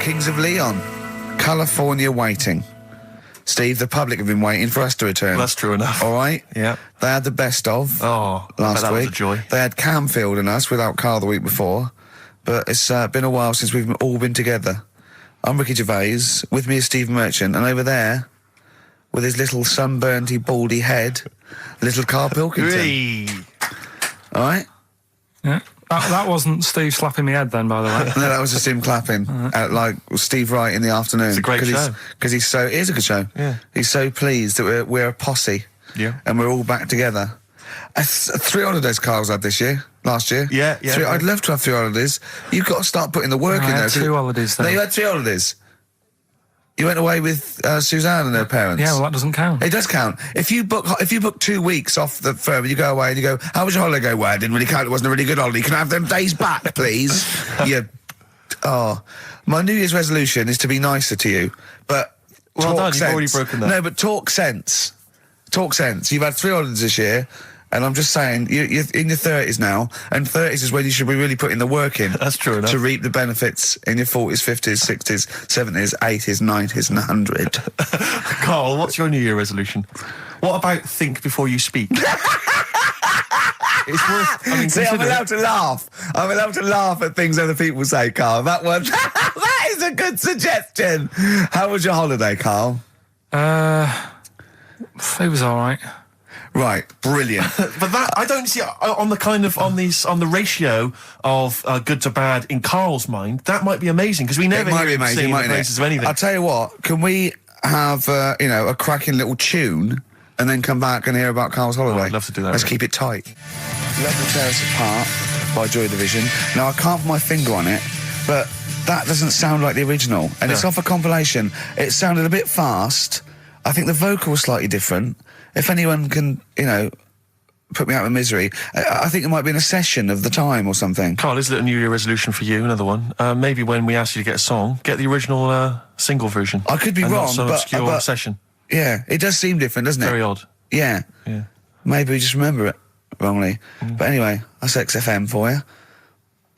Kings of Leon, California Waiting. Steve, the public have been waiting for us to return. Well, that's true enough. All right? Yeah. They had the best of last last that week. Was a joy. They had Camfield and us without Carl the week before. But it's been a while since we've all been together. I'm Ricky Gervais. With me is Steve Merchant. And over there, with his little sunburnty, baldy head, little Karl Pilkington. Hey. All right? Yeah. That wasn't Steve slapping me head then, by the way. No, that was just him clapping, like Steve Wright in the afternoon. It's a great show. Because it is a good show. Yeah. He's so pleased that we're a posse. Yeah. And we're all back together. 3 holidays Carl's had this year, last year. Yeah. I'd love to have 3 holidays. You've got to start putting the work in I there. had 2 holidays then. No, you had 3 holidays. You went away with Suzanne and her parents. Yeah, well, that doesn't count. It does count. If you book 2 weeks off the firm and you go away and you go, how was your holiday? Go, well, I didn't really count. It wasn't a really good holiday. Can I have them days back, please? My New Year's resolution is to be nicer to you. But well done, sense. you've already broken that. No, but talk sense. Talk sense. You've had 3 holidays this year. And I'm just saying, you're in your 30s now, and 30s is when you should be really putting the work in. That's true enough. To reap the benefits in your 40s, 50s, 60s, 70s, 80s, 90s, and 100. Carl, what's your New Year resolution? What about think before you speak? It's worth. I mean, see, I'm allowed to laugh. I'm allowed to laugh at things other people say, Carl. That one, that is a good suggestion. How was your holiday, Carl? It was all right. Right, brilliant. But that I don't see on the ratio of good to bad in Carl's mind. That might be amazing because we never it might be amazing, sing the mightn't praises it? of anything. I'll tell you what. Can we have a cracking little tune and then come back and hear about Carl's holiday? I'd love to do that. Let's keep it tight. Love to Tear Us Apart by Joy Division. Now I can't put my finger on it, but that doesn't sound like the original, and it's off a compilation. It sounded a bit fast. I think the vocal was slightly different. If anyone can, put me out of misery, I think it might be in a session of the time or something. Carl, is it a New Year resolution for you? Another one. Maybe when we ask you to get a song, get the original single version. I could be and wrong, not some but obscure session. Yeah, it does seem different, doesn't it? Very odd. Yeah. Yeah. Maybe we just remember it wrongly. But anyway, that's XFM for you.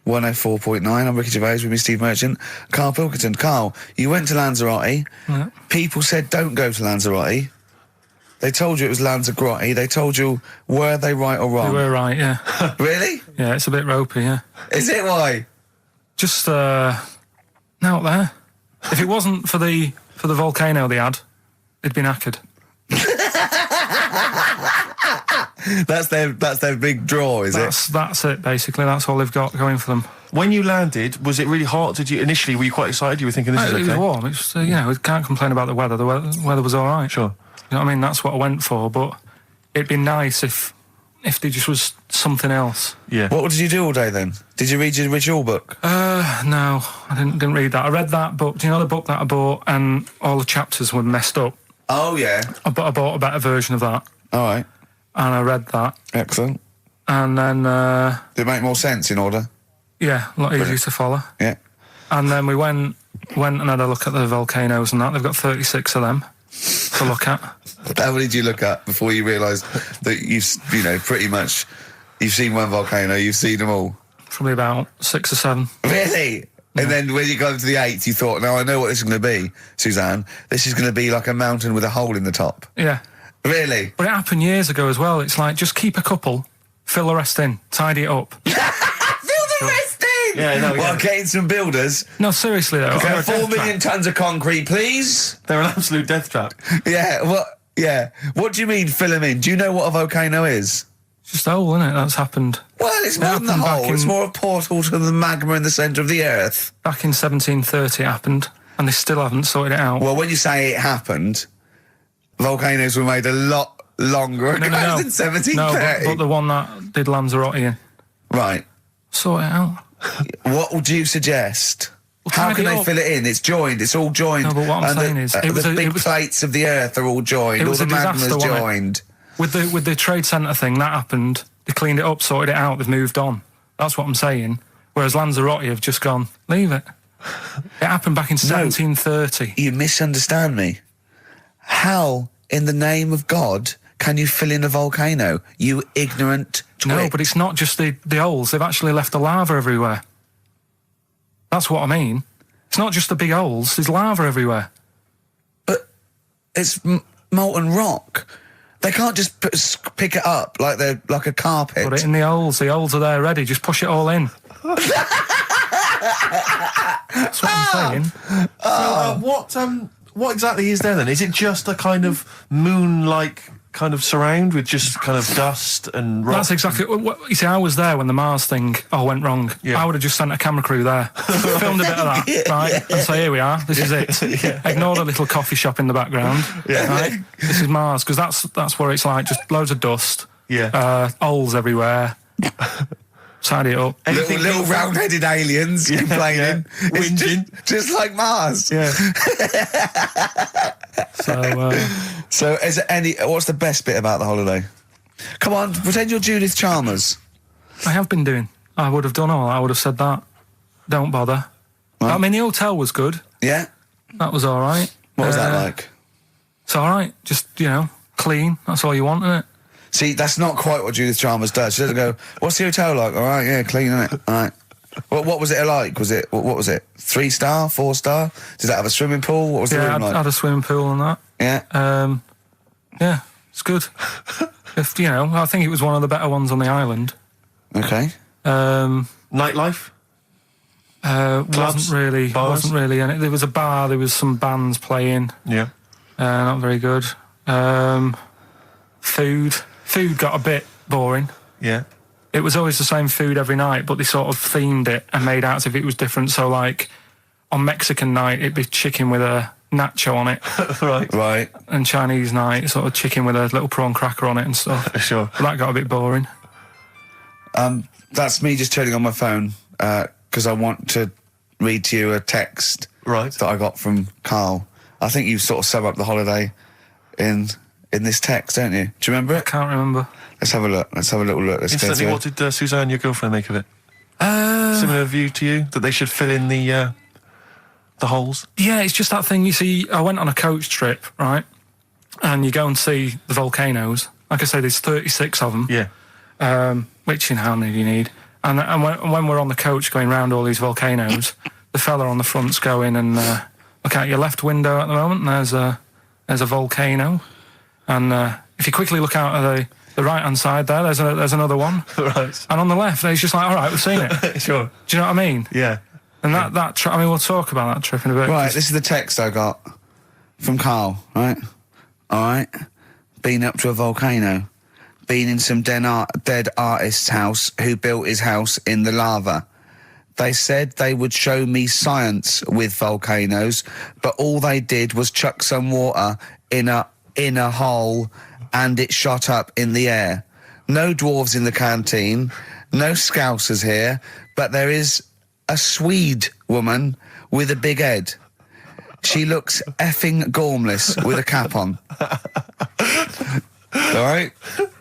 104.9. I'm Ricky Gervais with me, Steve Merchant. Karl Pilkington. Carl, you went to Lanzarote. Yeah. People said don't go to Lanzarote. They told you it was Lanzarote. They told you, were they right or wrong? They were right, yeah. Really? Yeah, it's a bit ropey, yeah. Is it? Why? Just out there. If it wasn't for the volcano they had, it'd been knackered. That's their big draw, is it? That's it, basically. That's all they've got going for them. When you landed, was it really hot? Were you quite excited? You were thinking this is okay? It was warm. It's we can't complain about the weather. The weather was all right. Sure. You know what I mean? That's what I went for. But it'd be nice if there just was something else. Yeah. What did you do all day then? Did you read your ritual book? No, I didn't read that. I read that book. Do you know the book that I bought and all the chapters were messed up? Oh yeah. I bought a better version of that. All right. And I read that. Excellent. And then Did it make more sense in order? yeah, a lot easier to follow. Yeah. And then we went and had a look at the volcanoes and that. They've got 36 of them to look at. How many did you look at before you realised that pretty much you've seen one volcano, you've seen them all? Probably about 6 or 7. Really? Yeah. And then when you got to the 8th, you thought, now I know what this is going to be, Suzanne. This is going to be like a mountain with a hole in the top. Yeah. Really? But it happened years ago as well. It's like, just keep a couple, fill the rest in, tidy it up. Fill the rest in! Yeah, no, Well, getting some builders. No, seriously though. Okay, 4 million tonnes of concrete, please. They're an absolute death trap. Yeah, what do you mean fill them in? Do you know what a volcano is? It's just a hole, isn't it? That's happened. Well, it's more than the hole. It's more a portal to the magma in the centre of the earth. Back in 1730 it happened, and they still haven't sorted it out. Well, when you say it happened, volcanoes were made a lot longer ago than 1730. No, but the one that did Lanzarote in. Right. Sort it out. What would you suggest? How can they fill it in? It's joined. It's all joined. No, but what I'm saying is, the big plates of the earth are all joined. All the magma's joined. With the trade centre thing, that happened. They cleaned it up, sorted it out. They've moved on. That's what I'm saying. Whereas Lanzarote have just gone, leave it. It happened back in 1730. You misunderstand me. How, in the name of God, can you fill in a volcano? You ignorant twit. No, but it's not just the holes. They've actually left the lava everywhere. That's what I mean. It's not just the big holes. There's lava everywhere. But it's molten rock. They can't just pick it up like they're like a carpet. Put it in the holes. The holes are there ready. Just push it all in. That's what I'm saying. What exactly is there then? Is it just a kind of moon-like kind of surround with just kind of dust and rock? That's exactly what you see. I was there when the Mars thing went wrong. Yeah. I would have just sent a camera crew there, filmed a bit of that, right, and say, here we are, this is it. Ignore the little coffee shop in the background. Right? This is Mars, because that's where it's like just loads of dust, holes everywhere. Tidy it up. Little round-headed aliens complaining. Whinging. Just like Mars. Yeah. So is there what's the best bit about the holiday? Come on, pretend you're Judith Chalmers. I have been doing. I would have done all. I would have said that. Don't bother. Right. I mean, the hotel was good. Yeah? That was all right. What was that like? It's all right. Just, clean. That's all you want, isn't it? See, that's not quite what Judith Chalmers does. She doesn't go, what's the hotel like? All right, yeah, clean, isn't it? All right. What was it like? What was it? 3-star, 4-star? Did that have a swimming pool? What was the room like? I had a swimming pool and that. Yeah. Yeah, it's good. I think it was one of the better ones on the island. Okay. Nightlife? Wasn't really any. There was a bar, there was some bands playing. Yeah. Not very good. Food got a bit boring. Yeah. It was always the same food every night, but they sort of themed it and made out as if it was different. So, like, on Mexican night, it'd be chicken with a nacho on it. Right. And Chinese night, sort of chicken with a little prawn cracker on it and stuff. Sure. But that got a bit boring. That's me just turning on my phone because I want to read to you a text that I got from Karl. I think you sort of sum up the holiday in this text, don't you? Do you remember it? I can't remember. Let's have a look. Let's have a little look. Instantly, what did Suzanne, your girlfriend, make of it? Similar view to you, that they should fill in the holes? Yeah, it's just that thing. You see, I went on a coach trip, right? And you go and see the volcanoes. Like I say, there's 36 of them. Yeah. Which, how many do you need? And when we're on the coach going round all these volcanoes, the fella on the front's going and look out your left window at the moment, and there's a volcano. And if you quickly look out at the right-hand side there, there's another one. Right. And on the left, there's just like, all right, we've seen it. Sure. Do you know what I mean? Yeah. And that trip, we'll talk about that trip in a bit. Right, this is the text I got from Karl, right? All right. Been up to a volcano. Been in some dead artist's house who built his house in the lava. They said they would show me science with volcanoes, but all they did was chuck some water in a hole and it shot up in the air. No dwarves in the canteen, no scousers here, but there is a Swede woman with a big head. She looks effing gormless with a cap on. All right?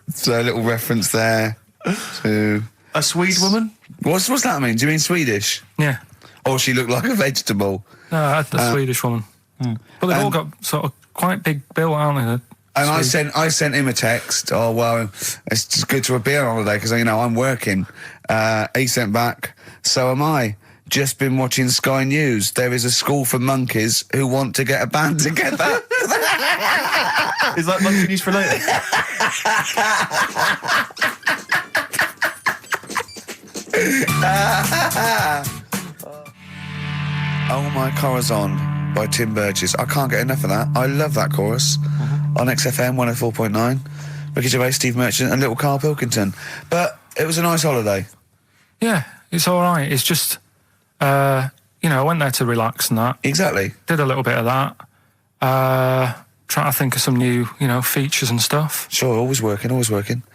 So a little reference there to... A Swede woman? What's that mean? Do you mean Swedish? Yeah. Or she looked like a vegetable? No, a Swedish woman. But they've all got sort of quite big bill, aren't they? And I sent him a text. Oh, well, it's just good to be on holiday because, I'm working. He sent back, so am I. Just been watching Sky News. There is a school for monkeys who want to get a band together. Is that monkey news for later? Oh My Corazon by Tim Burgess. I can't get enough of that. I love that chorus. On XFM 104.9. Ricky Gervais, Steve Merchant and little Karl Pilkington. But it was a nice holiday. Yeah, it's all right. It's just, I went there to relax and that. Exactly. Did a little bit of that. Trying to think of some new, features and stuff. Sure, always working. 3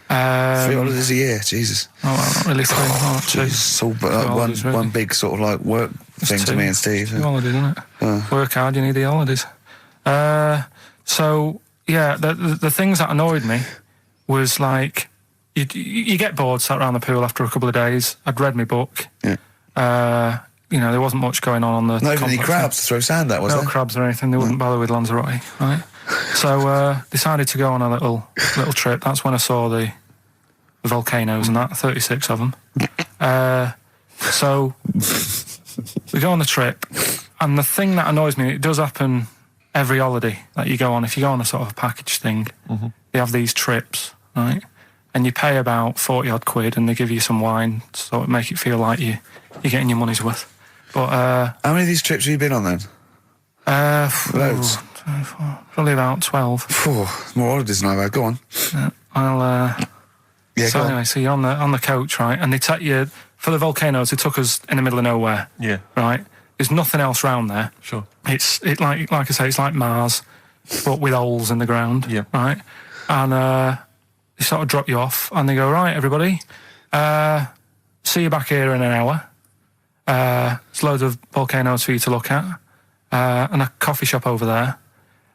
holidays a year, Jesus. Oh, well, not really 3. Oh, 2. It's all one big sort of like work thing to me and Steve. 2 holidays, isn't it? Work hard, you need the holidays. So, yeah, the things that annoyed me was like, you get bored, sat around the pool after a couple of days. I'd read my book. Yeah. There wasn't much going on the Not even any crabs to throw sand at, was there? No crabs or anything. They wouldn't bother with Lanzarote, right? So decided to go on a little trip. That's when I saw the volcanoes and that, 36 of them. So we go on the trip, And the thing that annoys me, it does happen every holiday that you go on. If you go on a sort of a package thing, they have these trips, right? And you pay about 40 odd quid and they give you some wine, so it make it feel like you're getting your money's worth. But how many of these trips have you been on then? Loads. Probably about 12. More holidays than I've had. Go on. So anyway, so you're on the coach, right? And they take you for the volcanoes. They took us in the middle of nowhere. Yeah. Right. There's nothing else round there. Sure. It's like I say, it's like Mars, but with holes in the ground. Yeah. Right. And they sort of drop you off, and they go, right, everybody, see you back here in an hour. There's loads of volcanoes for you to look at, and a coffee shop over there.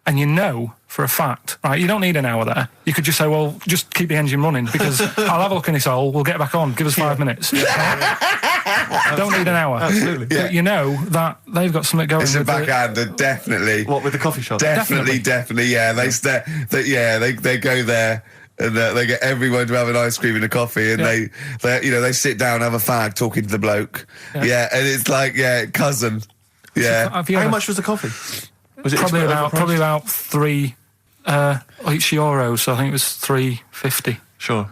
And you know for a fact, right, you don't need an hour there. You could just say, well, just keep the engine running because I'll have a look in this hole, we'll get back on, give us 5 minutes. Don't need an hour. Absolutely. But you know that they've got something going. It's a backhander, definitely. What, with the coffee shop? Definitely, yeah. They go there. And they get everyone to have an ice cream and a coffee, and they sit down, have a fag, talking to the bloke. Yeah, and it's like, cousin. Yeah. How much was the coffee? Was it probably about €3 each euro? So I think it was $3.50. Sure.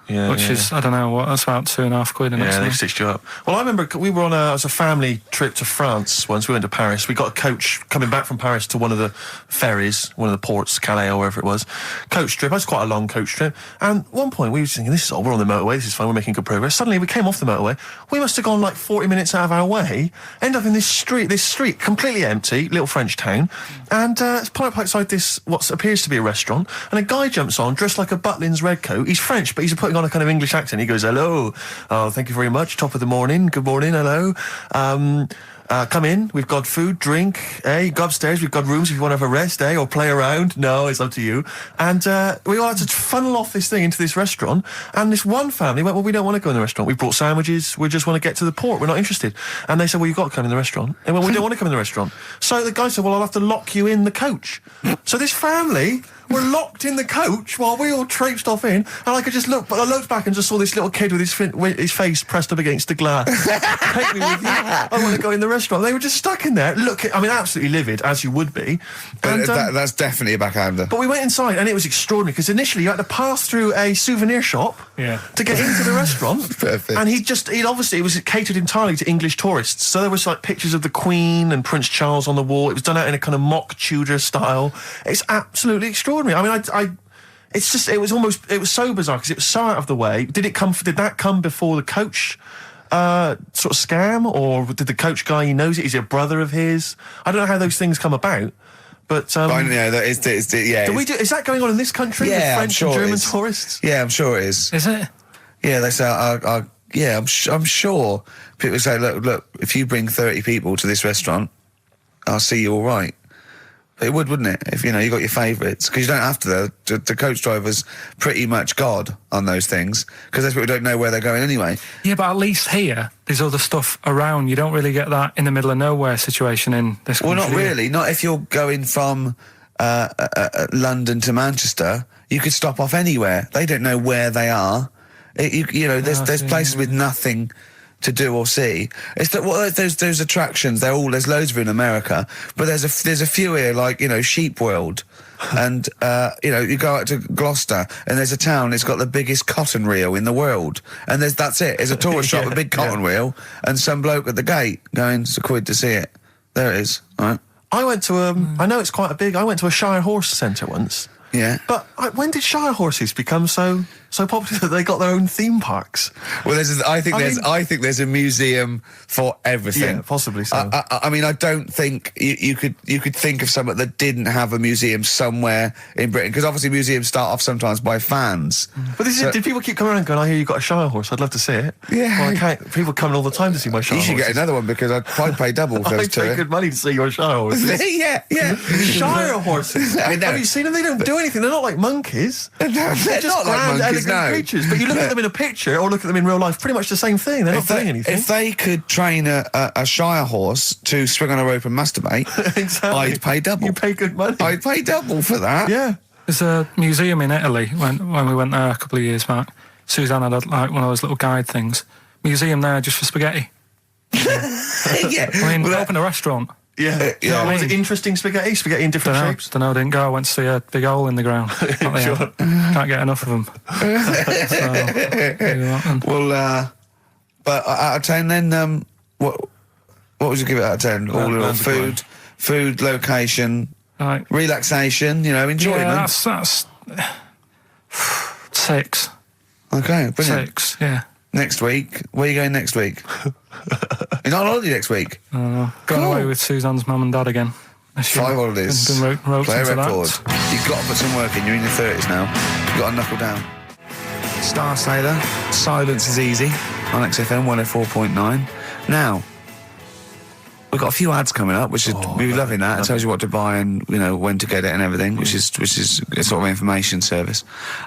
Yeah, which is, I don't know, what, that's about £2.5. Yeah, they stitched you up. Well, I remember we were on a family trip to France once. We went to Paris. We got a coach coming back from Paris to one of the ferries, one of the ports, Calais or wherever it was. Coach trip. It was quite a long coach trip. And at one point we were thinking, we're on the motorway, this is fine, we're making good progress. Suddenly we came off the motorway. We must have gone like 40 minutes out of our way, end up in this street, completely empty, little French town. And it's pulled up outside this, what appears to be a restaurant. And a guy jumps on, dressed like a Butlins red coat. He's French, but he's putting on a kind of English accent. He goes, hello, thank you very much, top of the morning, good morning, hello. Come in, we've got food, drink, go upstairs, we've got rooms if you want to have a rest, or play around. No, it's up to you. And we all had to funnel off this thing into this restaurant, and this one family went, well, we don't want to go in the restaurant, we brought sandwiches, we just want to get to the port, we're not interested. And they said, well, you've got to come in the restaurant. And well, we don't want to come in the restaurant. So the guy said, well, I'll have to lock you in the coach. So this family were locked in the coach while we all traipsed off in, and I could just look, but I looked back and just saw this little kid with his face pressed up against the glass. Take me with you. I want to go in the restaurant. They were just stuck in there. Absolutely livid, as you would be. But that's definitely a backhander. But we went inside, and it was extraordinary, because initially you had to pass through a souvenir shop to get into the restaurant. Perfect. And it was catered entirely to English tourists. So there was like pictures of the Queen and Prince Charles on the wall. It was done out in a kind of mock Tudor style. It's absolutely extraordinary. I mean, it was so bizarre because it was so out of the way. Did that come before the coach sort of scam, or did the coach guy, he knows it? Is it a brother of his? I don't know how those things come about. But I know that is that going on in this country with French and German tourists? Yeah, I'm sure it is. Is it? Yeah, they say, I'm sure people say, look, if you bring 30 people to this restaurant, I'll see you all right. It wouldn't it? If, you got your favourites. Because you don't have to, the coach driver's pretty much God on those things, because those people don't know where they're going anyway. Yeah, but at least here, there's other stuff around. You don't really get that in the middle of nowhere situation in this country. Well, not really. Not if you're going from London to Manchester. You could stop off anywhere. They don't know where they are. There's places with nothing to do or see. It's that those attractions. There's loads of in America, but there's a few here, like Sheep World, and you go out to Gloucester and there's a town. It's got the biggest cotton reel in the world, and that's it. There's a tourist shop, a big cotton reel, and some bloke at the gate going, it's £1 to see it. There it is. All right. I went to I know it's quite a big. I went to a Shire Horse Centre once. Yeah. But when did Shire horses become so popular that they got their own theme parks? Well, I think there's a museum for everything. Yeah, possibly so. I mean, I don't think you could think of somewhere that didn't have a museum somewhere in Britain, because obviously museums start off sometimes by fans. But did people keep coming around going, I hear you got a Shire horse, I'd love to see it. Yeah. Well, I can't. People coming all the time to see my Shire horses. You should get another one, because I'd probably pay double for those two. I'd pay good money to see your Shire horses. Yeah. Shire horses. I know. Have you seen them? They don't do anything. They're not like monkeys. They're just not like monkeys, elegant creatures. But you look at them in a picture or look at them in real life, pretty much the same thing. They're not doing anything. If they could train a Shire horse to swing on a rope and masturbate, exactly. I'd pay double. You pay good money. I'd pay double for that. Yeah. There's a museum in Italy when we went there a couple of years back. Suzanne had one of those little guide things. Museum there just for spaghetti. Yeah. I mean, open a restaurant. Yeah. Yeah. Was it interesting spaghetti? Spaghetti in different shapes? Don't know, didn't go. I went to see a big hole in the ground. Sure. Can't get enough of them. Well, but out of 10 then, what would you give it out of 10? All in all, food, location, Right. relaxation, enjoyment. Yeah, that's 6. Okay, brilliant. 6, yeah. Next week, where are you going next week? You're not on holiday next week? Going Cool. away with Suzanne's mum and dad again. 5 holidays. Been roped Play a into record. that. You've got to put some work in. You're in your 30s now. You've got to knuckle down. Star Sailor, Silence is Easy on XFM 104.9. Now, we've got a few ads coming up, which is we're loving that. It tells you what to buy and when to get it and everything, which is a sort of information service.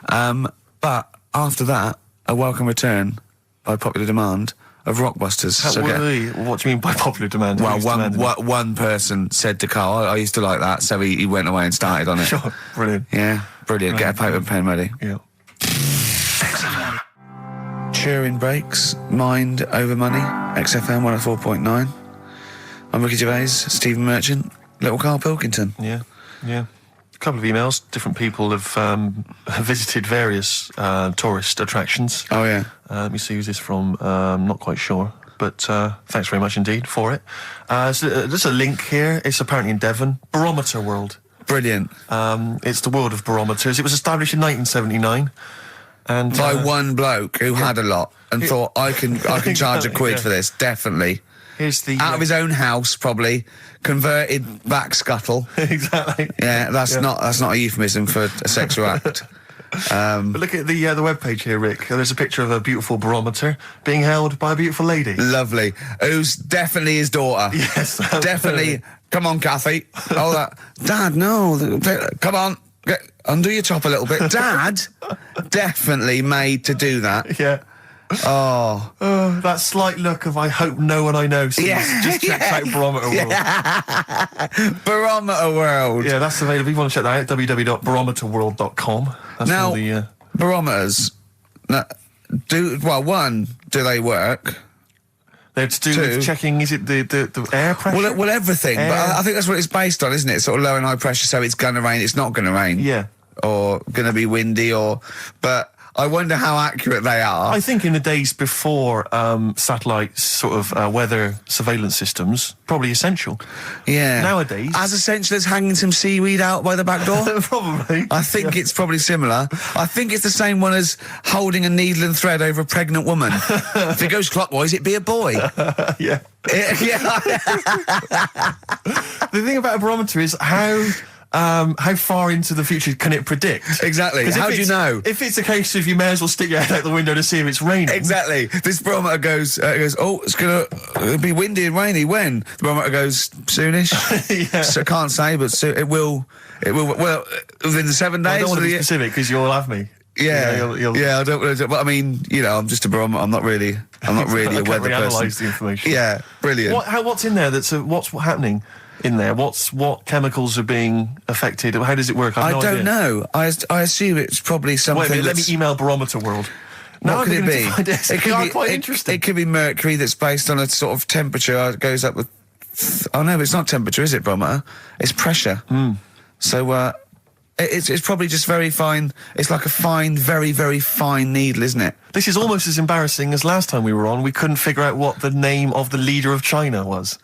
But after that, a welcome return by popular demand of Rockbusters. What do you mean by popular demand? Well, Who's demanding it? one person said to Carl, I used to like that, so he went away and started on it. Sure, brilliant. Yeah, brilliant. Get a paper and pen ready. Yeah. Turing Breaks, Mind Over Money, XFM 104.9. I'm Ricky Gervais, Stephen Merchant, little Karl Pilkington. Yeah. A couple of emails. Different people have visited various tourist attractions. Oh, yeah. Let me see who's this from. Not quite sure. But thanks very much indeed for it. So, there's a link here. It's apparently in Devon. Barometer World. Brilliant. It's the world of barometers. It was established in 1979. And By one bloke who had a lot and thought, I can charge a quid Yeah. for this, definitely. here's the... Out of his own house, probably. Converted back scuttle. exactly. Yeah, that's not a euphemism for a sexual act. But look at the webpage here, Rick. There's a picture of a beautiful barometer being held by a beautiful lady. Lovely. Who's definitely his daughter. Yes, Definitely. Come on, Kathy. Oh, that. Dad, no. Come on. Undo your top a little bit. Dad, definitely made to do that. Yeah. Oh. That slight look of I hope no one I know sees. Yeah, Just check out Barometer World. Barometer World. Yeah, that's available. If you want to check that out, www.barometerworld.com. That's Now, all the... barometers. One, do they work? They're to do with checking, is it the air pressure? Well, everything. But I think that's what it's based on, isn't it? Sort of low and high pressure, so it's going to rain, it's not going to rain. Yeah. Or going to be windy, but I wonder how accurate they are. I think in the days before satellite sort of weather surveillance systems, probably essential. Yeah. Nowadays... As essential as hanging some seaweed out by the back door? Probably. I think it's probably similar. I think it's the same one as holding a needle and thread over a pregnant woman. If it goes clockwise, it'd be a boy. Yeah. Yeah. The thing about a barometer is how far into the future can it predict? Exactly. 'Cause How do you know? If it's a case of you may as well stick your head out the window to see if it's raining. Exactly. This barometer goes, oh, it's going to be windy and rainy. When? The barometer goes, soonish. Yeah. So I can't say, but it will, well, within the 7 days. I don't want to be of the- specific because you'll have me. Yeah, You'll yeah. I don't. But I mean, I'm just a barometer. I'm not really a I weather can't person. reanalyse the information. Yeah, brilliant. What's in there? What's happening in there? What chemicals are being affected? How does it work? I have no don't idea. know. I assume it's probably something. Wait a minute, let me that's- email Barometer World. Now What could it be? It could be quite interesting. It could be mercury that's based on a sort of temperature. It goes up with. Oh no, it's not temperature, is it, barometer? It's pressure. So it's probably just very fine. It's like a fine, very, very fine needle, isn't it? This is almost as embarrassing as last time we were on. We couldn't figure out what the name of the leader of China was.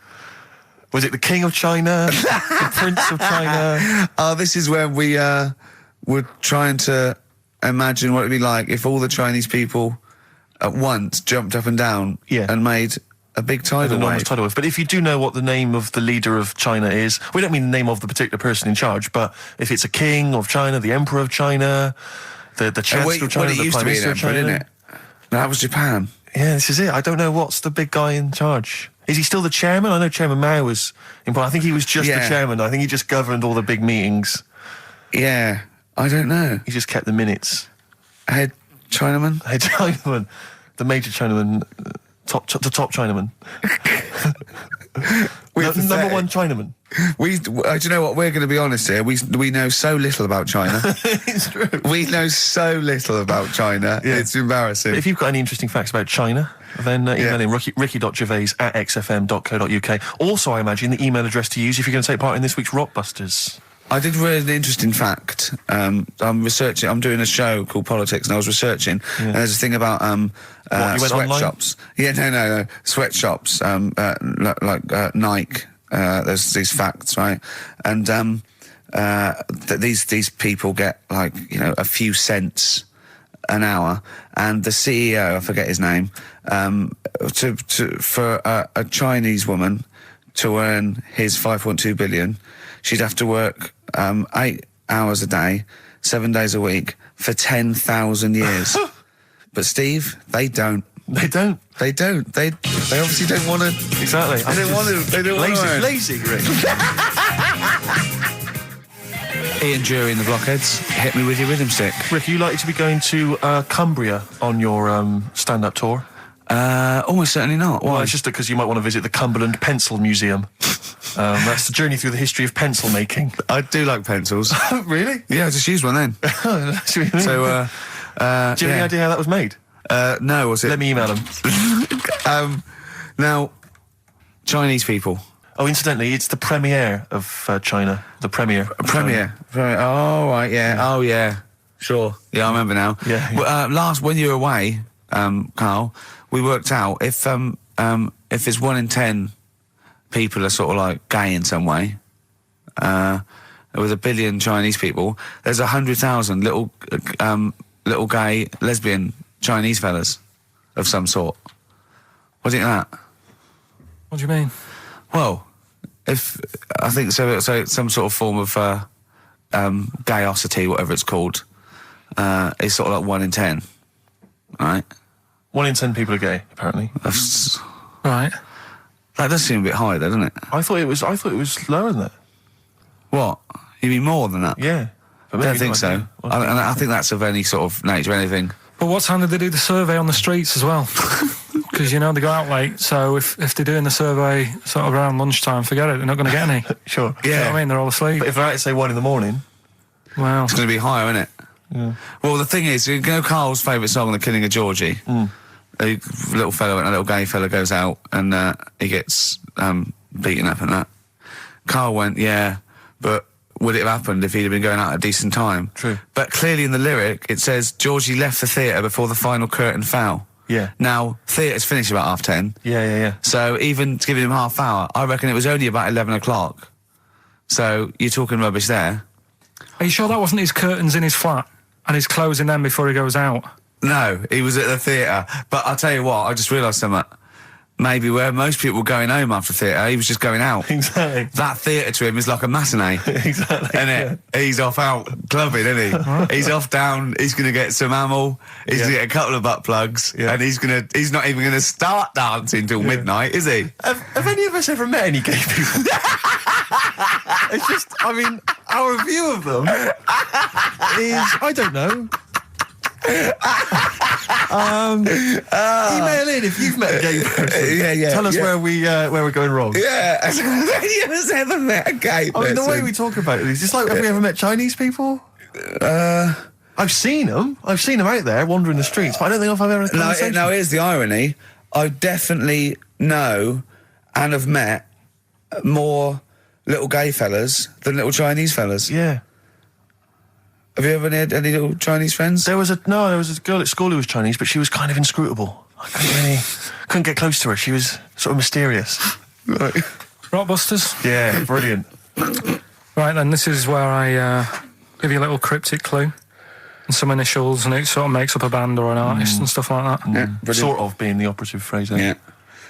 Was it the King of China? The Prince of China? Oh, this is when we were trying to imagine what it'd be like if all the Chinese people at once jumped up and down and made a big tidal Enormous wave. tidal wave. But if you do know what the name of the leader of China is, we don't mean the name of the particular person in charge, but if it's a king of China, the emperor of China, the chancellor of China, well, it the used prime to be an minister of emperor, China. didn't it? No, that was Japan. Yeah, this is it. I don't know what's the big guy in charge. Is he still the chairman? I know Chairman Mao was important. I think he was just the chairman. I think he just governed all the big meetings. Yeah, I don't know. He just kept the minutes. Head Chinaman? Hey, Chinaman, the major Chinaman, The top Chinaman. Number one Chinaman. Do you know what? We're going to be honest here. We know so little about China. It's true. We know so little about China. Yeah. It's embarrassing. If you've got any interesting facts about China, then email in ricky.gervais@xfm.co.uk. Also, I imagine the email address to use if you're going to take part in this week's Rockbusters. I did read an interesting fact. I'm researching. I'm doing a show called Politics, and I was researching. And there's a thing about you went sweatshops. Yeah, no, sweatshops. Like Nike. There's these facts, right? And these people get like a few cents an hour, and the CEO, I forget his name, for a Chinese woman to earn his 5.2 billion, she'd have to work 8 hours a day, 7 days a week for 10,000 years. But Steve, they don't. They don't. They obviously don't want to. Exactly. They don't want to. They don't want to. Lazy, Rick. Ian Jury in the Blockheads, hit me with your rhythm stick. Rick, are you likely to be going to Cumbria on your stand-up tour? Almost certainly not. Well, Why? it's just because you might want to visit the Cumberland Pencil Museum. That's the journey through the history of pencil making. I do like pencils. Really? Yeah, I just use one then. That's what you mean. So, do you have any idea how that was made? no, was it? Let me email them. Now, Chinese people. Oh, incidentally, it's the premiere of China. The premiere. Premiere. Oh, right, yeah. Oh, yeah. Sure. Yeah, I remember now. Yeah. Well, when you were away, Carl, we worked out if it's 1 in 10 people are sort of like gay in some way, with 1 billion Chinese people, there's 100,000 little gay, lesbian Chinese fellas of some sort. What do you think of that? What do you mean? Well, if I think so, it's some sort of form of gayosity, whatever it's called, is sort of like 1 in 10, right? 1 in 10 people are gay, apparently. Right. That does seem a bit high, though, doesn't it? I thought it was lower than that. What? You mean more than that? Yeah. I don't think so. I think that's of any sort of nature, anything. But what time did they do the survey on the streets as well? Because, they go out late, so if they're doing the survey sort of around lunchtime, forget it, they're not going to get any. Sure. You know what I mean? They're all asleep. But if they're out at, say, 1 in the morning... Well... It's going to be higher, isn't it? Yeah. Well, the thing is, Carl's favourite song, The Killing of Georgie? A little fella and a little gay fella goes out and he gets beaten up and that. Carl went, yeah, but would it have happened if he'd have been going out at a decent time? True. But clearly in the lyric it says Georgie left the theatre before the final curtain fell. Yeah. Now, theatre's finished about 10:30. Yeah. So even giving him half hour, I reckon it was only about 11 o'clock. So you're talking rubbish there. Are you sure that wasn't his curtains in his flat and he's closing them before he goes out? No, he was at the theatre. But I'll tell you what, I just realised something. Maybe where most people were going home after theatre, he was just going out. Exactly. That theatre to him is like a matinee. Exactly. Isn't it? He's off out clubbing, isn't he? He's off down, he's going to get some amyl, he's going to get a couple of butt plugs, and he's not even going to start dancing till midnight, is he? Have any of us ever met any gay people? It's just, our view of them is, I don't know. Email in if you've met a gay person. Yeah. Tell us where we're going wrong. Yeah, have you ever met a gay person? The way we talk about it is just like, have we ever met Chinese people? I've seen them. I've seen them out there wandering the streets, but I don't think I've ever had a conversation. No, here's the irony. I definitely know and have met more little gay fellas than little Chinese fellas. Yeah. Have you ever had any little Chinese friends? There was a girl at school who was Chinese, but she was kind of inscrutable. I couldn't get close to her. She was sort of mysterious. Right. Rockbusters? Yeah, brilliant. Right then, this is where I give you a little cryptic clue and some initials, and it sort of makes up a band or an artist and stuff like that. Yeah, brilliant. Sort of being the operative phrase there. Yeah.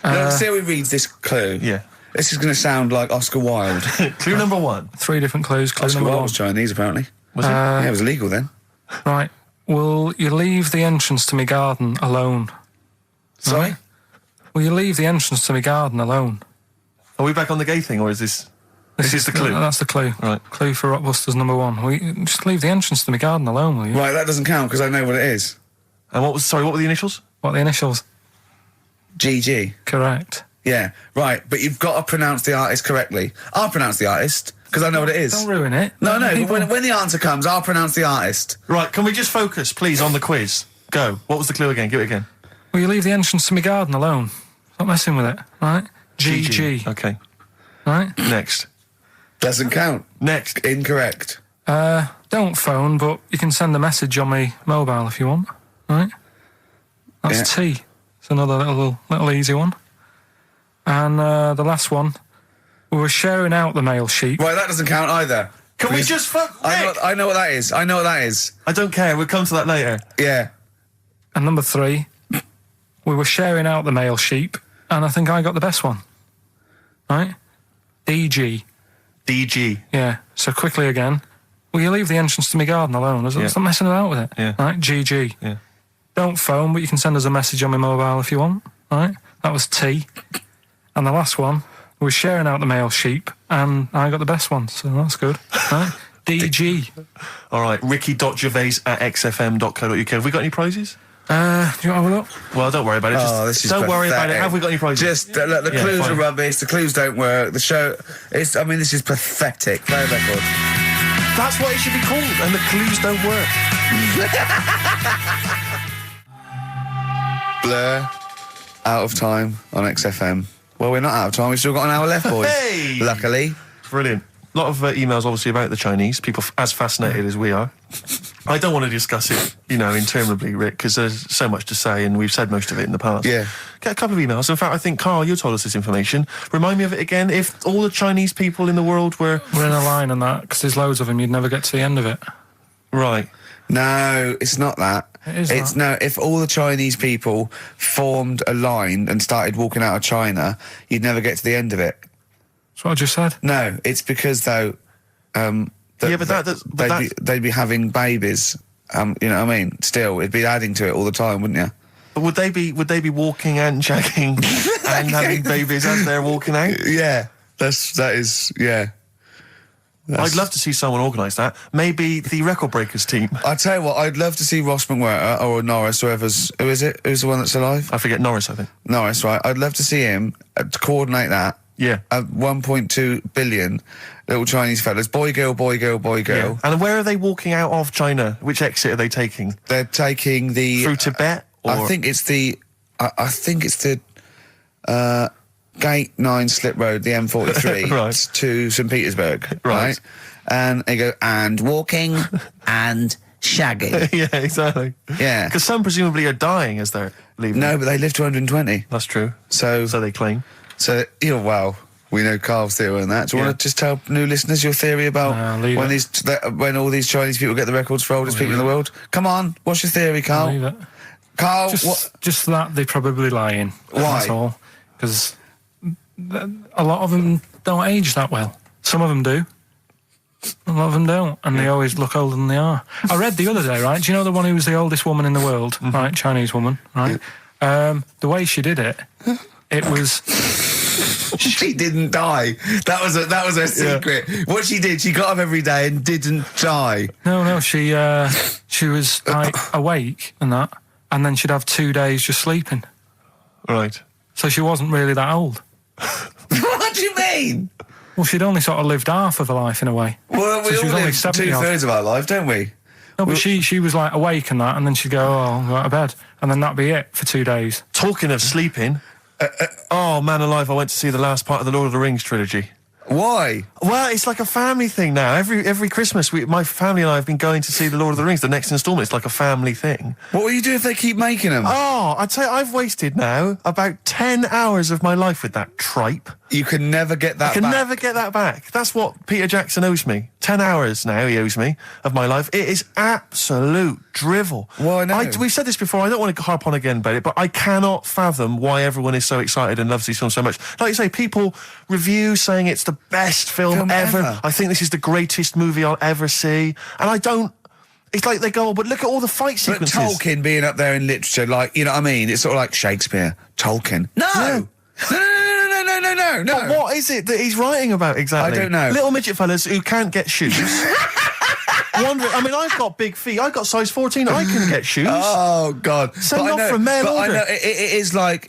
Let's see how he reads this clue. Yeah. This is going to sound like Oscar Wilde. Clue number 1. 3 different clues. Clue Oscar number Wilde 1. was Chinese, apparently. Was it? Yeah, it was illegal then. Right. Will you leave the entrance to my garden alone? Sorry? Right? Will you leave the entrance to my garden alone? Are we back on the gay thing, or is this... This is the clue? That's the clue. Right. Clue for Rockbusters number 1. Will you just leave the entrance to my garden alone, will you? Right, that doesn't count because I know what it is. And what were the initials? What are the initials? GG. Correct. Yeah, right. But you've got to pronounce the artist correctly. I'll pronounce the artist, because I know what it is. Don't ruin it. No, but People- when the answer comes, I'll pronounce the artist. Right, can we just focus, please, on the quiz? Go. What was the clue again? Give it again. Will you leave the entrance to my garden alone? Stop messing with it, right? GG. Okay. Right? Next. Doesn't count. Next. Incorrect. Don't phone, but you can send a message on my mobile if you want, right? That's Yeah. T. It's another little easy one. And the last one, we were sharing out the male sheep. Right, that doesn't count either. Can we just fuck? I know what that is. I know what that is. I don't care. We'll come to that later. Yeah. And number 3, we were sharing out the male sheep, and I think I got the best one. Right? DG. DG. Yeah. So quickly again, will you leave the entrance to my garden alone? Stop messing about with it. Yeah. Right? GG. Yeah. Don't phone, but you can send us a message on my mobile if you want. Right? That was T. And the last one, we were sharing out the male sheep, and I got the best one, so that's good. Right? DG. All right. Ricky.gervais@xfm.co.uk. Have we got any prizes? Do you want to have a look? Well, don't worry about it. Just, Oh, this is don't worry about it. pathetic. Have we got any prizes? Just, look, the clues fine. are rubbish, the clues don't work, the show... this is pathetic. Play a record. That's what it should be called, and the clues don't work. Blur. Out of time on XFM. Well, we're not out of time, we've still got an hour left, boys. Hey! Luckily. Brilliant. A lot of emails, obviously, about the Chinese. People as fascinated as we are. I don't want to discuss it, interminably, Rick, because there's so much to say, and we've said most of it in the past. Yeah. Get a couple of emails. In fact, I think, Carl, you told us this information. Remind me of it again. If all the Chinese people in the world were... We're in a line on that, because there's loads of them, you'd never get to the end of it. Right. No, it's not that. It is It's that. no, if all the Chinese people formed a line and started walking out of China, you'd never get to the end of it. That's what I just said. No, it's because, though... they'd be having babies. You know what I mean? Still, it'd be adding to it all the time, wouldn't you? But would they be walking and shagging and having babies as they're walking out? Yeah, that is. I'd love to see someone organise that. Maybe the Record Breakers team. I tell you what, I'd love to see Ross McWhirter or Norris, who is it? Who's the one that's alive? I forget Norris, I think. Norris, right? I'd love to see him to coordinate that. Yeah. 1.2 billion little Chinese fellas, boy, girl, boy, girl, boy, girl. And where are they walking out of China? Which exit are they taking? They're taking the Through Tibet? Or? I think it's the Gate 9 Slip Road, the M43, Right. to St Petersburg, Right. And they go, and walking and shagging. Yeah, exactly. Yeah. Because some presumably are dying as they're leaving. No, but they live to 120. That's true. So they claim. Well, we know Carl's theory on that. Do you Yeah. want to just tell new listeners your theory about leave when all these Chinese people get the records for oldest people in the world? Come on, what's your theory, Carl? Leave it. Carl, Just that they're probably lying. Why? That's all. Because a lot of them don't age that well. Some of them do. A lot of them don't, and they always look older than they are. I read the other day, right? Do you know the one who was the oldest woman in the world, right? Chinese woman, right? The way she did it, it was... She didn't die. That was her secret. What she did, she got up every day and didn't die. No, she was like awake and that, and then she'd have 2 days just sleeping. Right. So she wasn't really that old. What do you mean? Well, she'd only sort of lived half of her life in a way. Well, we So she was all only live 70 odd. 2/3 of our life, don't we? No, but she was like awake and that, and then she'd go, I'll go to bed, and then that'd be it for 2 days. Talking of sleeping, oh, man alive, I went to see the last part of the Lord of the Rings trilogy. Why? Well, it's like a family thing now. Every Christmas, my family and I have been going to see the Lord of the Rings, the next instalment. It's like a family thing. What will you do if they keep making them? Oh, I'd say I've wasted now about 10 hours of my life with that tripe. You can never get that I can back. never get that back. That's what Peter Jackson owes me. 10 hours now he owes me of my life. It is absolute drivel. Well, I know. We've said this before. I don't want to harp on again about it, but I cannot fathom why everyone is so excited and loves these films so much. Like you say, people review saying it's the best film ever. I think this is the greatest movie I'll ever see. And I don't... It's like they go, oh, but look at all the fight But sequences. Tolkien being up there in literature, like, you know what I mean? It's sort of like Shakespeare. Tolkien. No! No. But what is it that he's writing about exactly? I don't know. Little midget fellas who can't get shoes. wandering. I mean, I've got big feet. I've got size 14. I can get shoes. Oh God! Send off for mail but order. I know it is like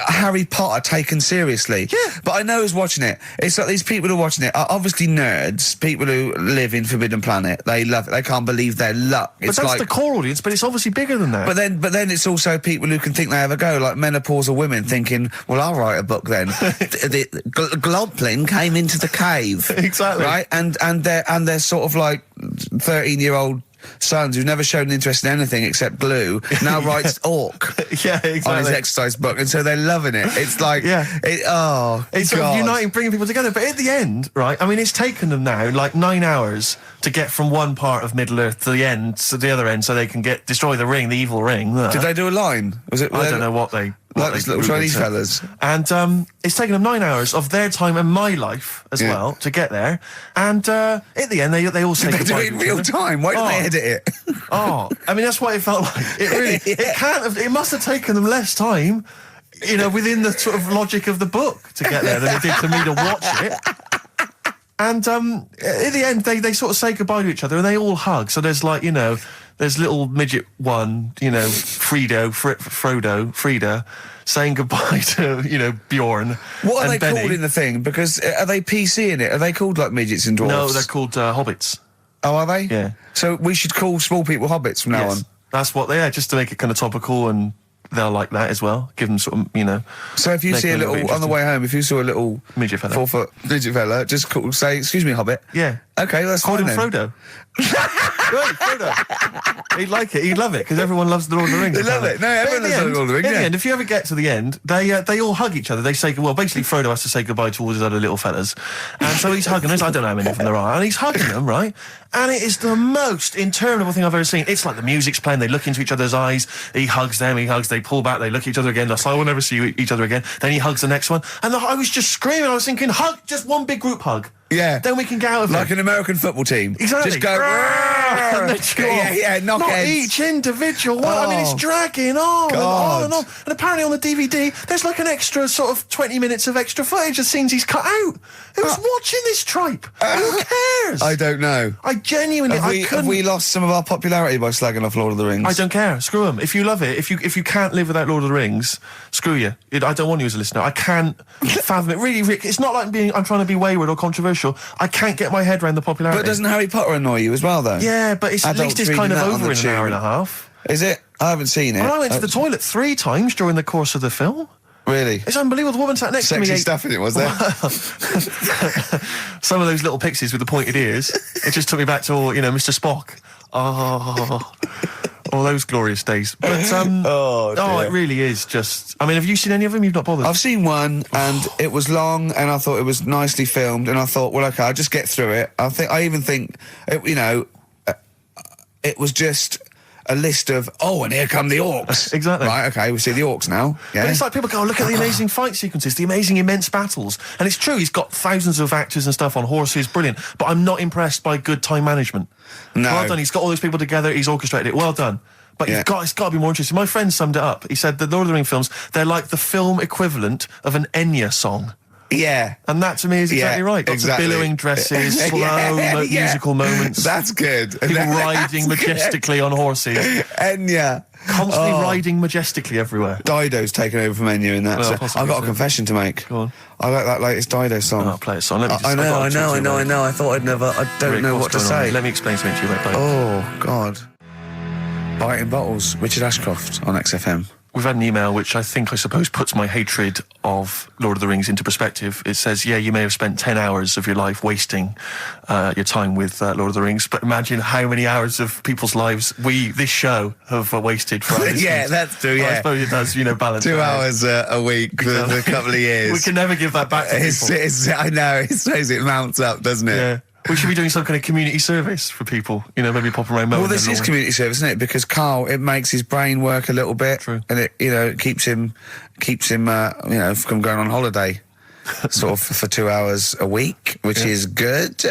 Harry Potter taken seriously. Yeah. But I know who's watching it. It's like these people who are watching it are obviously nerds, people who live in Forbidden Planet. They love it. They can't believe their luck. But that's the core audience, but it's obviously bigger than that. But then it's also people who can think they have a go, like menopausal women thinking, well, I'll write a book then. the Globplin came into the cave. Exactly. Right? And they're sort of like 13-year-old sons who've never shown interest in anything except glue now writes orc Yeah, exactly. on his exercise book, and so they're loving it. It's like, it's God. sort of uniting, bringing people together. But at the end, right, I mean, it's taken them now like 9 hours to get from one part of Middle Earth to the end, to the other end, so they can destroy the ring, the evil ring. Did they do a line? Was it? I don't know what they... Like those little Chinese fellas. And it's taken them 9 hours of their time and my life as well to get there. And at the end, they all say They do goodbye it in to each real other. time. Why don't they edit it? I mean, that's what it felt like. It really, it can't have, it must have taken them less time, you know, within the sort of logic of the book to get there than it did to me to watch it. And at the end, they sort of say goodbye to each other and they all hug. So there's like, you know, there's little midget one, you know, Frida, saying goodbye to, you know, Bjorn. What are and they Benny. called in the thing? Because are they PC in it? Are they called like midgets and dwarfs? No, they're called hobbits. Oh, are they? Yeah. So we should call small people hobbits from now on. That's what they are, just to make it kind of topical, and they'll like that as well. Give them sort of, you know. So if you make see it a little little, bit on the way home, if you saw a little Midget fella. 4-foot midget fella, just say, excuse me, hobbit. Yeah. Okay, that's Call fine him then. Frodo. Right, Frodo. He'd like it. He'd love it because everyone loves the Lord of the Rings. They love apparently. it. No, everyone But loves the Lord of the Rings, In yeah. the end, if you ever get to the end, they all hug each other. They say, well, basically Frodo has to say goodbye to all his other little fellas, and so he's hugging them. I don't know how many of them there are, and he's hugging them, right? And it is the most interminable thing I've ever seen. It's like the music's playing. They look into each other's eyes. He hugs them. He hugs. They pull back. They look at each other again. That's like, we'll never see each other again. Then he hugs the next one, and I was just screaming. I was thinking, hug, just one big group hug. Yeah. Then we can get out of Like it. an American football team. Exactly. Just go, And then go off. knock Not heads. each individual one. I mean, it's Oh. dragging on and on and God. on. And apparently on the DVD, there's like an extra sort of 20 minutes of extra footage of scenes he's cut out. Who's watching this tripe? Who cares? I don't know. I genuinely, Have we lost some of our popularity by slagging off Lord of the Rings? I don't care. Screw them. If you love it, if you can't live without Lord of the Rings, screw you. I don't want you as a listener. I can't fathom it. Really, Rick, it's not like I'm trying to be wayward or controversial. I can't get my head around the popularity. But doesn't Harry Potter annoy you as well, though? Yeah, but at Adults least it's reading kind of that on over the in an hour tube. and a half. Is it? I haven't seen it. And I went to the toilet 3 times during the course of the film. Really? It's unbelievable. The woman sat next to me. Sexy stuff in it, was there? Some of those little pixies with the pointed ears. It just took me back to all, you know, Mr. Spock. Oh, all those glorious days. But dear. it really is just. I mean, have you seen any of them? You've not bothered. I've seen one, and it was long, and I thought it was nicely filmed, and I thought, well, okay, I'll just get through it. I even think, it was just a list of, and here come the orcs. Exactly. Right, okay, we see the orcs now. Yeah. But it's like people go, look at the amazing fight sequences, the amazing immense battles. And it's true, he's got thousands of actors and stuff on horses, brilliant. But I'm not impressed by good time management. No. Well done, he's got all those people together, he's orchestrated it, well done. But Yeah. it's got to be more interesting. My friend summed it up. He said the Lord of the Rings films, they're like the film equivalent of an Enya song. Yeah. And that to me is exactly Yeah, right. Lots exactly. of billowing dresses, slow Yeah. musical moments. That's good. People riding majestically on horses. Enya. Constantly riding majestically everywhere. Dido's taken over from Enya in that. Well, So possibly I've got so. a confession to make. Go on. I like that latest Dido song. I'll play a song. Let me just, I I've got know. to talk to you about it. I thought I don't Rick, know what's what to going on? say. Let me explain something to you about Dido. Oh, God. Biting Bottles, Richard Ashcroft on XFM. We've had an email which I suppose puts my hatred of Lord of the Rings into perspective. It says, yeah, you may have spent 10 hours of your life wasting your time with Lord of the Rings, but imagine how many hours of people's lives this show, have wasted for our listeners. Yeah, that's true, Well, I yeah. suppose it does, balance. 2 it out. hours a week for a couple of years. We can never give that back to people. I know, it shows it mounts up, doesn't it? Yeah. We should be doing some kind of community service for people, maybe pop around. Well, this is community service, isn't it? Because Carl, it makes his brain work a little bit, True. and it keeps him, from going on holiday, sort of for 2 hours a week, which is good.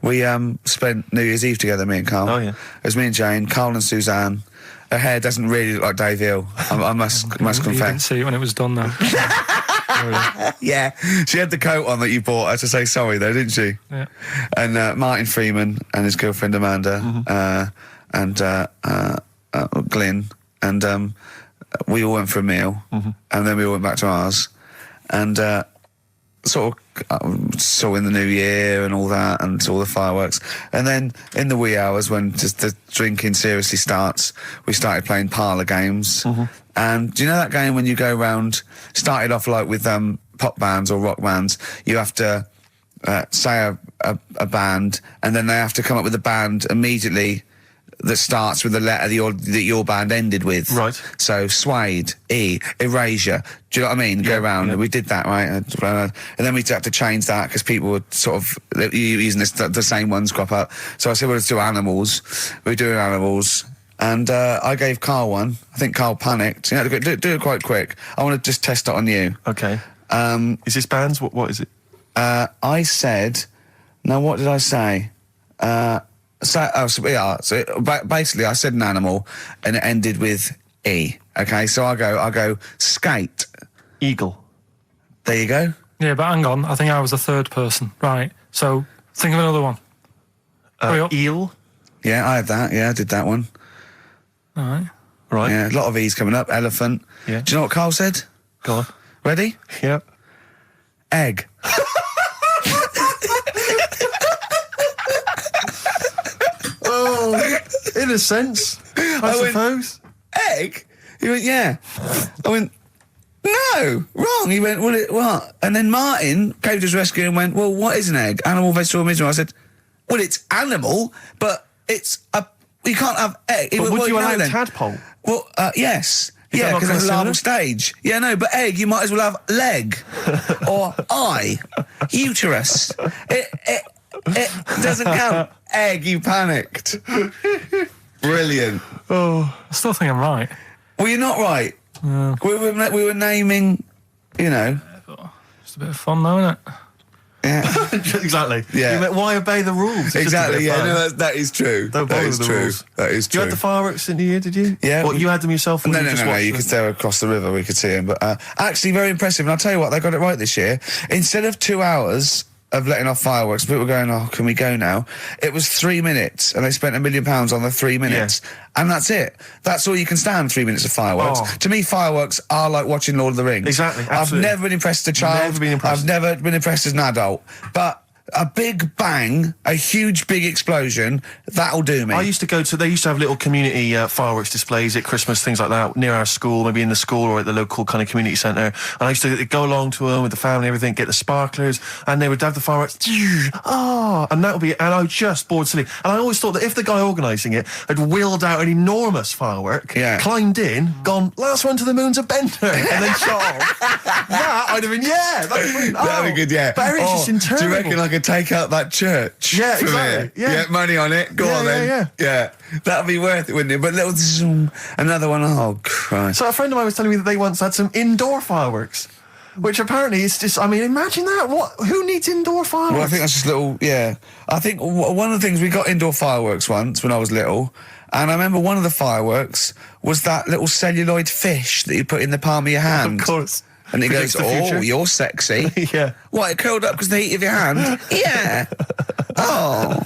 We spent New Year's Eve together, me and Carl. Oh, yeah. It was me and Jane, Carl and Suzanne. Her hair doesn't really look like Dave Hill. I must You didn't confess. see it when it was done, though. Yeah, she had the coat on that you bought her to say sorry, though, didn't she? Yeah. And Martin Freeman and his girlfriend Amanda and Glyn and we all went for a meal, and then we all went back to ours, and sort of saw in the new year and all that, and saw the fireworks, and then in the wee hours when just the drinking seriously starts, we started playing parlour games. And do you know that game when you go round, started off like with pop bands or rock bands, you have to say a band, and then they have to come up with a band immediately that starts with the letter that your band ended with. Right. So Suede, E, Erasure. Do you know what I mean? Go around. And we did that, right? And then we had to change that because people were sort of using the same ones crop up. So I said, well, let's do animals. We were doing animals. And I gave Karl one. I think Karl panicked. You know, do it quite quick. I want to just test it on you. Okay. Is this bands? What is it? I said... Now, what did I say? Basically, I said an animal, and it ended with E. Okay, so I go skate. Eagle. There you go. Yeah, but hang on. I think I was the third person. Right. So think of another one. Hurry up. Eel. Yeah, I had that. Yeah, I did that one. All right. Right. Yeah, a lot of E's coming up. Elephant. Yeah. Do you know what Karl said? Go on. Ready? Yep. Egg. Oh, in a sense, I suppose. Egg? He went, yeah. I went, no, wrong. He went, well, what? And then Martin came to his rescue and went, well, what is an egg? Animal, vegetable, mineral. I said, well, it's animal, but it's you can't have egg. But would you allow then? tadpole? Well, yes. Is that Yeah, not because it's a considered? larval stage. Yeah, no, but egg, you might as well have leg or eye, uterus. It doesn't count. Egg, you panicked. Brilliant. I still think I'm right. Well, you're not right. We were naming, you know. It's a bit of fun, though, isn't it? Yeah. Exactly. Yeah. You meant, why obey the rules? It's just a Exactly. bit Yeah. of fun. No, that is true. Don't That bother is with the true. rules. That is You true. had the fireworks in the year, did you? Yeah. What, you had them yourself? Or No, you no, just no, watched you them? could stare across the river, we could see him. But actually very impressive. And I'll tell you what, they got it right this year. Instead of 2 hours of letting off fireworks, people were going, oh, can we go now? It was 3 minutes, and they spent £1 million on the 3 minutes. And that's it. That's all you can stand, 3 minutes of fireworks. Oh. To me, fireworks are like watching Lord of the Rings. Exactly, I've absolutely. never been impressed as a child. Never been impressed. I've never been impressed as an adult. But a big bang, a huge big explosion, that'll do me. I used to go to, they used to have little community fireworks displays at Christmas, things like that, near our school, maybe in the school or at the local kind of community centre. And I used to go along to them with the family and everything, get the sparklers, and they would have the fireworks, and that would be, and I was just bored silly. And I always thought that if the guy organising it had wheeled out an enormous firework, climbed in, gone, last one to the moon's a bender, and then shot off, that I'd have been, that'd be brilliant. That'd be good, yeah. But it's just interminable. Do you reckon I could take out that church? Yeah, from exactly. here? Yeah. Money on it. Go on then. Yeah. That'd be worth it, wouldn't it? But little zoom, another one. Oh Christ! So a friend of mine was telling me that they once had some indoor fireworks, which apparently is just, I mean, imagine that. Who needs indoor fireworks? Well, I think that's just little. Yeah, I think one of the things we got indoor fireworks once when I was little, and I remember one of the fireworks was that little celluloid fish that you put in the palm of your hand. Of course. And it Predicts goes, the oh, future. you're sexy. Yeah. What, it curled up because of the heat of your hand? Yeah. Oh,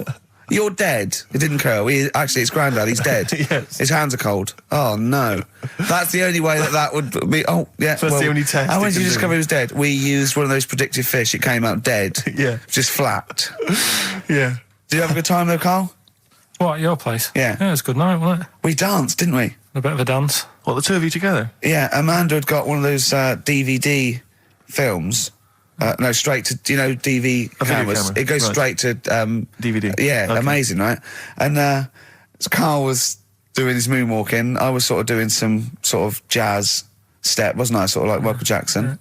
you're dead. It didn't curl. Actually, it's Grandad. He's dead. Yes. His hands are cold. Oh, no. That's the only way that would be... Oh, yeah. So that's the only test How it did you can discover do. he was dead? We used one of those predictive fish. It came out dead. Yeah. Just flat. Yeah. Did you have a good time, though, Karl? What, at your place? Yeah. Yeah, it was a good night, wasn't it? We danced, didn't we? A bit of a dance. What, the two of you together? Yeah, Amanda had got one of those DVD films. No, straight to, DV A video cameras. camera, It goes right. straight to... DVD. Yeah, Okay. amazing, right? And Karl was doing his moonwalking. I was sort of doing some sort of jazz step, wasn't I? Sort of like Michael Jackson.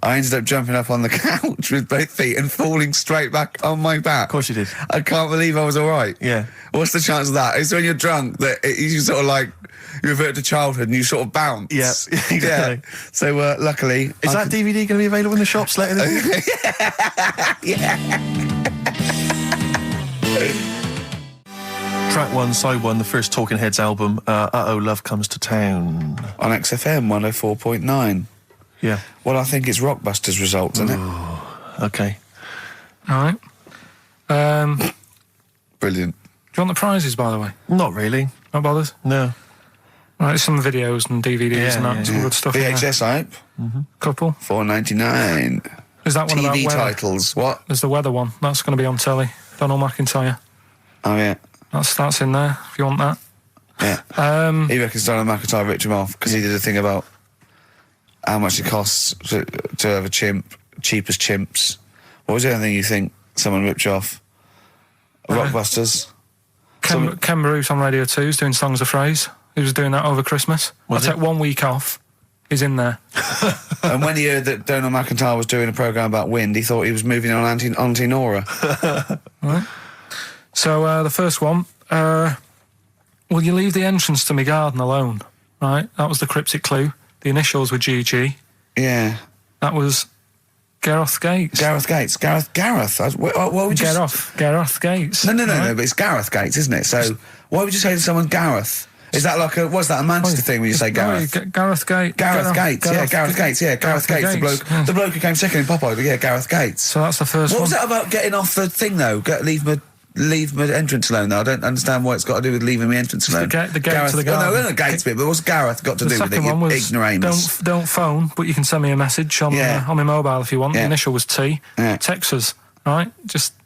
I ended up jumping up on the couch with both feet and falling straight back on my back. Of course you did. I can't believe I was all right. Yeah. What's the chance of that? It's when you're drunk that you sort of like, you revert to childhood and you sort of bounce. Yeah, exactly. Yeah. So luckily... Is that DVD going to be available in the shops later this year? Track 1, side 1, the first Talking Heads album, Uh-Oh, Love Comes to Town. On XFM 104.9. Yeah. Well, I think it's Rockbusters results, isn't it? Okay. All right. Brilliant. Do you want the prizes, by the way? Not really. Not bothered? No. Right, some videos and DVDs and that, yeah, some good stuff in there. VHS, I hope. Couple. $4.99. Is that one about TV weather? titles. What? There's the weather one. That's going to be on telly. Donald McIntyre. Oh, yeah. That's in there, if you want that. Yeah. He reckons Donald McIntyre ripped him off because he did a thing about how much it costs to have a chimp, cheap as chimps. What was the other thing you think someone ripped you off? Rockbusters? Ken Bruce on Radio 2 is doing Songs of Phrase. He was doing that over Christmas. I took 1 week off. He's in there. And when he heard that Donald McIntyre was doing a programme about wind, he thought he was moving on Auntie Nora. Right. So the first one, will you leave the entrance to my garden alone? Right, that was the cryptic clue. The initials were GG. Yeah. That was Gareth Gates. Gareth Gates. Gareth. What would you Gareth Gates. No, but it's Gareth Gates, isn't it? So why would you say to someone Gareth? Is that like what's that, a Manchester thing when you say Gareth? Gareth Gates. Gareth Gates, Gareth Gates, the bloke who came second in Popeye, yeah, Gareth Gates. So that's the first one. What was that about getting off the thing, though? Leave my entrance alone, though. I don't understand what it's got to do with leaving my entrance alone. The gate to the garden. No, the gates bit, but what's Gareth got to do with it, one was ignoramus? Don't phone, but you can send me a message on my mobile if you want. The initial was T. Yeah. Text us, right?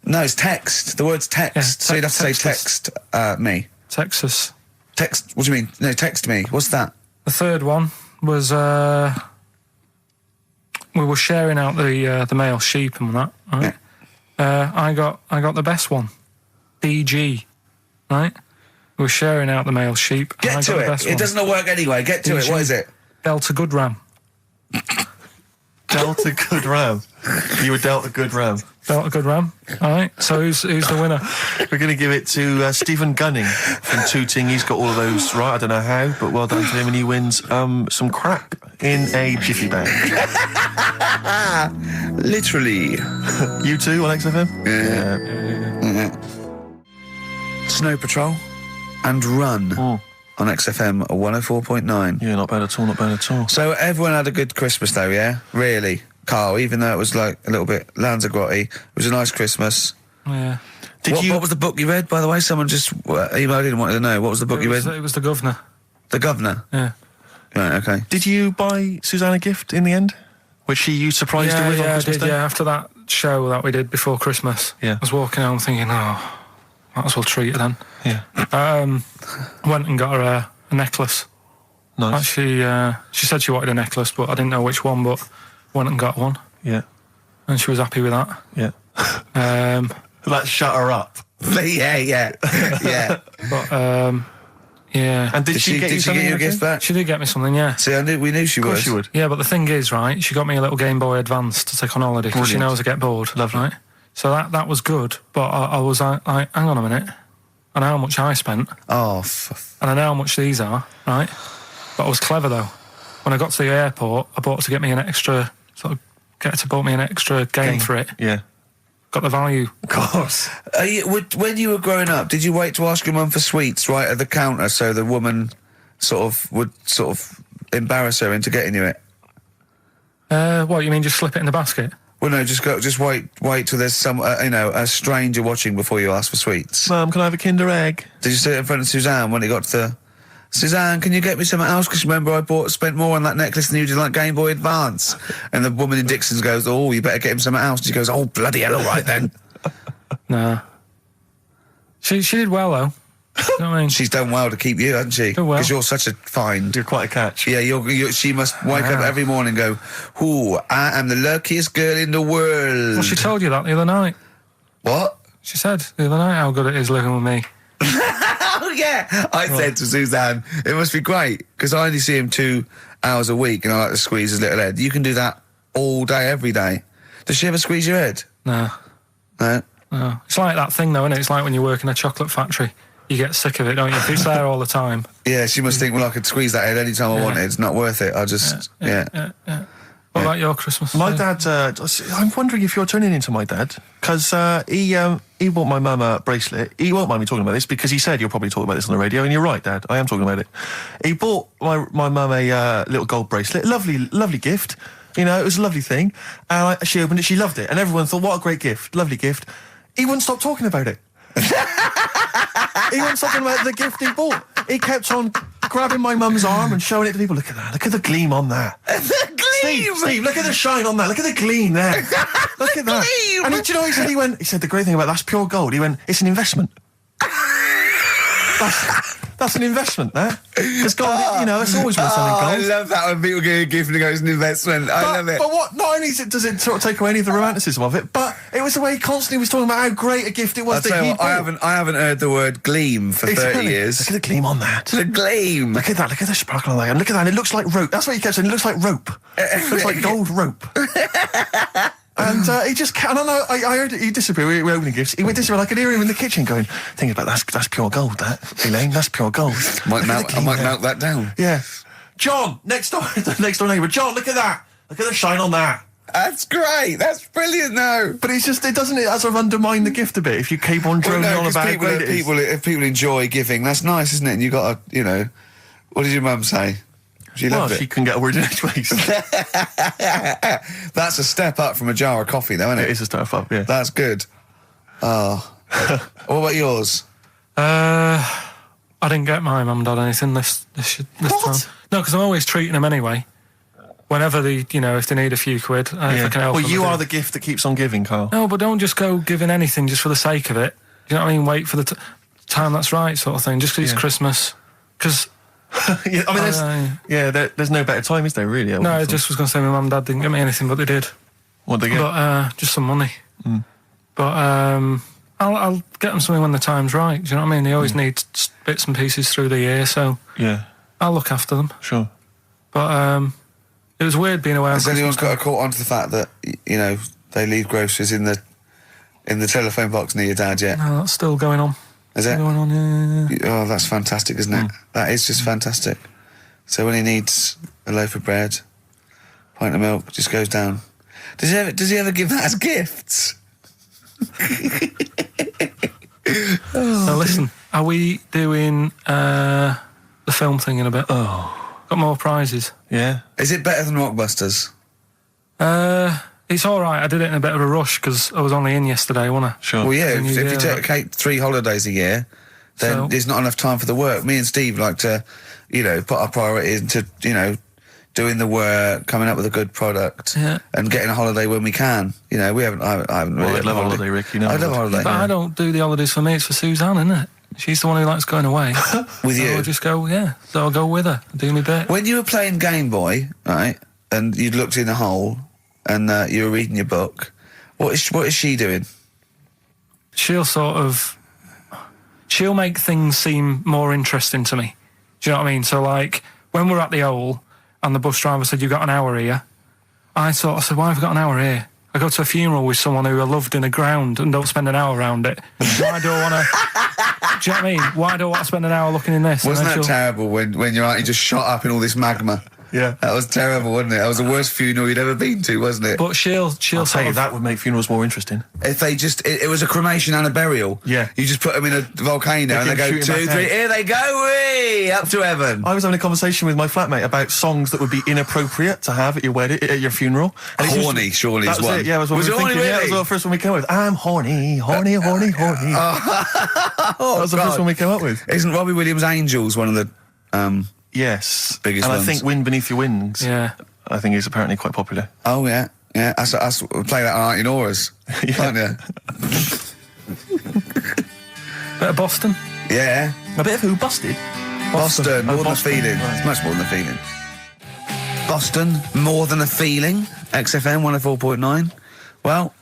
No, it's text. The word's text. Yeah, So you'd have to say text me. Text us. Text, what do you mean? No, text me. What's that? The third one was we were sharing out the male sheep and that, right? Yeah. I got the best one. DG, right? We were sharing out the male sheep. Get to it. It doesn't work anyway. Get to it. What is it? Delta Good Ram. Delta Good Ram. You were dealt a good ram. Delta Good Ram. All right. So who's the winner? We're going to give it to Stephen Gunning from Tooting. He's got all of those right. I don't know how, but well done to him, and he wins some crack in a jiffy bag. Literally. You too on XFM? Yeah. Snow Patrol and Run on XFM 104.9. Yeah, not bad at all, not bad at all. So everyone had a good Christmas though, yeah? Really? Carl, even though it was like a little bit Lanzarote, it was a nice Christmas. Yeah. What was the book you read, by the way? Someone just emailed in and wanted to know. What was the book you read? It was The Governor. The Governor? Yeah. Right, okay. Did you buy Suzanne a gift in the end? Which you surprised her with on Christmas Day? Yeah, after that show that we did before Christmas. Yeah. I was walking home thinking, might as well treat her then. Yeah. Went and got her a necklace. Nice. Actually, she said she wanted a necklace, but I didn't know which one, but went and got one. Yeah. And she was happy with that. Yeah. That shut her up. yeah. But, yeah. And did she get you something? a gift back? She did get me something, yeah. See, we knew she would. Of course she would. Yeah, but the thing is, right, she got me a little Game Boy Advance to take on holiday because she Brilliant. knows I get bored. Lovely. Right? So that was good, but I was like, hang on a minute. I know how much I spent, Oh, and I know how much these are, right? But I was clever, though. When I got to the airport, I bought her to get me an extra, bought me an extra game for it. Yeah. Got the value. Of course. when you were growing up, did you wait to ask your mum for sweets right at the counter so the woman would embarrass her into getting you it? What, you mean just slip it in the basket? Well, no, just wait till there's some, a stranger watching before you ask for sweets. Mum, can I have a Kinder Egg? Did you sit in front of Suzanne when it got to Suzanne, can you get me something else? Because remember I spent more on that necklace than you did, like Game Boy Advance. And the woman in Dixon's goes, oh, you better get him something else. And she goes, oh, bloody hell, all right then. Nah. She did well, though. You know what I mean? She's done well to keep you, hasn't she? Done well. Because you're such a find. You're quite a catch. Yeah, she must wake up every morning and go, ooh, I am the luckiest girl in the world. Well, she told you that the other night. What? She said the other night how good it is living with me. Oh, yeah. I said to Suzanne, it must be great, because I only see him 2 hours a week and I like to squeeze his little head. You can do that all day, every day. Does she ever squeeze your head? No. No? No. It's like that thing, though, isn't it? It's like when you work in a chocolate factory. You get sick of it, don't you? If it's there all the time. Yeah, she must think, well, I could squeeze that head any time I wanted. It's not worth it. I just, yeah. What about your Christmas? My dad, I'm wondering if you're turning into my dad, because he bought my mum a bracelet. He won't mind me talking about this, because he said you'll probably talk about this on the radio, and you're right, Dad, I am talking about it. He bought my mum a little gold bracelet, lovely gift, You know, it was a lovely thing. And she opened it, she loved it. And everyone thought, what a great gift, lovely gift. He wouldn't stop talking about it. He wouldn't stop talking about the gift he bought. He kept on grabbing my mum's arm and showing it to people. Look at that, look at the gleam on that. The gleam! Steve, look at the shine on that, look at the gleam there. Look at that. Gleam! And do you know what he said? He said, the great thing about that's pure gold. He went, it's an investment. That's an investment, there. Because gold, you know, it's always worth something gold. I love that when people get a gift and it goes an investment. I love it. But what? Not only does it sort of take away any of the romanticism of it, but it was the way he constantly was talking about how great a gift it was that he bought. I haven't heard the word gleam for 30 years. Look at the gleam on that. The gleam. Look at that. Look at the sparkle on that. And look at that. And it looks like rope. That's what he kept saying. It looks like rope. It looks like gold rope. And he just can't. I heard it. He disappeared. We were opening gifts. He went disappear. I could hear him in the kitchen going, "Think about that's pure gold. That Elaine, that's pure gold." I might melt that down. Yeah. John, next door neighbour. John, look at that. Look at the shine on that. That's great. That's brilliant, though. But it's just it sort of undermine the gift a bit if you keep on droning on about how great it is. If people enjoy giving, that's nice, isn't it? And you got to, you know, what did your mum say? She loved it. She couldn't get a word in edgeways. That's a step up from a jar of coffee, though, isn't it? It is a step up, yeah. That's good. Oh. What about yours? I didn't get my mum and dad anything this time. No, because I'm always treating them anyway. Whenever if they need a few quid, if I can help them. Well, you are the gift that keeps on giving, Carl. No, but don't just go giving anything just for the sake of it. You know what I mean? Wait for the time that's right, sort of thing. Just because it's Christmas. Because... yeah, I mean, there's no better time, is there, really? No, I just was going to say my mum and dad didn't get me anything, but they did. What did they get? But just some money. But I'll get them something when the time's right. Do you know what I mean? They always need bits and pieces through the year, so I'll look after them. Sure. But it was weird being away. Has anyone got caught onto the fact that they leave groceries in the telephone box near your dad yet? No, that's still going on. Is it? Going on, yeah. Oh, that's fantastic, isn't it? That is just fantastic. So when he needs a loaf of bread, pint of milk, just goes down. Does he ever give that as gifts? Now listen, are we doing the film thing in a bit? Oh. Got more prizes. Yeah. Is it better than Rockbusters? It's all right. I did it in a bit of a rush because I was only in yesterday, wasn't I? Sure. Well, yeah, if you take 3 holidays a year, then there's not enough time for the work. Me and Steve like to, put our priority into, doing the work, coming up with a good product, and getting a holiday when we can. I haven't really. Well, I'd love a holiday, Rick. I love a holiday. But I don't do the holidays for me. It's for Suzanne, isn't it? She's the one who likes going away. With you? I'll just go, so I'll go with her, do me bit. When you were playing Game Boy, right, and you'd looked in the hole, and you were reading your book, what is she doing? She'll make things seem more interesting to me. Do you know what I mean? So, like, when we're at the Owl, and the bus driver said, "You've got an hour here," I said, "Why have I got an hour here? I go to a funeral with someone who I loved in a ground and don't spend an hour around it. Why do I want to..." Do you know what I mean? Why do I want to spend an hour looking in this? Wasn't that terrible when your auntie just shot up in all this magma? Yeah. That was terrible, wasn't it? That was the worst funeral you'd ever been to, wasn't it? But she'll I'll tell you, that would make funerals more interesting. If they it was a cremation and a burial. Yeah. You just put them in a volcano and they go 2, 3, here they go, wee, up to heaven. I was having a conversation with my flatmate about songs that would be inappropriate to have at your wedding, at your funeral. And horny, surely is one. It, yeah, was it horny, really? Yeah, that was the first one we came up with. I'm horny, horny, horny, horny. That was the first one we came up with. Isn't Robbie Williams' Angels one of the... Yes. Biggest ones. I think Wind Beneath Your Wings. Yeah. I think is apparently quite popular. Oh, yeah. Yeah, I play that on Auntie Nora's, aren't you? Bit of Boston? Yeah. A bit of who? Busted? Boston, more than a feeling. Right. It's much more than a feeling. Boston, more than a feeling. XFM 104.9. Well,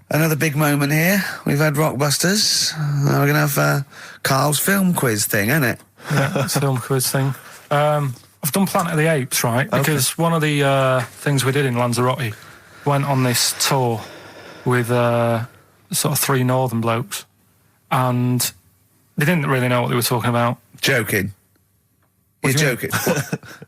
another big moment here. We've had Rockbusters. We're going to have Carl's film quiz thing, isn't it? Yeah, it's a film quiz thing. I've done Planet of the Apes, right? Because one of the things we did in Lanzarote, went on this tour with sort of 3 northern blokes, and they didn't really know what they were talking about. Joking. You're joking.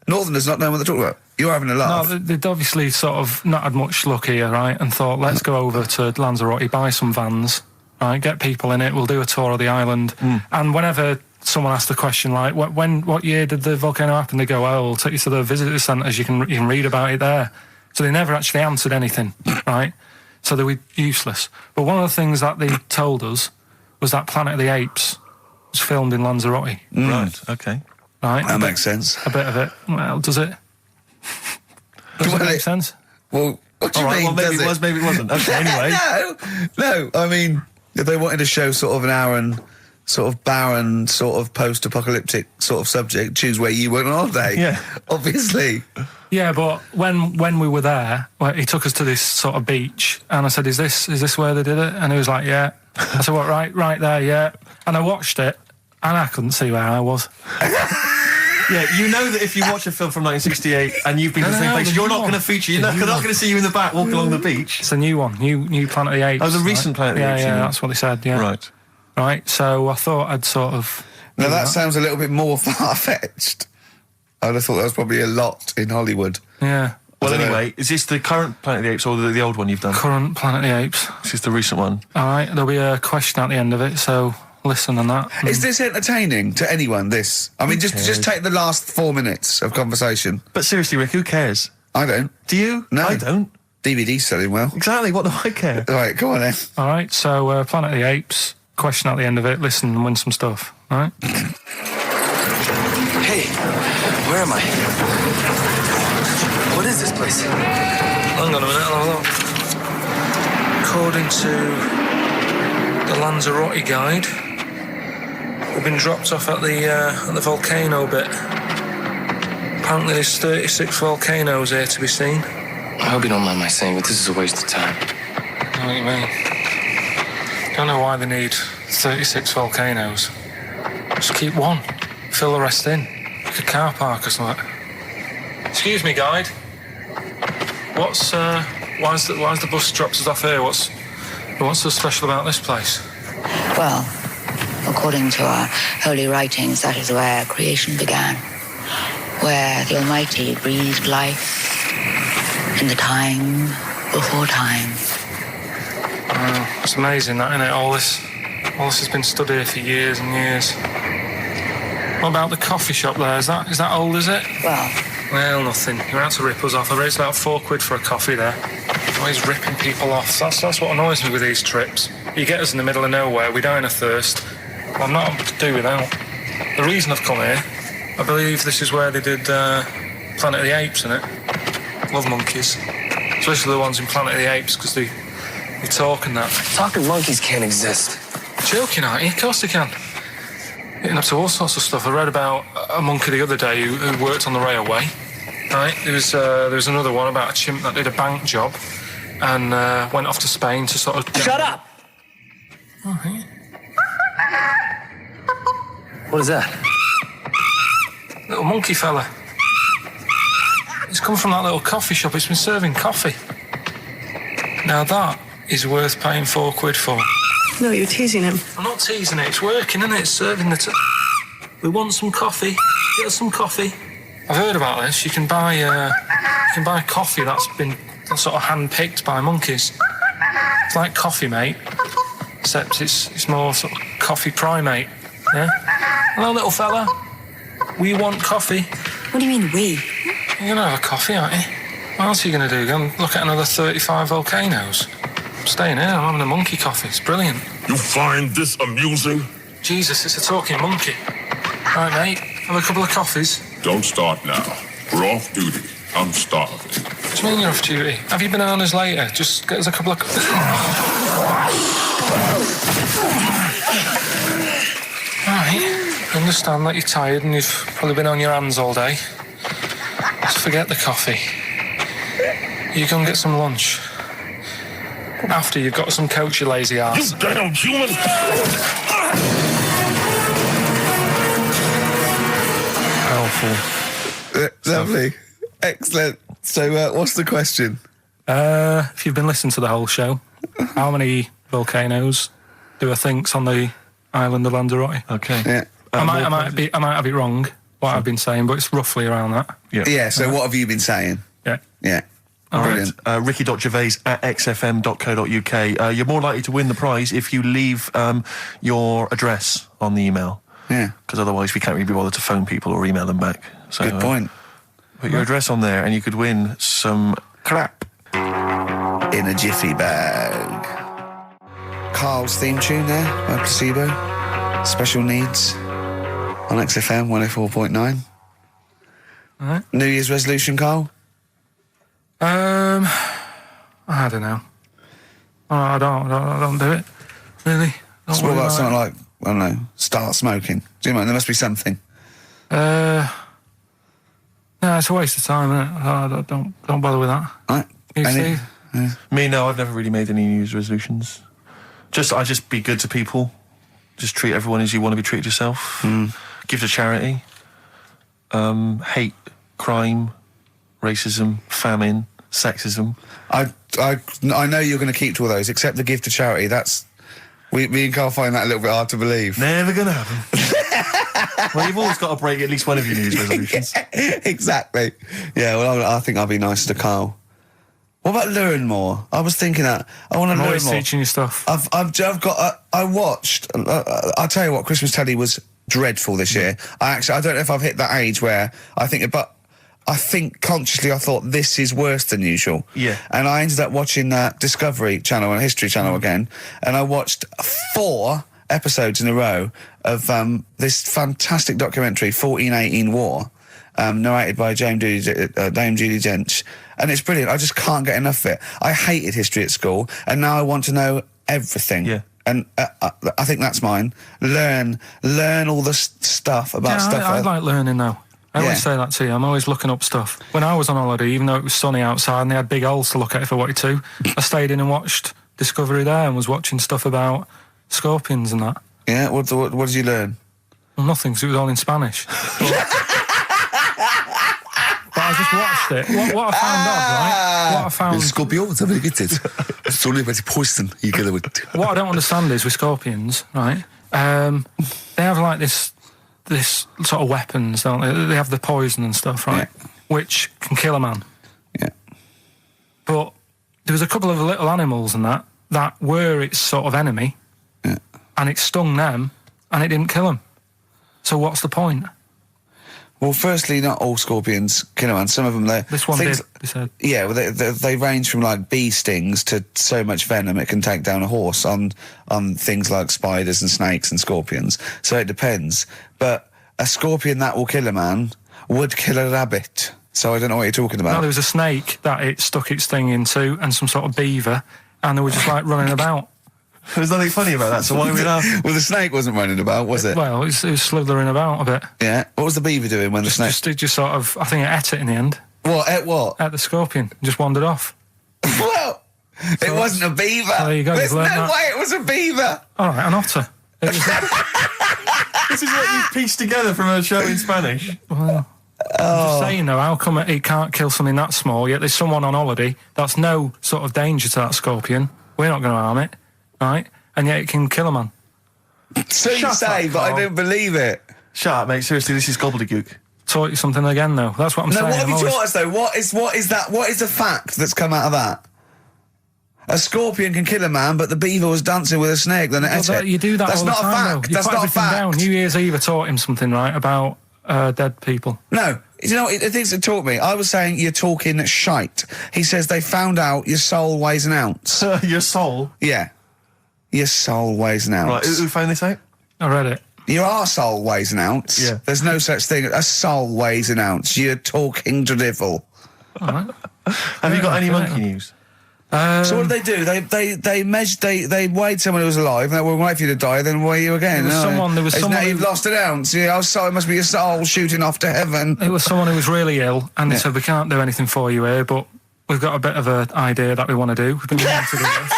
Northerners not knowing what they're talking about. You're having a laugh. No, they'd obviously sort of not had much luck here, right? And thought, let's go over to Lanzarote, buy some vans, right? Get people in it. We'll do a tour of the island. And whenever someone asked the question like, what year did the volcano happen? They go, "Oh, we'll take you to the visitor centres. You can read about it there." So they never actually answered anything, right? So they were useless. But one of the things that they told us was that Planet of the Apes was filmed in Lanzarote. Right, okay. Right? That makes sense. A bit of it. Well, does it? Does it make sense? Well, what do you All right, mean? well, maybe does it was, maybe it wasn't. Okay, anyway. No. I mean, if they wanted to show sort of an Aaron, sort of barren, sort of post-apocalyptic sort of subject, choose where you went on holiday. Yeah. Obviously. Yeah, but when we were there, well, he took us to this sort of beach, and I said, "Is this where they did it?" And he was like, "Yeah." I said, "What? Right there, yeah." And I watched it, and I couldn't see where I was. Yeah, you know that if you watch a film from 1968 and you've been to the same place, you're not going to feature. You're not going to see you in the back walking along the beach. It's a new one, new Planet of the Apes. Oh, the recent Planet of the Apes. Yeah, that's what they said. Yeah, right. So I thought I'd sort of. Now that sounds a little bit more far-fetched. I'd have thought that was probably a lot in Hollywood. Yeah. Well, anyway, is this the current Planet of the Apes or the old one you've done? Current Planet of the Apes. This is the recent one. All right, there'll be a question at the end of it, so listen on that. Is this entertaining to anyone, this? I mean, just take the last 4 minutes of conversation. But seriously, Rick, who cares? I don't. Do you? No. I don't. DVD's selling well. Exactly, what do I care? Right, come on then. All right, so Planet of the Apes, question at the end of it, listen and win some stuff, all right? Hey, where am I? What is this place? Hang on a minute, I'll have a look. According to the Lanzarote guide, we've been dropped off at the volcano bit. Apparently there's 36 volcanoes here to be seen. I hope you don't mind my saying, but this is a waste of time. I know what you mean. Don't know why they need 36 volcanoes. Just keep one. Fill the rest in. Like a car park or something. Excuse me, guide. Why's the bus dropped us off here? What's so special about this place? Well, according to our holy writings, that is where creation began, where the Almighty breathed life in the time before time. Wow, it's amazing, that, isn't it? All this has been stood here for years and years. What about the coffee shop there? Is that old, is it? Well, nothing. You're out to rip us off. I raised about £4 for a coffee there. Always ripping people off. That's what annoys me with these trips. You get us in the middle of nowhere, we die in a thirst. Well, I'm not able to do without. The reason I've come here, I believe this is where they did Planet of the Apes, innit? Love monkeys. Especially the ones in Planet of the Apes, because they talk and that. Talking monkeys can't exist. Joking, aren't you? Of course they can. Getting up to all sorts of stuff. I read about a monkey the other day who worked on the railway. Right? There was another one about a chimp that did a bank job and went off to Spain to sort of... Shut up! Oh, hey. What is that? Little monkey fella. It's come from that little coffee shop. It's been serving coffee. Now that is worth paying £4 for. No, you're teasing him. I'm not teasing it. It's working, isn't it? It's serving the... We want some coffee. Get us some coffee. I've heard about this. You can buy coffee that's been sort of hand-picked by monkeys. It's like Coffee Mate, except it's more sort of coffee primate. Yeah? Hello, little fella. We want coffee. What do you mean, we? You're going to have a coffee, aren't you? What else are you going to do? Go and look at another 35 volcanoes? I'm staying here. I'm having a monkey coffee. It's brilliant. You find this amusing? Jesus, it's a talking monkey. Right, mate. Have a couple of coffees. Don't start now. We're off duty. I'm starving. What do you mean you're off duty? Have you bananas later? Just get us a couple of... Right. I understand that you're tired and you've probably been on your hands all day. Just forget the coffee. You go and get some lunch. After you've got some coach, you lazy ass. You damn human! Helpful. Lovely. Excellent. So, what's the question? If you've been listening to the whole show, how many volcanoes do I think's on the island of Lanzarote? Okay. Yeah. I might have it wrong, what I've been saying, but it's roughly around that. Yeah, so what have you been saying? Yeah. Yeah. Brilliant. Ricky.gervais@xfm.co.uk. You're more likely to win the prize if you leave your address on the email. Yeah. Because otherwise we can't really be bothered to phone people or email them back. So, Good point. Put your address on there and you could win some crap in a jiffy bag. Carl's theme tune there by Placebo. Special Needs on XFM 104.9. Alright. New Year's resolution, Carl? I don't know. I don't do it. Really. Don't So what worry about about something it. like, I don't know, start smoking? Do you know, there must be something. No, it's a waste of time, isn't it? Don't bother with that. Right? You, Any- Steve? Me, no, I've never really made any New Year's resolutions. I just be good to people. Just treat everyone as you want to be treated yourself. Give to charity. Hate crime, racism, famine, sexism. I know you're going to keep to all those, except the gift to charity. That's... Me and Carl find that a little bit hard to believe. Never gonna happen. Well, you've always got to break at least one of your New Year's resolutions. Exactly. Yeah, well, I think I'll be nice to Carl. What about learn more? I was thinking that. I want to I'm learn always more. teaching you stuff. I watched... I'll tell you what, Christmas telly was dreadful this year. I don't know if I've hit that age where I think consciously I thought this is worse than usual. Yeah. And I ended up watching Discovery Channel and History Channel again, and I watched 4 episodes in a row of this fantastic documentary, 1418 War, narrated by Dame Judi Dench, and it's brilliant. I just can't get enough of it. I hated history at school, and now I want to know everything. Yeah. And I think that's mine. Learn all the stuff about stuff. I like learning though. I Yeah. always say that to you. I'm always looking up stuff. When I was on holiday, even though it was sunny outside and they had big holes to look at if I wanted to, I stayed in and watched Discovery there and was watching stuff about scorpions and that. Yeah, what did you learn? Well, nothing, because it was all in Spanish. But I just watched it. What I found odd, right? What I found... Scorpions, I get it. It's only about poison. You get it. What I don't understand is with scorpions, right? They have like this sort of weapons, don't they? They have the poison and stuff, right? Yeah. Which can kill a man. Yeah. But there was a couple of little animals and that were its sort of enemy, Yeah. and it stung them, and it didn't kill them. So what's the point? Well, firstly, not all scorpions kill a man. Some of them, This one did, they said. Yeah, well, they range from like bee stings to so much venom it can take down a horse on things like spiders and snakes and scorpions. So it depends. But a scorpion that will kill a man would kill a rabbit. So I don't know what you're talking No, about. there was a snake that it stuck its thing into, and some sort of beaver, and they were just like running about. There's nothing funny about that, so why are we laughing? Well, the snake wasn't running about, was it? Well, it was slithering about a bit. Yeah. What was the beaver doing when the snake... It just sort of, I think it ate it in the end. What? Ate what? Ate the scorpion. Just wandered off. Well, it wasn't a beaver. Oh, there you go, There's you've no learned that. way it was a beaver. All right, an otter. It was, This is what you've pieced together from a show in Spanish. well, I'm just saying though, how come it can't kill something that small, yet there's someone on holiday that's no sort of danger to that scorpion. We're not going to harm it, right? And yet it can kill a man. So you Shut say, up, but I Carl. don't believe it. Shut up, mate. Seriously, this is gobbledygook. Taught you something again though. That's what I'm No, saying. what have I'm you always- taught us though? What is that? What is the fact that's come out of that? A scorpion can kill a man, but the beaver was dancing with a snake. Then it Well, ate it. you do that That's all the not time, a fact. though. You That's put not a everything fact. down. New Year's Eve I taught him something, right, about dead people. No, you know, the things that taught me. I was saying you're talking shite. He says they found out your soul weighs an ounce. Your soul. Yeah, your soul weighs an ounce. Right, who found this out? I read it. Your arsehole weighs an ounce. Yeah. There's no such thing. A soul weighs an ounce. You're talking drivel. All right. Have you got any okay. monkey news? So what did they do? They weighed someone who was alive, and they will wait for you to die, then weigh you again. There was Isn't someone that who- you've lost an ounce. Yeah, so it must be your soul shooting off to heaven. It was someone who was really ill, and they Yeah. said, we can't do anything for you here, but we've got a bit of an idea that we want to do. We've been meaning to do this.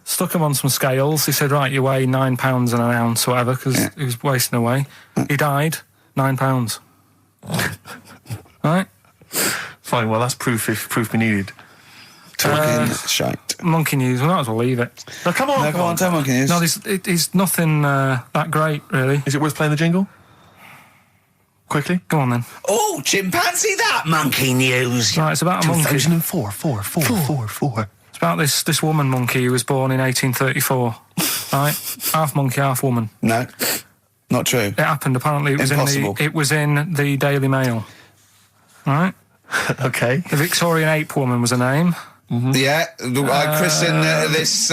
Stuck him on some scales. He said, right, you weigh 9 pounds and an ounce or whatever, because he was wasting away. He died, 9 pounds. Right? Fine, well, that's proof if proof be needed. Talking shite. Monkey news, we might as well leave it. No, come on, No, come on, tell monkey news. No, it's nothing that great, really. Is it worth playing the jingle? Quickly? Go on then. Oh, chimpanzee that monkey news. Right, it's about a monkey. 2004, four. It's about this woman monkey who was born in 1834. Right? Half monkey, half woman. No, not true. It happened, apparently. It was Impossible. it was in the Daily Mail. Right? Okay. The Victorian ape woman was her name. Yeah, I christened this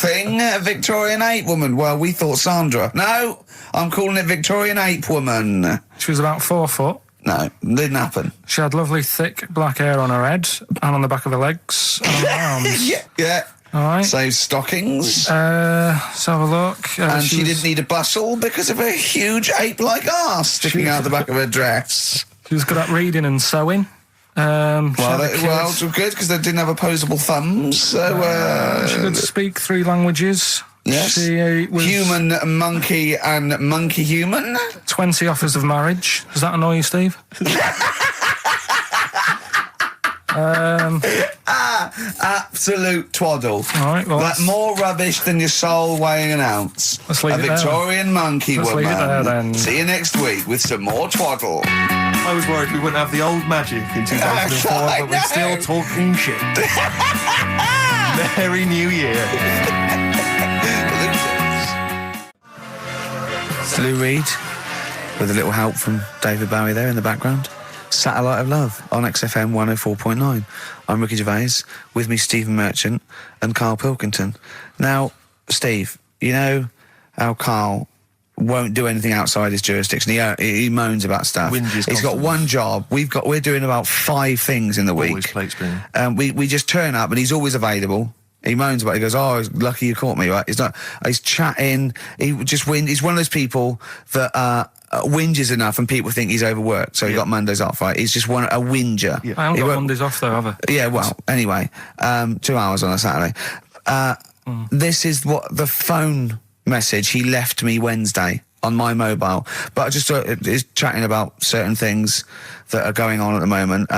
thing Victorian ape woman. Well, we thought Sandra. No, I'm calling it Victorian ape woman. She was about 4 foot. No, didn't happen. She had lovely thick black hair on her head and on the back of her legs and on her arms. Yeah. All right. So stockings. Let's have a look. And she was- didn't need a bustle because of a huge ape-like arse sticking out the back of her dress. She was good at reading and sewing. Well, she it's good because they didn't have opposable thumbs. So she could speak 3 languages. yes, She was human, monkey, and monkey human. 20 offers of marriage. Does that annoy you, Steve? Absolute twaddle. All right, well, Like more rubbish than your soul weighing an ounce. Let's leave a it there. Victorian monkey Let's woman. leave it there, then. See you next week with some more twaddle. I was worried we wouldn't have the old magic in 2004, I but we're know. still talking shit. Merry New Year. Lou Reed, with a little help from David Bowie there in the background. Satellite of Love on XFM 104.9. I'm Ricky Gervais, with me Stephen Merchant and Karl Pilkington. Now, Steve, you know how Karl won't do anything outside his jurisdiction. He moans about stuff. Whinges He's got constantly. one job. We're doing about 5 things in the week. Always plate spinning. We just turn up and he's always available. He moans about it. He goes, "Oh, lucky you caught me." Right? He's not. He's chatting. He just He's one of those people that whinges enough, and people think he's overworked. So he got Mondays off. Right? He's just a whinger. Yeah. I haven't He got won't- Mondays off, though, have I? Yeah. Well, anyway, 2 hours on a Saturday. This is what the phone message he left me Wednesday on my mobile. But I just thought it's chatting about certain things that are going on at the moment.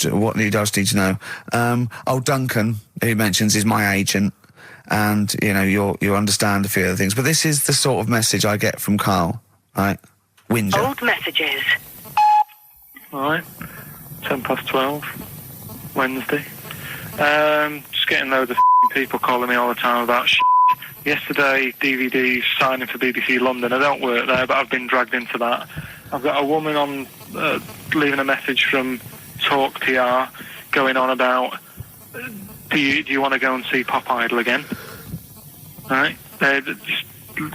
What he does need to know. Duncan, who mentions, is my agent, and you know you'll understand a few other things. But this is the sort of message I get from Karl, right? Whinger. Old messages. Alright, 12, Wednesday. Just getting loads of people calling me all the time about shit. Yesterday, DVD's signing for BBC London. I don't work there, but I've been dragged into that. I've got a woman on leaving a message from Talk TR going on about do you want to go and see Pop Idol again? Right? They're just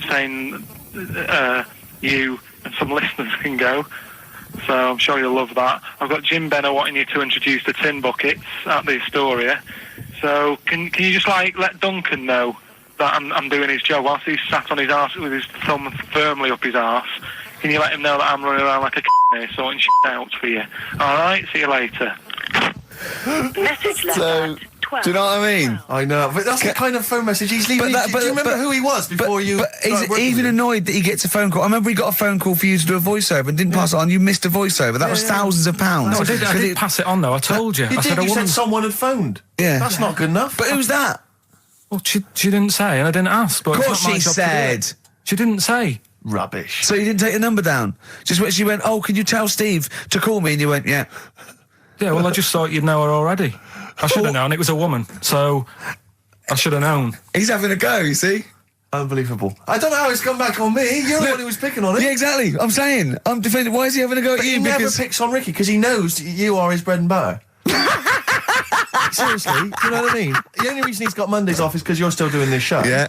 saying you and some listeners can go. So I'm sure you'll love that. I've got Jim Benner wanting you to introduce the tin buckets at the Astoria. So can you just let Duncan know that I'm doing his job whilst he's sat on his arse with his thumb firmly up his arse? Can you let him know that I'm running around like a here sorting shit out for you? Alright, see you later. Message left at 12. Do you know what I mean? I know, but that's the kind of phone message he's leaving. But Do you remember who he was before you? But he's started working even with him? annoyed that he gets a phone call. I remember he got a phone call for you to do a voiceover and didn't pass it on. You missed a voiceover. That was thousands of pounds. No, I did pass it on, though. I told you. You I did. said a You woman. said someone had phoned. Yeah. That's not good enough. But who's that? Well, she didn't say, and I didn't ask. But Of it's course not my she job to do it. said. She didn't say. Rubbish. So you didn't take the number down? Just when she went, "Oh, can you tell Steve to call me?" And you went, "Yeah." Yeah, well, I just thought you'd know her already. I should have known. It was a woman, so I should have known. He's having a go, you see? Unbelievable. I don't know how it's come back on me. You're the one who was picking on it. Yeah, exactly. I'm saying. I'm defending. Why is he having a go at But you? he never Because picks on Ricky because he knows you are his bread and butter. Seriously, do you know what I mean? The only reason he's got Mondays off is because you're still doing this show. yeah.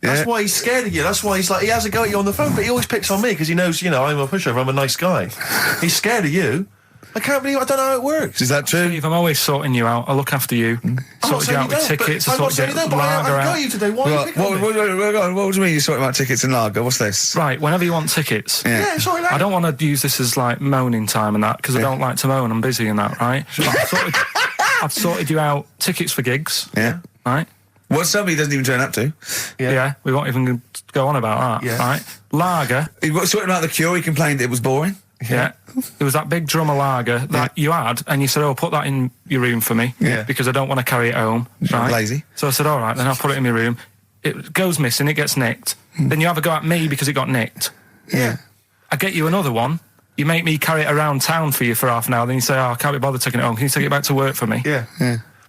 That's why he's scared of you. That's why he's he has a go at you on the phone, but he always picks on me because he knows, I'm a pushover, I'm a nice guy. He's scared of you. I don't know how it works. Is that true? Steve, I'm always sorting you out. I look after you. I'm not Sorted you saying out you with don't, tickets. but I I'm not sorted saying you you out don't, but lager I got out. you today. Why are you picking on me? What do you mean you're sorting about tickets and lager? What's this? Right, whenever you want tickets. Yeah, sorry, I don't want to use this as moaning time and that because I don't like to moan. I'm busy and that, right? But I've sorted you out tickets for gigs. Yeah. Right? What somebody doesn't even turn up to. Yeah, we won't even go on about that. Yeah. Right? Lager. He got sorting out the Cure. He complained it was boring. Yeah. There was that big drum of lager that you had, and you said, "Oh, put that in your room for me, Yeah. because I don't want to carry it home." Right? Lazy. So I said, "All right, then I'll put it in my room." It goes missing, it gets nicked. Then you have a go at me because it got nicked. Yeah. I get you another one. You make me carry it around town for you for half an hour. Then you say, "Oh, I can't be bothered taking it home. Can you take it back to work for me?" Yeah.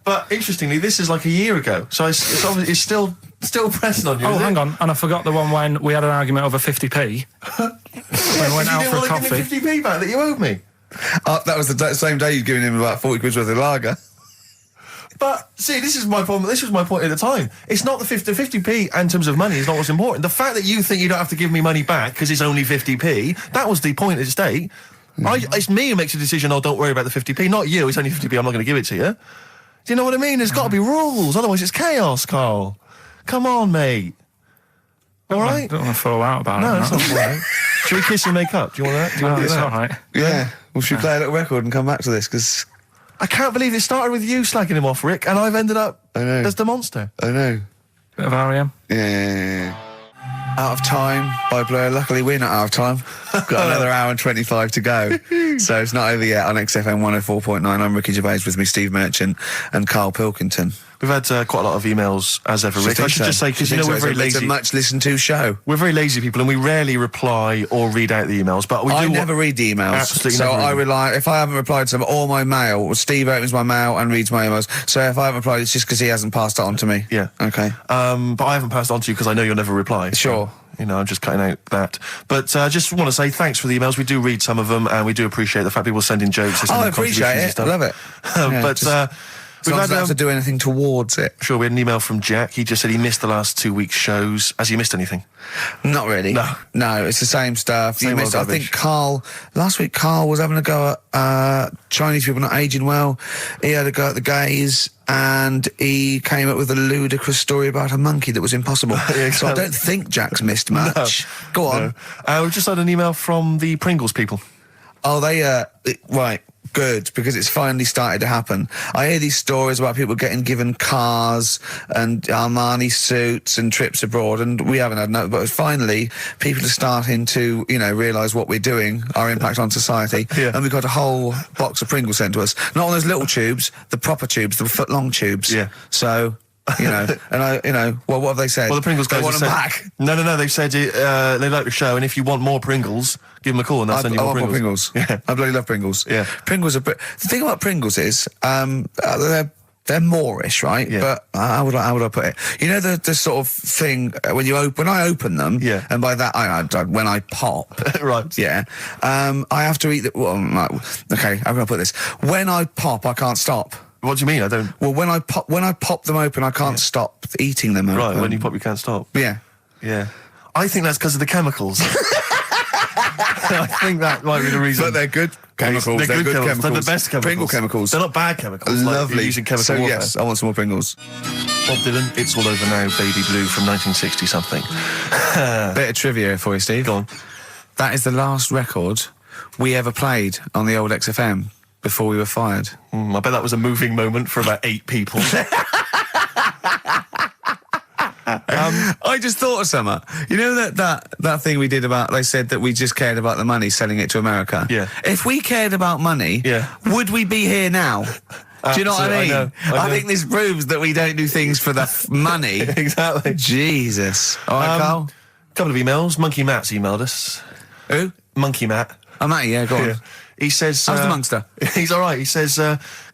But interestingly, this is like a year ago, so it's obviously it's still pressing on you. Oh, isn't hang it? on. And I forgot the one when we had an argument over 50p. When we went You out didn't for a want to give coffee. me 50p back that you owed me. That was the same day you'd given him about 40 quid worth of lager. But see, this is my problem. This was my point at the time. It's not the 50p in terms of money is not what's important. The fact that you think you don't have to give me money back because it's only 50p, that was the point at stake. It's me who makes a decision. Oh, don't worry about the 50p, not you. It's only 50p. I'm not going to give it to you. Do you know what I mean? There's got to be rules, otherwise it's chaos, Carl. Come on, mate. All right. Don't want to fall out about it. No, it's not all right. Should we kiss and make up? Do you want that? Do you want to do It's that? all right. Yeah. Well, should we play a little record and come back to this? Because I can't believe it started with you slagging him off, Rick, and I've ended up I know. as the monster. I know. Bit of R.E.M. Yeah. Out of Time by Blur. Luckily, we're not out of time. Got another hour and 25 to go. So it's not over yet on XFM 104.9. I'm Ricky Gervais, with me Steve Merchant and Karl Pilkington. We've had quite a lot of emails, as ever, Rick. I should just say, because you know we're very lazy. It's a much listened to show. We're very lazy people, and we rarely reply or read out the emails. But we do. I never read the emails. Absolutely so never read I them. rely, if I haven't replied to them, or my mail, Steve opens my mail and reads my emails. So if I haven't replied, it's just because he hasn't passed it on to me. Yeah. Okay. But I haven't passed it on to you because I know you'll never reply. Sure. You know, I'm just cutting out that. But I just want to say thanks for the emails. We do read some of them, and we do appreciate the fact people send in jokes. They send I in appreciate contributions and it. stuff. I love it. Yeah, but as long as I don't have to do anything towards it. Sure, we had an email from Jack. He just said he missed the last 2 weeks' shows. Has he missed anything? Not really. No. It's the same stuff. Same You missed, old I think rubbish. last week Carl was having a go at Chinese people not aging well. He had a go at the gays, and he came up with a ludicrous story about a monkey that was impossible. Yeah, So I don't think Jack's missed much. Go on. No. We've just had an email from the Pringles people. Oh, they, right, good, because it's finally started to happen. I hear these stories about people getting given cars and Armani suits and trips abroad, and we haven't had no, but finally people are starting to, realise what we're doing, our impact on society, Yeah. and we've got a whole box of Pringles sent to us. Not on those little tubes, the proper tubes, the foot-long tubes. Yeah. So... and what have they said? Well, the Pringles guys they want have them said, back. No, they've said they like the show, and if you want more Pringles, give them a call and they'll send you I more want Pringles. more Pringles. Yeah. I bloody love Pringles. Yeah. Pringles are... The thing about Pringles is, they're Moorish, right? Yeah. But how would I put it? You know the sort of thing when I open them, Yeah. and by that when I pop, Right. yeah, I have to eat the. Well, okay, how can I put this? When I pop, I can't stop. What do you mean? I don't... Well, when I pop them open, I can't stop eating them. Right, open. when you pop, you can't stop. Yeah. Yeah. I think that's because of the chemicals. I think that might be the reason. But they're good chemicals. They're good chemicals. chemicals. They're the best chemicals. Pringle chemicals. They're not bad chemicals. Like Lovely. you're using chemical so warfare. yes, I want some more Pringles. Bob Dylan, It's All Over Now, Baby Blue from 1960 something. Bit of trivia for you, Steve. Go on. That is the last record we ever played on the old XFM before we were fired. I bet that was a moving moment for about 8 people. I just thought of something. You know that thing we did about, they said that we just cared about the money, selling it to America? Yeah. If we cared about money, Yeah. would we be here now? Do you know what I mean? Absolutely, I know. I think this proves that we don't do things for the money. Exactly. Jesus. All right, Carl? Couple of emails. Monkey Matt's emailed us. Who? Monkey Matt. Oh, Matty, yeah, go on. Yeah. He says... How's the Monster? He's all right. He says,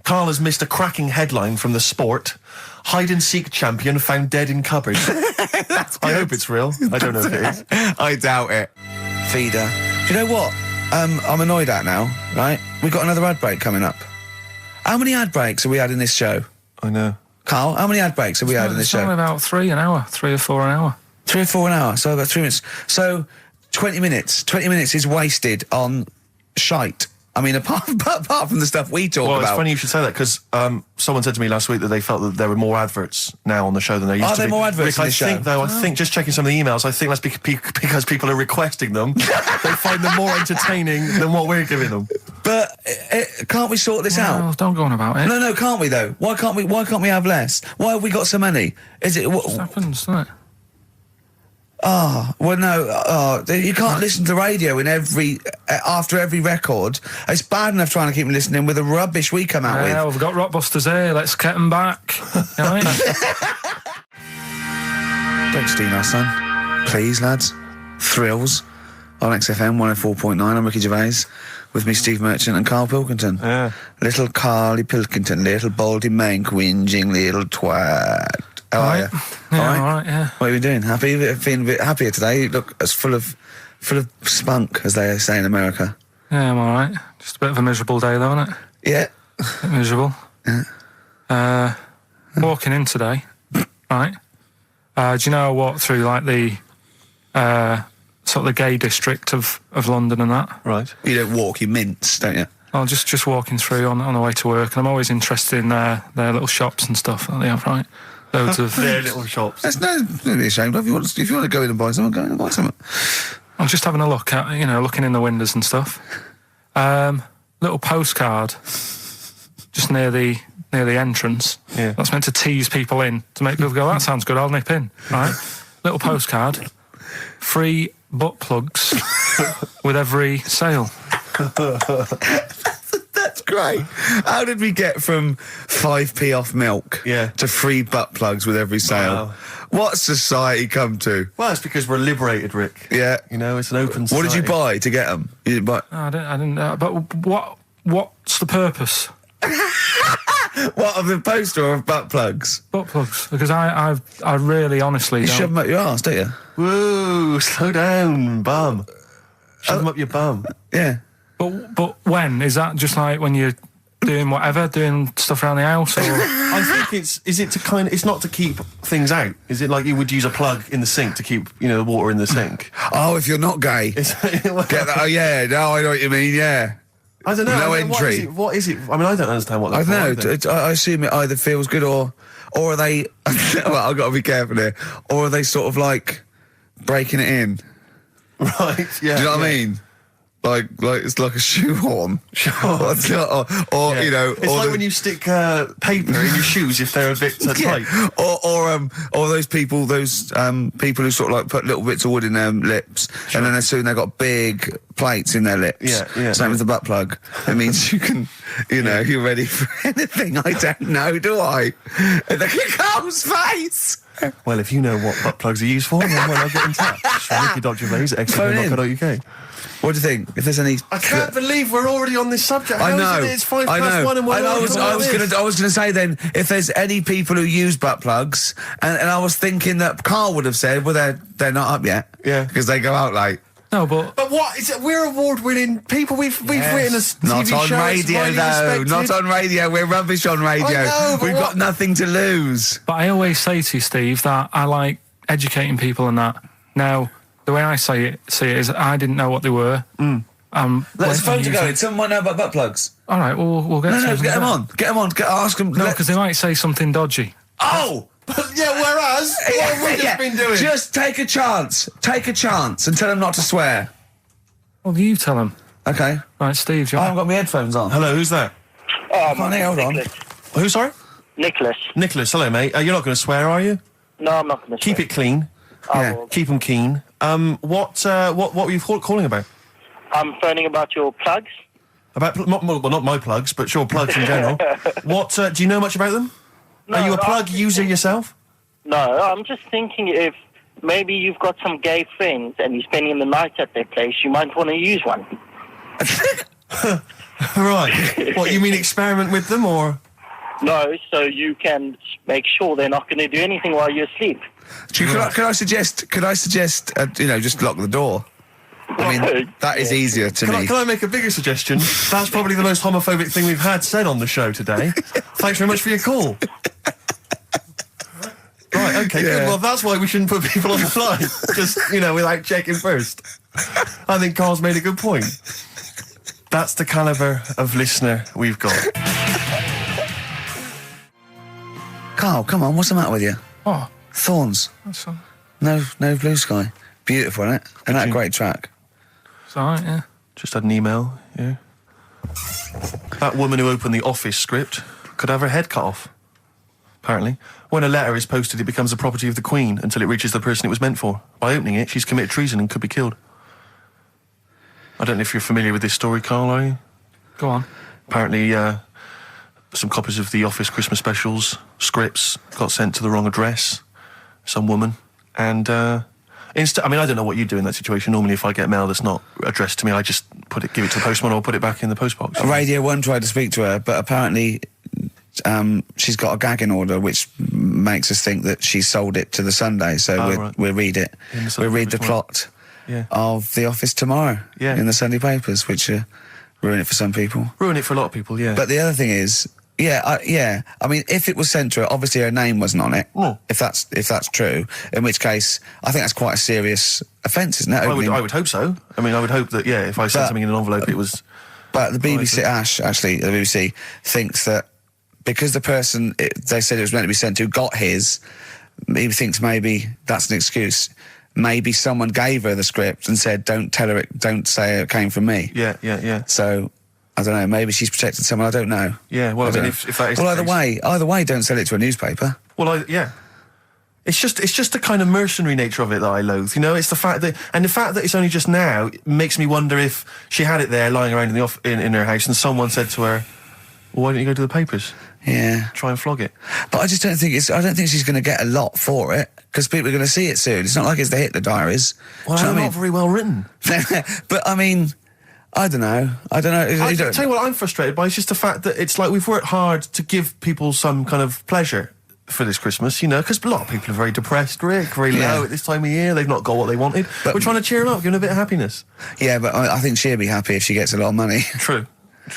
Carl has missed a cracking headline from The Sport. Hide-and-seek champion found dead in cupboard. I hope it's real. I don't know if it is. I doubt it. Feeder. Do you know what? I'm annoyed at now, right? We've got another ad break coming up. How many ad breaks have we had in this show? I know. Carl, how many ad breaks have we had in this It's show? only about 3 or 4 an hour. 3 or 4 an hour, so about 3 minutes. So 20 minutes. 20 minutes is wasted on shite. I mean, apart from the stuff we talk Well, about. it's funny you should say that, because someone said to me last week that they felt that there were more adverts now on the show than there used to be. Are there more adverts Rick, in the show? I think, just checking some of the emails, I think that's because people are requesting them. They find them more entertaining than what we're giving them. But can't we sort this Well, out? don't go on about it. No, can't we though? Why can't we have less? Why have we got so many? Is it? It happens, doesn't it? Well, no, you can't listen to the radio in after every record. It's bad enough trying to keep them listening with the rubbish we come out Yeah, with. we've got Rockbusters here. Let's get them back. You know what I mean? Don't steal our son. Please, lads. Thrills on XFM 104.9. I'm Ricky Gervais. With me, Steve Merchant and Karl Pilkington. Yeah. Little Carly Pilkington, little baldy mank, whinging little twat. How are you? Yeah, all right, yeah. What are you doing? Happy? Feeling a bit happier today? You look as full of spunk, as they say in America. Yeah, I'm all right. Just a bit of a miserable day, though, isn't it? Yeah. A bit miserable. Yeah. Walking in today, right? Do you know I walked through, like, the sort of the gay district of London and that? Right. You don't walk, you mince, don't you? I'm just walking through on the way to work, and I'm always interested in their little shops and stuff that they have, right? Loads of... Their little shops. There's no to be ashamed of. If you want to go in and buy something, go in and buy something. I'm just having a look at, looking in the windows and stuff. Little postcard just near the entrance. Yeah. That's meant to tease people in, to make people go, that sounds good, I'll nip in, right? Little postcard, free butt plugs with every sale. That's great. How did we get from 5p off milk to free butt plugs with every sale? Wow. What society come to? Well, it's because we're liberated, Rick. Yeah. It's an open society. What did you buy to get them? You didn't buy... No, I didn't. But what's the purpose? What, of the poster or of butt plugs? Butt plugs, because I really honestly You don't... shove them up your arse, don't you? Whoa, slow down, bum. Shove them up your bum. Yeah. But when? Is that just like when you're doing whatever, doing stuff around the house? Or... I think it's not to keep things out. Is it like you would use a plug in the sink to keep, the water in the sink? Oh, if you're not gay. Get that? Oh, yeah. No, I know what you mean, yeah. I don't know. No entry. What is it? I mean, I don't understand what I they're don't know. I assume it either feels good or are they... well, I've got to be careful here. Or are they sort of like breaking it in? Right, yeah. Do you know what I mean? Like it's like a shoehorn. Sure. or It's or like when you stick paper in your shoes if they're a bit tight. Or those people who sort of like put little bits of wood in their lips, and then as soon they've got big plates in their lips. Yeah. Same as the butt plug. It means you can, you're ready for anything. I don't know, do I? Look at Carl's face. Well, if you know what butt plugs are used for, then why not get in touch? Ricky.Gervais at XFM.co.uk. What do you think? If there's any... I can't believe we're already on this subject. I know. It's 1:05 and we're I was going to say then, if there's any people who use butt plugs, and I was thinking that Carl would have said, well, they're not up yet. Yeah. Because they go out late. No, but what is it? We're award-winning people. We've written a TV Not on show. radio, though. Not on radio. We're rubbish on radio. I know, but We've got nothing to lose. I always say to you, Steve, that I like educating people and that. Now, the way I see it is I didn't know what they were. Let's phone to go. Someone might know about butt plugs. All right, we'll get. No, get them on. Get them on. Ask them. No, because they might say something dodgy. Oh. Yeah, whereas, what have we just been doing? Just take a chance. Take a chance and tell them not to swear. Well, you tell them. Okay. Right, Steve. I haven't got my headphones on. Hello, who's that? Hold on. Who, sorry? Nicholas. Nicholas, hello, mate. You're not going to swear, are you? No, I'm not going to. Keep it clean. Yeah. Keep them keen. What were you calling about? I'm phoning about your plugs. About not my plugs, but sure, plugs in general. What do you know much about them? No, Are you a plug user yourself? No, I'm just thinking if maybe you've got some gay friends and you're spending the night at their place, you might want to use one. Right. What, you mean experiment with them, or? No, so you can make sure they're not going to do anything while you're asleep. Could I suggest? Just lock the door. I mean, that is easier to me. Can I make a bigger suggestion? That's probably the most homophobic thing we've had said on the show today. Thanks very much for your call. Right, okay, good. Well, that's why we shouldn't put people on the line. Just, without checking first. I think Carl's made a good point. That's the calibre of listener we've got. Carl, come on, what's the matter with you? Oh, Thorns. that's all. No blue sky. Beautiful, isn't it? And that a great track. It's all right, yeah. Just had an email, yeah. That woman who opened the Office script could have her head cut off, apparently. When a letter is posted, it becomes the property of the Queen until it reaches the person it was meant for. By opening it, she's committed treason and could be killed. I don't know if you're familiar with this story, Carl, are you? Go on. Apparently, some copies of the Office Christmas specials, scripts, got sent to the wrong address, some woman, and I don't know what you do in that situation. Normally, if I get mail that's not addressed to me, I just give it to the postman or put it back in the postbox. Radio 1 tried to speak to her, but apparently she's got a gagging order, which makes us think that she sold it to the Sunday. So we'll read it. We'll read the plot. of The Office tomorrow in the Sunday papers, which ruin it for some people. Ruin it for a lot of people, yeah. But the other thing is, I mean, if it was sent to her, obviously her name wasn't on it. If that's true, in which case I think that's quite a serious offence, isn't it? I would hope so. I mean, I would hope that if I sent something in an envelope, it was. But the BBC, the BBC thinks that because the person they said it was meant to be sent to got his, he thinks maybe that's an excuse. Maybe someone gave her the script and said, "Don't tell her don't say it came from me." Yeah. So. I don't know, maybe she's protected someone, I don't know. Yeah, well, I mean, if that is well, either way, don't sell it to a newspaper. Well, It's just the kind of mercenary nature of it that I loathe, you know? It's the fact that it's only just now makes me wonder if she had it there lying around in her house and someone said to her, well, why don't you go to the papers? Yeah. Try and flog it. But I just don't think I don't think she's going to get a lot for it, because people are going to see it soon. It's not like it's the Hitler Diaries. Well, they're not very well written. But, I mean... I don't know. I tell you what I'm frustrated by is just the fact that it's like we've worked hard to give people some kind of pleasure for this Christmas, you know, because a lot of people are very depressed, Rick, very low at this time of year. They've not got what they wanted. But we're trying to cheer them up, give them a bit of happiness. Yeah, but I think she'll be happy if she gets a lot of money. True.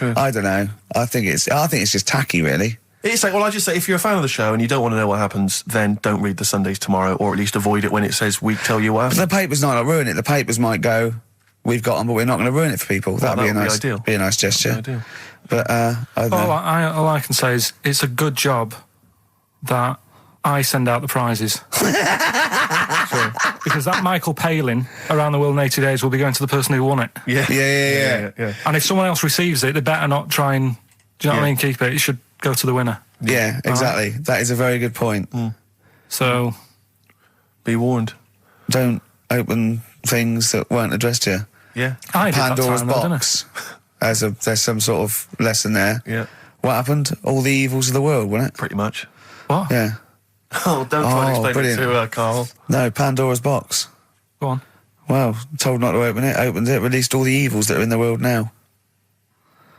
I don't know. I think it's just tacky, really. It's like, well, I just say, if you're a fan of the show and you don't want to know what happens, then don't read the Sundays tomorrow, or at least avoid it when it says we tell you what happens. But the papers might not ruin it. The papers might go, we've got them, but we're not going to ruin it for people. That'd be a nice gesture. But I don't know. All I can say is it's a good job that I send out the prizes. Because that Michael Palin around the world in 80 days will be going to the person who won it. Yeah. And if someone else receives it, they better not try and, do you know what I mean, keep it. It should go to the winner. Yeah, exactly. Right? That is a very good point. So, be warned. Don't open things that weren't addressed to you. Yeah. I did Pandora's that time, box. There's some sort of lesson there. Yeah. What happened? All the evils of the world, wasn't it? Pretty much. What? Yeah. Oh, don't try and explain it to Carl. No, Pandora's box. Go on. Well, told not to open it, opened it, released all the evils that are in the world now.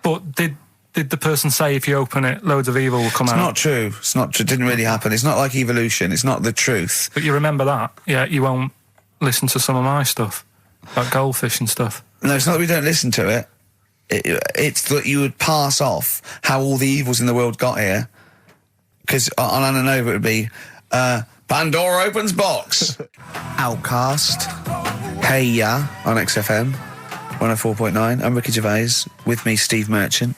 But did the person say if you open it, loads of evil will come out? It's not true. It's not true. It didn't really happen. It's not like evolution. It's not the truth. But you remember that? Yeah, you won't listen to some of my stuff. Like goldfish and stuff. No, it's not that we don't listen to it. It's that you would pass off how all the evils in the world got here. Because on Ananova it would be, Pandora opens box. Outcast. Hey Ya on XFM 104.9. I'm Ricky Gervais. With me, Steve Merchant.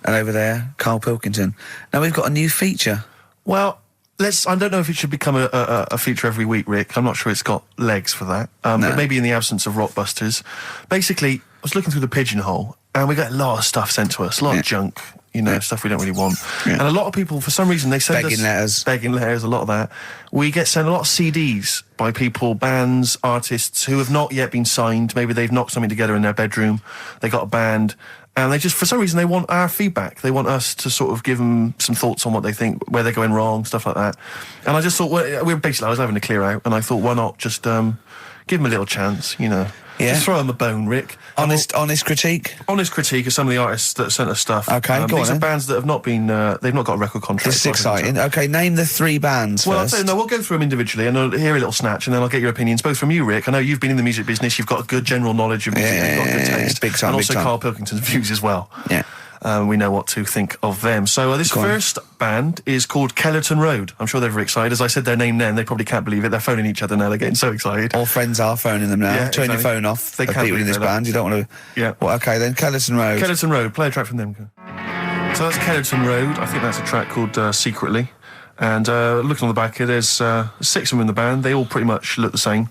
And over there, Karl Pilkington. Now we've got a new feature. Well, I don't know if it should become a feature every week, Rick. I'm not sure it's got legs for that. No. But maybe in the absence of Rockbusters. Basically, I was looking through the pigeonhole, and we got a lot of stuff sent to us, a lot of junk, you know, stuff we don't really want. Yeah. And a lot of people, for some reason, they send us... Begging letters, a lot of that. We get sent a lot of CDs by people, bands, artists, who have not yet been signed. Maybe they've knocked something together in their bedroom. They got a band... And they just, for some reason, they want our feedback. They want us to sort of give them some thoughts on what they think, where they're going wrong, stuff like that. And I just thought, I was having to clear out, and I thought, why not just give them a little chance, you know? Yeah. Just throw them a bone, Rick. Honest critique? Honest critique of some of the artists that sent us stuff. Okay, go on. These are bands that have not been, they've not got a record contract. This is exciting. Okay, name the 3 bands first. Well, I'll tell you, no, we'll go through them individually, and I'll hear a little snatch, and then I'll get your opinions, both from you, Rick. I know you've been in the music business, you've got a good general knowledge of music, you've got good taste. Big time, and also big time. Karl Pilkington's views as well. Yeah. We know what to think of them. So this first band is called Kellerton Road. I'm sure they're very excited. As I said their name then, they probably can't believe it. They're phoning each other now. They're getting so excited. All friends are phoning them now. Yeah, Turn your phone off. They can't people in this band. You don't want to... Yeah. Well, okay, then Kellerton Road. Kellerton Road. Play a track from them. So that's Kellerton Road. I think that's a track called Secretly. And looking on the back here, there's 6 of them in the band. They all pretty much look the same.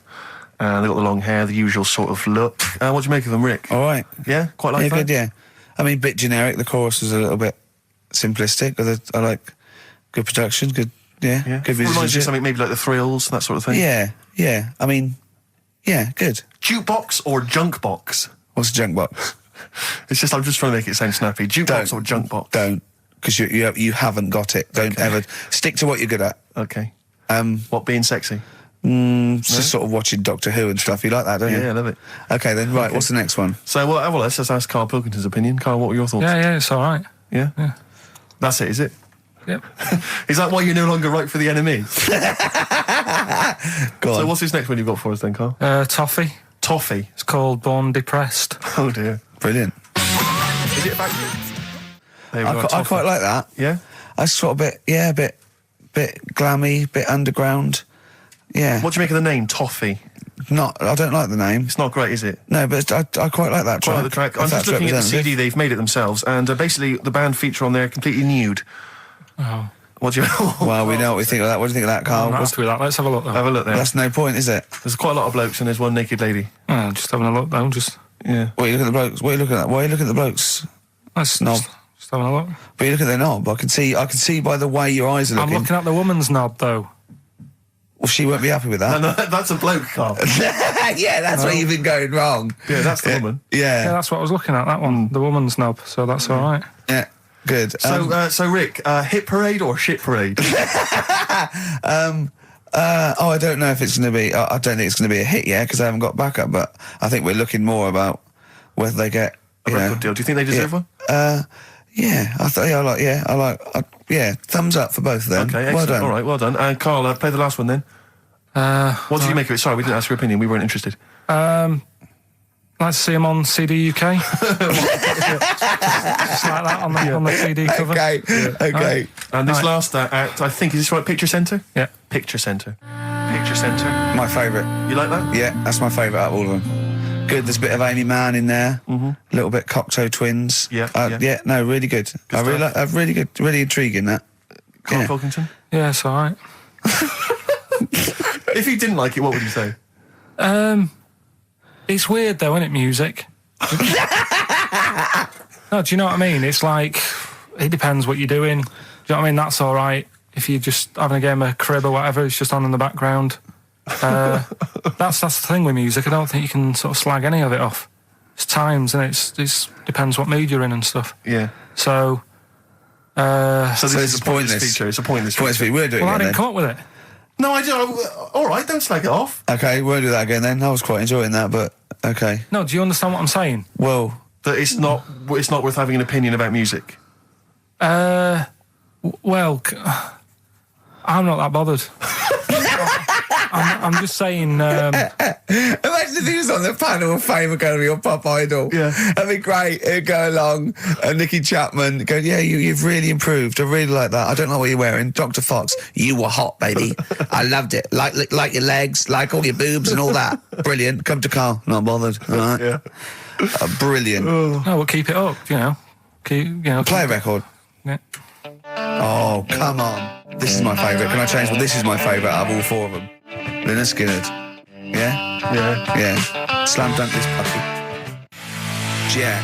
They've got the long hair, the usual sort of look. What do you make of them, Rick? All right. Yeah? Quite like that? Good, yeah. I mean, bit generic. The chorus was a little bit simplistic. I like good production, good musicianship. Reminds you of something maybe like the Thrills, that sort of thing? Yeah. I mean, yeah, good. Jukebox or junk box? What's a junk box? It's just, I'm just trying to make it sound snappy. Jukebox or junk box? Don't, because you haven't got it. Don't ever stick to what you're good at. Okay. What, being sexy? Just sort of watching Doctor Who and stuff. You like that, don't you? Yeah, I love it. Okay, then, right, what's the next one? So, well, let's just ask Karl Pilkington's opinion. Karl, what were your thoughts? Yeah, it's all right. Yeah? That's it, is it? Yep. Is that why you're no longer right for the enemy? Go on. So what's this next one you've got for us then, Karl? Toffee. Toffee. It's called Born Depressed. Oh dear. Brilliant. Is it about you? There we go, I Toffee. quite like that. Yeah? I sort of bit glammy, bit underground. Yeah. What do you make of the name, Toffee? I don't like the name. It's not great, is it? No, but I quite like that track. Quite like the track. I'm If just that's looking at the representative. CD, they've made it themselves, and basically the band feature on there completely nude. Oh. What do you... Well, we know what we think of that. What do you think of that, Carl? I'm not happy with that. Let's have a look, though. Have a look there. That's no point, is it? There's quite a lot of blokes and there's one naked lady. Oh, just having a look, though. Just... Yeah. What are you looking at the blokes? What are you looking at? Why are you looking at the blokes? Let's Knob. just having a look. But you look at their knob. I can see by the way your eyes are I'm looking. looking at the woman's knob, though. Well, she won't be happy with that. No, that's a bloke, Carl. Yeah, that's where you've been going wrong. Yeah, that's the woman. Yeah, Yeah, that's what I was looking at, that one. The woman's knob, so that's all right. yeah, good. So Rick, hit parade or shit parade? I don't know if it's going to be. I don't think it's going to be a hit yet because I haven't got backup. But I think we're looking more about whether they get A record deal. Do you think they deserve one? Yeah, I like. Thumbs up for both of them. Okay, excellent. Well done. All right, well done. And Carl, play the last one then. What did you make of it? Sorry, we didn't ask your opinion. We weren't interested. Like to see him on CD UK. Just like that on the CD cover. Okay, okay. And this Right. last act, I think, is this right? Picture Centre? Yeah. Picture Centre. Picture Centre. My favourite. You like that? Yeah, that's my favourite out of all of them. Good. There's a bit of Amy Mann in there. A little bit Cocteau Twins. Yeah, yeah. Yeah. No, really good. I really stuff. like. Really good. Really intriguing that. Karl Yeah. Pilkington? Yeah, it's all right. If you didn't like it, what would you say? It's weird, though, isn't it, music? No, do you know what I mean? It's like, it depends what you're doing. Do you know what I mean? That's all right. If you're just having a game of crib or whatever, it's just on in the background. That's the thing with music. I don't think you can sort of slag any of it off. It's times, and it's depends what mood you're in and stuff. Yeah. So, So this So is it's a pointless pointless. feature. It's a pointless Points feature. for you. We'll do it well, I again didn't come up with it. No, I do. All right, don't slag it off. then. Okay, we'll do that again then. I was quite enjoying that, but okay. No, do you understand what I'm saying? Well, That it's not worth having an opinion about music. Well, I'm not that bothered. I'm just saying. imagine if he was on the panel of fame and going to be your pop idol. Yeah. That'd be great. It'd go along, and Nicky Chapman go, yeah, you've really improved. I really like that. I don't know what you're wearing. Dr. Fox, you were hot, baby. I loved it. Like your legs, like all your boobs and all that. Brilliant. Come to Carl. Not bothered. All right. Yeah. Brilliant. No, we'll keep it up. You know, Play a record. Yeah. Oh, come on. This is my favourite. Can I change? Well, this is my favourite out of all four of them. Lynyrd Skynyrd. Yeah? Yeah. Yeah. Slam dunk this puppy. Jet.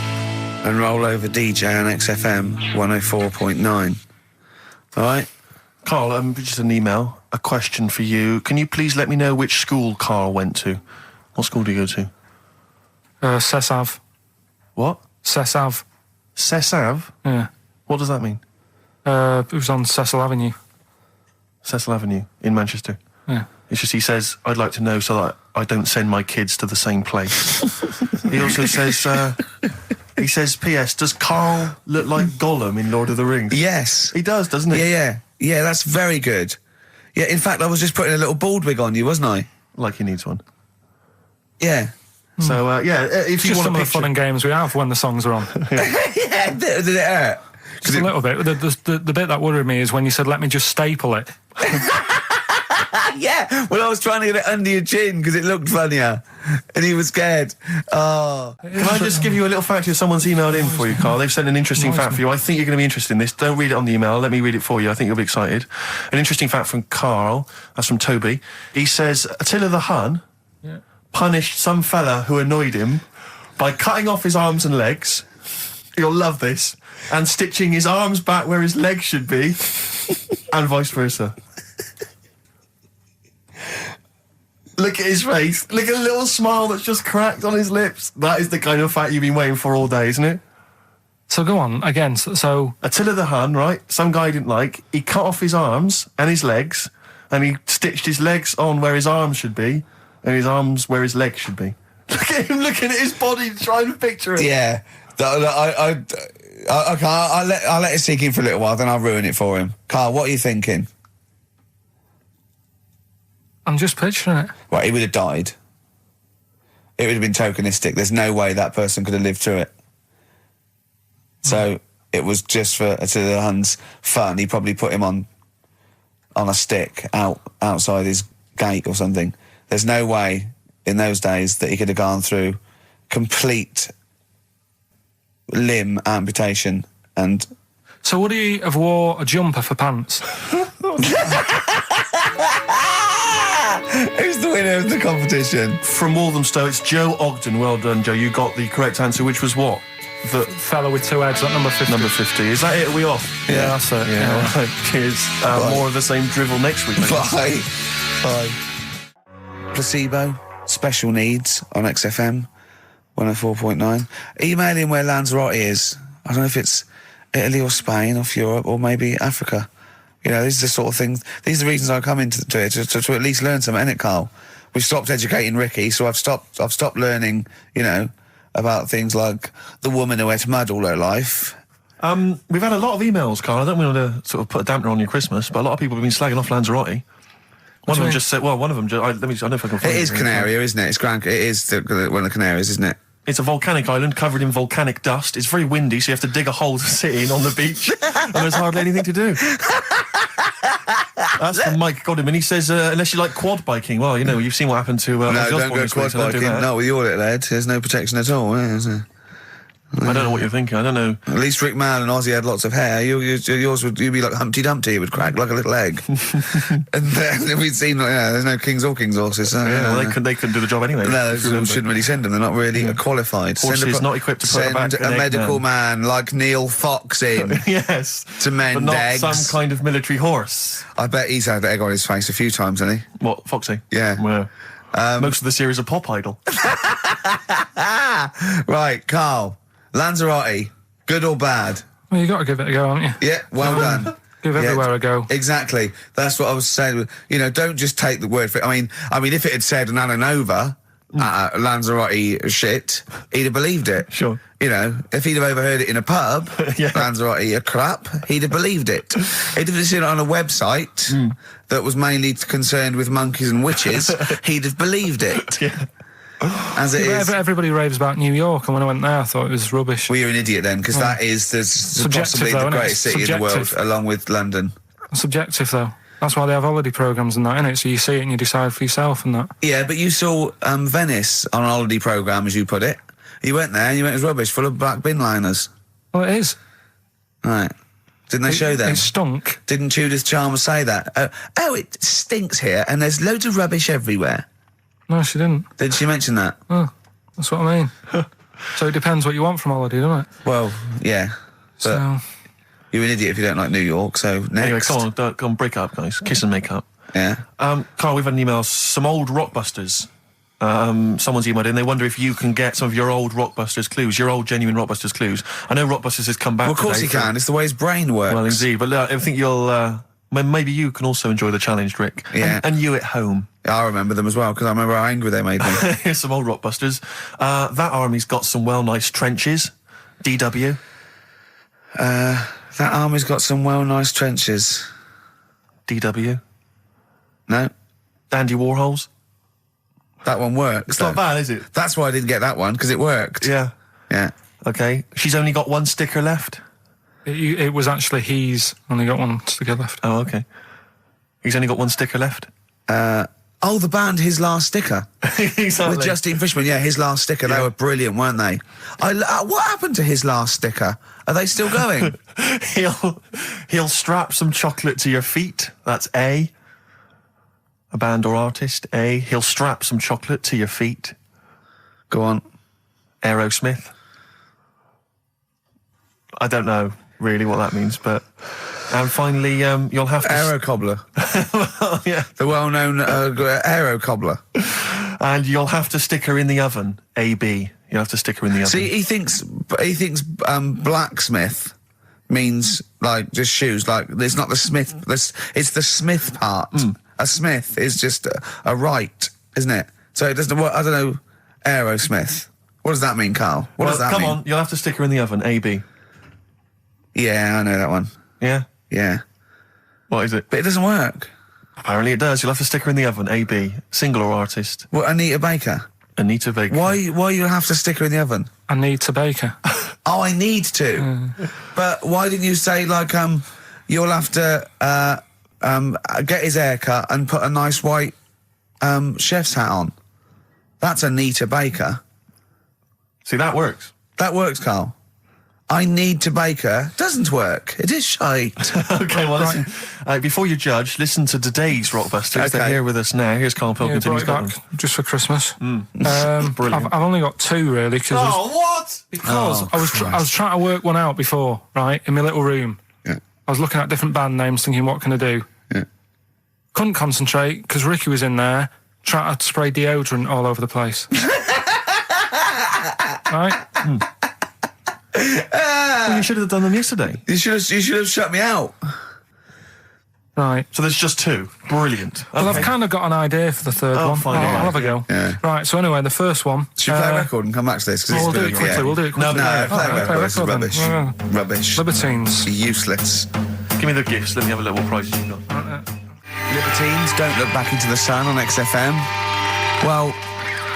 And roll over DJ on XFM 104.9. All right? Carl, just an email, a question for you. Can you please let me know which school Carl went to? What school do you go to? Cessav. What? Cessav. Cessav? Yeah. What does that mean? It was on Cecil Avenue. Cecil Avenue in Manchester. Yeah. It's just he says, I'd like to know so that I don't send my kids to the same place. He also says, P.S., does Carl look like Gollum in Lord of the Rings? Yes. He does, doesn't he? Yeah, that's very good. Yeah, in fact, I was just putting a little bald wig on you, wasn't I? Like he needs one. Yeah. So, if It's you just want some a of the fun picture... and games we have when the songs are on. Yeah, did it hurt? Just a little bit. The bit that worried me is when you said, let me just staple it. Yeah, well, I was trying to get it under your chin because it looked funnier, and he was scared. Oh, Can I just give you a little fact here? Someone's emailed in for you, Carl. They've sent an interesting fact for you. I think you're going to be interested in this. Don't read it on the email. Let me read it for you. I think you'll be excited. An interesting fact from Carl. That's from Toby. He says, Attila the Hun punished some fella who annoyed him by cutting off his arms and legs. You'll love this. And stitching his arms back where his legs should be, and vice versa. Look at his face. Look at the little smile that's just cracked on his lips. That is the kind of fact you've been waiting for all day, isn't it? So go on, again, so... Attila the Hun, right? Some guy didn't like. He cut off his arms and his legs, and he stitched his legs on where his arms should be, and his arms where his legs should be. Look at him looking at his body, trying to picture it. yeah. I'll let it sink in for a little while, then I'll ruin it for him. Carl, what are you thinking? I'm just picturing it. Right, he would have died. it would have been tokenistic. There's no way that person could have lived through it. So it was just to the Huns' fun. He probably put him on a stick outside his gate or something. There's no way in those days that he could have gone through complete limb amputation and... So would he have wore a jumper for pants? Who's the winner of the competition? From Walthamstow, it's Joe Ogden. Well done, Joe. You got the correct answer, which was what? The fella with two heads, that number 50. Number 50. Is that it? Are we off? Yeah, that's it. Yeah. All right. Cheers. More of the same drivel next week. Bye. Bye. Placebo, special needs on XFM 104.9. Email in where Lanzarote is. I don't know if it's Italy or Spain or Europe or maybe Africa. You know, these are the sort of things, these are the reasons I come into it, to at least learn something, innit, Carl? We've stopped educating Ricky, so I've stopped learning, you know, about things like the woman who ate mud all her life. We've had a lot of emails, Carl. I don't want to sort of put a dampener on your Christmas, but a lot of people have been slagging off Lanzarote. One of them just said, well, one of them just, I don't know if I can find it. It is Canaria, isn't it? It's it is one of the Canaries, isn't it? It's a volcanic island covered in volcanic dust. It's very windy, so you have to dig a hole to sit in on the beach, and there's hardly anything to do. That's from Mike Godham, he says, unless you like quad biking, well, you know, you've seen what happened to... no, don't go quad biking. Not with your little head. There's no protection at all, is there? I don't know what you're thinking. I don't know. At least Rick Mann and Ozzy had lots of hair. Yours would be like Humpty Dumpty. It would crack like a little egg. And then we'd seen, there's no kings or kings horses. So, well, they couldn't do the job anyway. No, shouldn't really send them. They're not really qualified. Horses not equipped to put send back a medical man like Neil Fox in. Yes. To mend but not eggs. some kind of military horse. I bet he's had egg on his face a few times, hasn't he? What, Foxy? Yeah. Well, most of the series are Pop Idol. Right, Carl. Lanzarote, good or bad? Well, you got to give it a go, haven't you? Yeah, well done. Give everywhere a go. Exactly. That's what I was saying. You know, don't just take the word for it. I mean, if it had said an Ananova, Lanzarote shit, he'd have believed it. Sure. You know, if he'd have overheard it in a pub, Yeah. Lanzarote a crap, he'd have believed it. He'd have seen it on a website that was mainly concerned with monkeys and witches, he'd have believed it. Yeah. As it is. Everybody raves about New York, and when I went there, I thought it was rubbish. Well, you're an idiot then, because that is possibly the greatest city in the world, along with London. Subjective, though. That's why they have holiday programmes and that, innit? So you see it and you decide for yourself and that. Yeah, but you saw Venice on a holiday programme, as you put it. You went there and you went, it was rubbish, full of black bin liners. Well, it is. Right. Didn't they show them? It stunk. Didn't Judith Chalmers say that? Oh, it stinks here and there's loads of rubbish everywhere. No, she didn't. Did she mention that? Oh, that's what I mean. So it depends what you want from holiday, doesn't it? Well, yeah. But So... you're an idiot if you don't like New York, so next. Anyway, come on, break up, guys. Kiss and make up. Yeah. Carl, we've had an email. Some old Rockbusters. Someone's emailed in. They wonder if you can get some of your old Rockbusters clues, your old genuine Rockbusters clues. I know Rockbusters has come back. Well, of course he can. It's the way his brain works. Well, indeed. But I think you'll... maybe you can also enjoy the challenge, Rick. Yeah. And you at home. I remember them as well, because I remember how angry they made me. Here's some old Rockbusters. That army's got some nice trenches. DW. That army's got some nice trenches. DW. No? Dandy Warhols. That one works. It's not bad, is it? That's why I didn't get that one, because it worked. Yeah. Yeah. Okay. She's only got one sticker left. It was actually he's only got one sticker left. Oh, okay. He's only got one sticker left. Oh, the band His Last Sticker. Exactly. With Justine Fishman, yeah, His Last Sticker. Yeah. They were brilliant, weren't they? What happened to His Last Sticker? Are they still going? He'll strap some chocolate to your feet. That's A. A band or artist. A. He'll strap some chocolate to your feet. Go on. Aerosmith. I don't know really what that means, but... And finally, you'll have to... Aero Cobbler. Well, yeah. The well-known Aero Cobbler. And you'll have to stick her in the oven. AB. You'll have to stick her in the oven. See, he thinks blacksmith means, like, just shoes. Like, it's not the smith. It's the smith part. A smith is just a right, isn't it? So it doesn't... I don't know. Aerosmith. What does that mean, Carl? What does that mean? Come on, you'll have to stick her in the oven. AB. Yeah, I know that one. Yeah? Yeah. What is it? But it doesn't work. Apparently it does. You'll have to stick her in the oven. AB. Single or artist. What, Anita Baker? Anita Baker. Why you have to stick her in the oven? I need to bake her. Oh, I need to. But why didn't you say, like, you'll have to get his hair cut and put a nice white chef's hat on? That's Anita Baker. See, that works. That works, Carl. I need to bake her. Doesn't work. It is shite. Okay, well, listen, before you judge, listen to today's Rockbusters. Okay. They're here with us now. Here's Karl Yeah, Pilkington. brought it back just for Christmas. Brilliant. I've only got 2 really because what? I was trying to work one out before, right, in my little room. Yeah. I was looking at different band names, thinking, what can I do? Yeah. Couldn't concentrate because Ricky was in there trying to spray deodorant all over the place. Right? Well, you should have done them yesterday. You should have shut me out. Right. So there's just 2. Brilliant. Well, Okay. I've kind of got an idea for the third one. fine, I'll yeah. have a go. Yeah. Right, so anyway, the first one... Should we play a record and come back to this? 'Cause We'll it's do been- it quickly, yeah. we'll do it quickly. No, play a Play a record. This is record then. rubbish. Yeah. Rubbish. Libertines. Useless. Give me the gifts. Let me have a look what prizes you've got. Libertines, Don't Look Back Into the Sun on XFM. Well,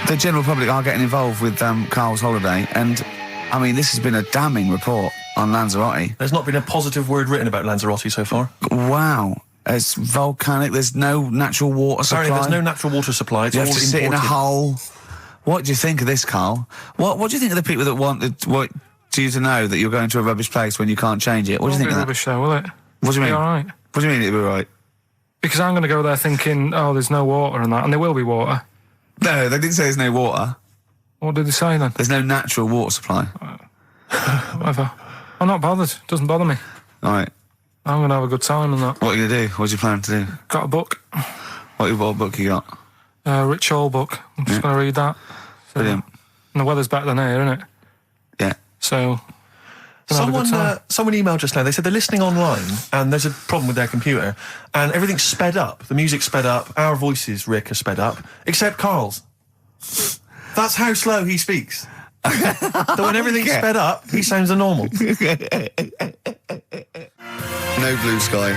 the general public are getting involved with Carl's holiday, and, I mean, this has been a damning report on Lanzarote. There's not been a positive word written about Lanzarote so far. Wow. It's volcanic, there's no natural water supply. Apparently there's no natural water supply. It's You all have to sit in a imported. hole. What do you think of this, Carl? What do you think of the people that want you to know that you're going to a rubbish place when you can't change it? What do you think of that? Rubbish though, will it? What do you mean? Be all right. What do you mean it'll be right? Because I'm going to go there thinking, oh, there's no water and that, and there will be water. No, they didn't say there's no water. What did they say then? There's no natural water supply. Whatever. I'm not bothered. Doesn't bother me. All right. I'm going to have a good time and that. What are you going to do? What's your plan to do? Got a book. What book you got? Rich Hall book. I'm just going to read that. So, Brilliant. and the weather's better than here, isn't it? Yeah. So... gonna have a good time. Someone emailed just now. They said they're listening online and there's a problem with their computer and everything's sped up. The music's sped up. Our voices, Rick, are sped up, except Carl's. That's how slow he speaks. So when everything's sped up, he sounds normal. No Blue Sky,